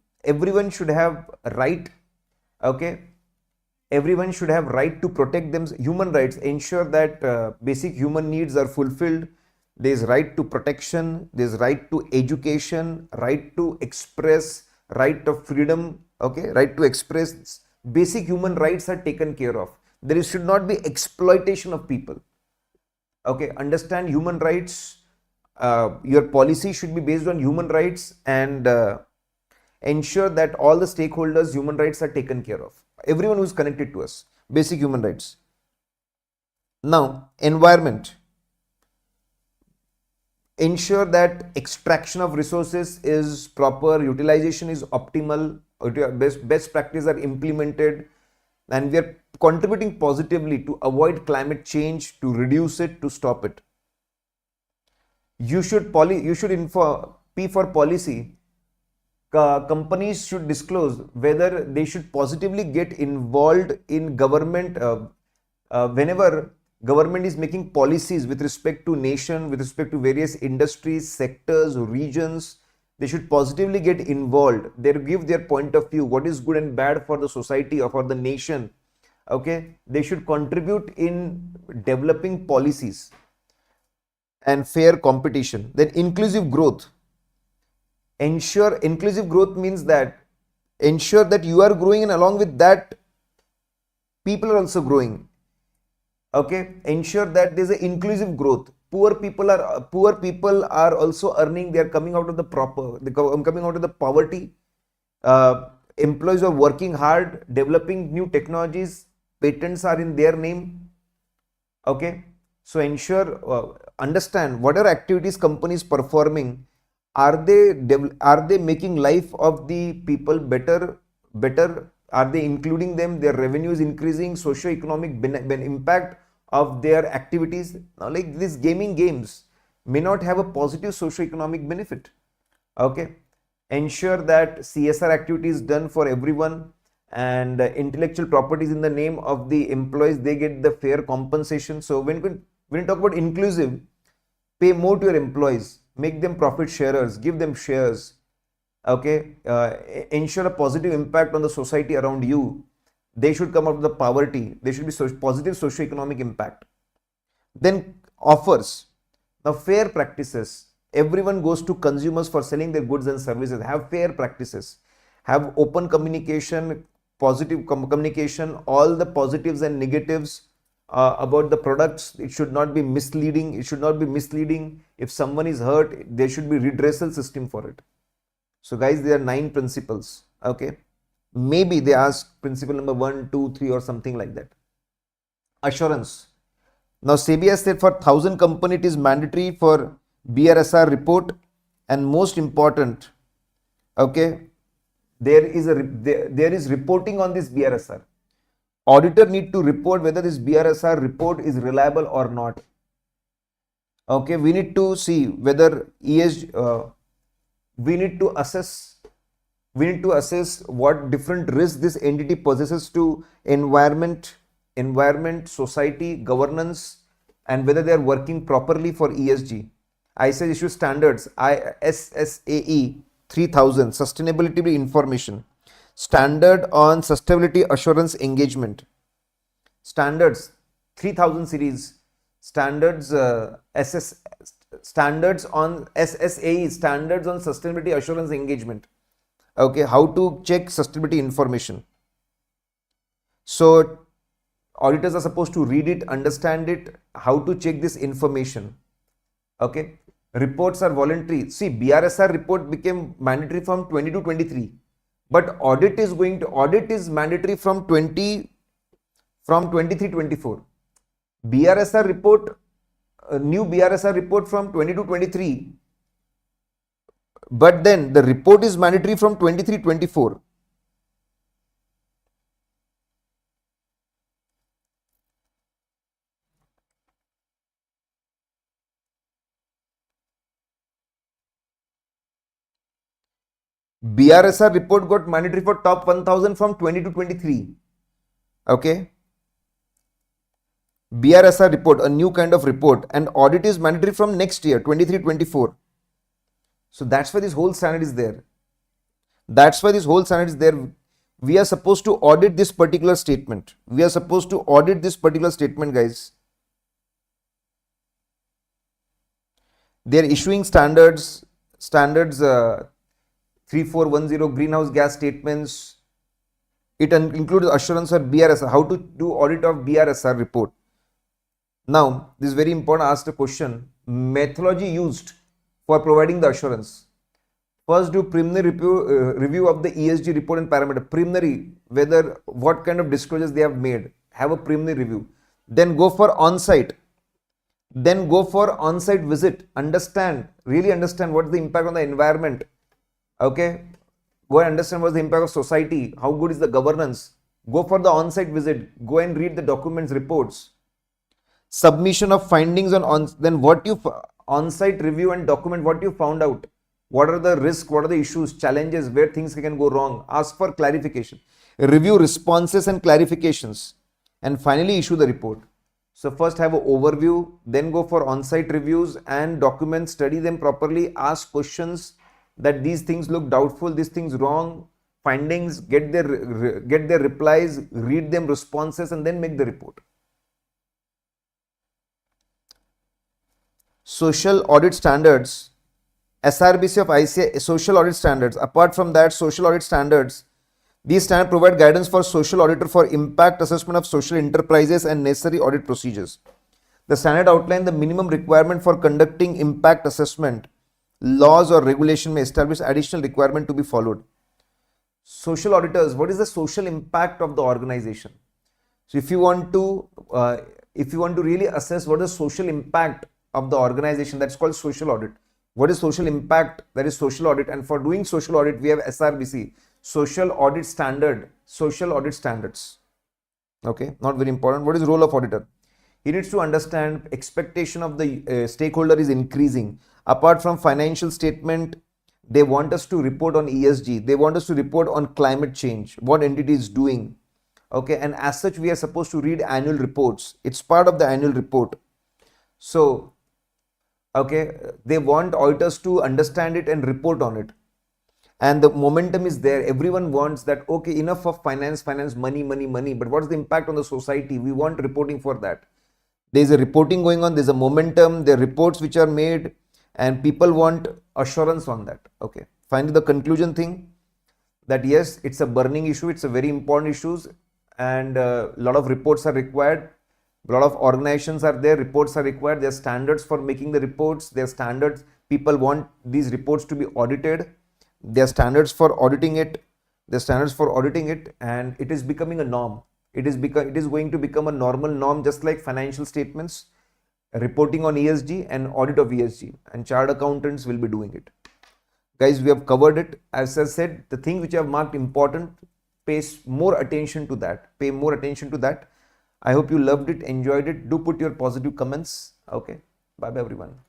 should have right, okay. Everyone should have right to protect them. Human rights, ensure that basic human needs are fulfilled. There's right to protection, there's right to education, right to express, right of freedom, okay, right to express. Basic human rights are taken care of. There should not be exploitation of people, okay. Understand human rights. Your policy should be based on human rights, and ensure that all the stakeholders' human rights are taken care of. Everyone who is connected to us, basic human rights. Now, environment. Ensure that extraction of resources is proper, utilization is optimal, best practices are implemented, and we are contributing positively to avoid climate change, to reduce it, to stop it. You should P for policy. Companies should disclose whether they should positively get involved in government whenever government is making policies with respect to nation, with respect to various industries, sectors, regions. They should positively get involved. They give their point of view, what is good and bad for the society or for the nation, okay. They should contribute in developing policies and fair competition. Then inclusive growth. Ensure inclusive growth means that ensure that you are growing, and along with that people are also growing, okay. Ensure that there is an inclusive growth. Poor people are also earning, they are coming out of the poverty. Employees are working hard, developing new technologies, patents are in their name, okay. So ensure, understand what are activities companies performing. Are they making life of the people better? Are they including them? Their revenue is increasing, socio-economic impact of their activities. Now, like these games may not have a positive socio-economic benefit, okay. Ensure that CSR activity is done for everyone. and intellectual properties in the name of the employees, they get the fair compensation. So when you talk about inclusive, pay more to your employees, make them profit sharers, give them shares, okay, ensure a positive impact on the society around you. They should come out of the poverty. There should be positive socio-economic impact. Then offers. Now fair practices. Everyone goes to consumers for selling their goods and services. Have fair practices. Have open communication, positive communication, all the positives and negatives about the products. It should not be misleading. It should not be misleading. If someone is hurt, there should be redressal system for it. So guys, there are 9 principles. Okay. Maybe they ask principle number 1, 2, 3 or something like that. Assurance. Now SEBI has said for 1,000 company it is mandatory for BRSR report, and most important, okay, there is reporting on this BRSR. Auditor need to report whether this BRSR report is reliable or not. Okay, we need to see whether ESG, we need to assess what different risks this entity possesses to environment, society, governance, and whether they are working properly for ESG. ISA issue standards, ISSAE 3000, sustainability information, standard on sustainability assurance engagement, standards 3000 series, standards standards on SSAE, standards on sustainability assurance engagement. Okay, how to check sustainability information. So auditors are supposed to read it, understand it, how to check this information. Okay, reports are voluntary. See, BRSR report became mandatory from 20 to 23, but audit is mandatory from 23 24. BRSR report, new BRSR report from 20 to 23, but then the report is mandatory from 23 24. BRSR report got mandatory for top 1000 from 20 to 23. Okay. BRSR report, a new kind of report, and audit is mandatory from next year, 23 24. So that's why this whole standard is there. We are supposed to audit this particular statement. Guys. They are issuing standards 3410 greenhouse gas statements. It includes assurance or BRSR, how to do audit of BRSR report. Now, this is very important. Ask the question, methodology used for providing the assurance. First, do preliminary review of the ESG report and parameter. Preliminary, whether what kind of disclosures they have made. Have a preliminary review. Then go for on-site. Visit. Really understand what's the impact on the environment. Okay. Go and understand what's the impact of society. How good is the governance. Go for the on-site visit. Go and read the documents, reports. Submission of findings then what you on-site review and document what you found out. What are the risks, what are the issues, challenges, where things can go wrong. Ask for clarification. Review responses and clarifications. And finally issue the report. So first have an overview, then go for on-site reviews and documents, study them properly, ask questions that these things look doubtful, these things wrong, findings, get their replies, read them responses, and then make the report. Social audit standards, SRBC of ICA, social audit standards. Apart from that, social audit standards, these standards provide guidance for social auditor for impact assessment of social enterprises and necessary audit procedures. The standard outline the minimum requirement for conducting impact assessment. Laws or regulation may establish additional requirement to be followed. Social auditors, what is the social impact of the organization? So if you want to really assess what is social impact of the organization, that's called social audit. What is social impact? That is social audit. And for doing social audit, we have SRBC, social audit standards. Okay, not very important. What is role of auditor? He needs to understand expectation of the stakeholder is increasing. Apart from financial statement, They want us to report on ESG. They want us to report on climate change, what entity is doing. Okay, and as such, we are supposed to read annual reports. It's part of the annual report. So, okay, they want auditors to understand it and report on it. And the momentum is there. Everyone wants that, okay, enough of finance, money, but what's the impact on the society? We want reporting for that. There's a reporting going on, there's a momentum, there are reports which are made, and people want assurance on that. Okay, finally the conclusion thing, that yes, it's a burning issue, it's a very important issue, and a lot of reports are required. A lot of organizations are there, reports are required, there are standards for making the reports, there are standards, people want these reports to be audited, there are standards for auditing it, and it is becoming a norm. It is going to become a normal norm, just like financial statements, reporting on ESG and audit of ESG, and chartered accountants will be doing it. Guys, we have covered it. As I said, the thing which I have marked important, pay more attention to that. I hope you loved it, enjoyed it. Do put your positive comments. Okay, bye bye everyone.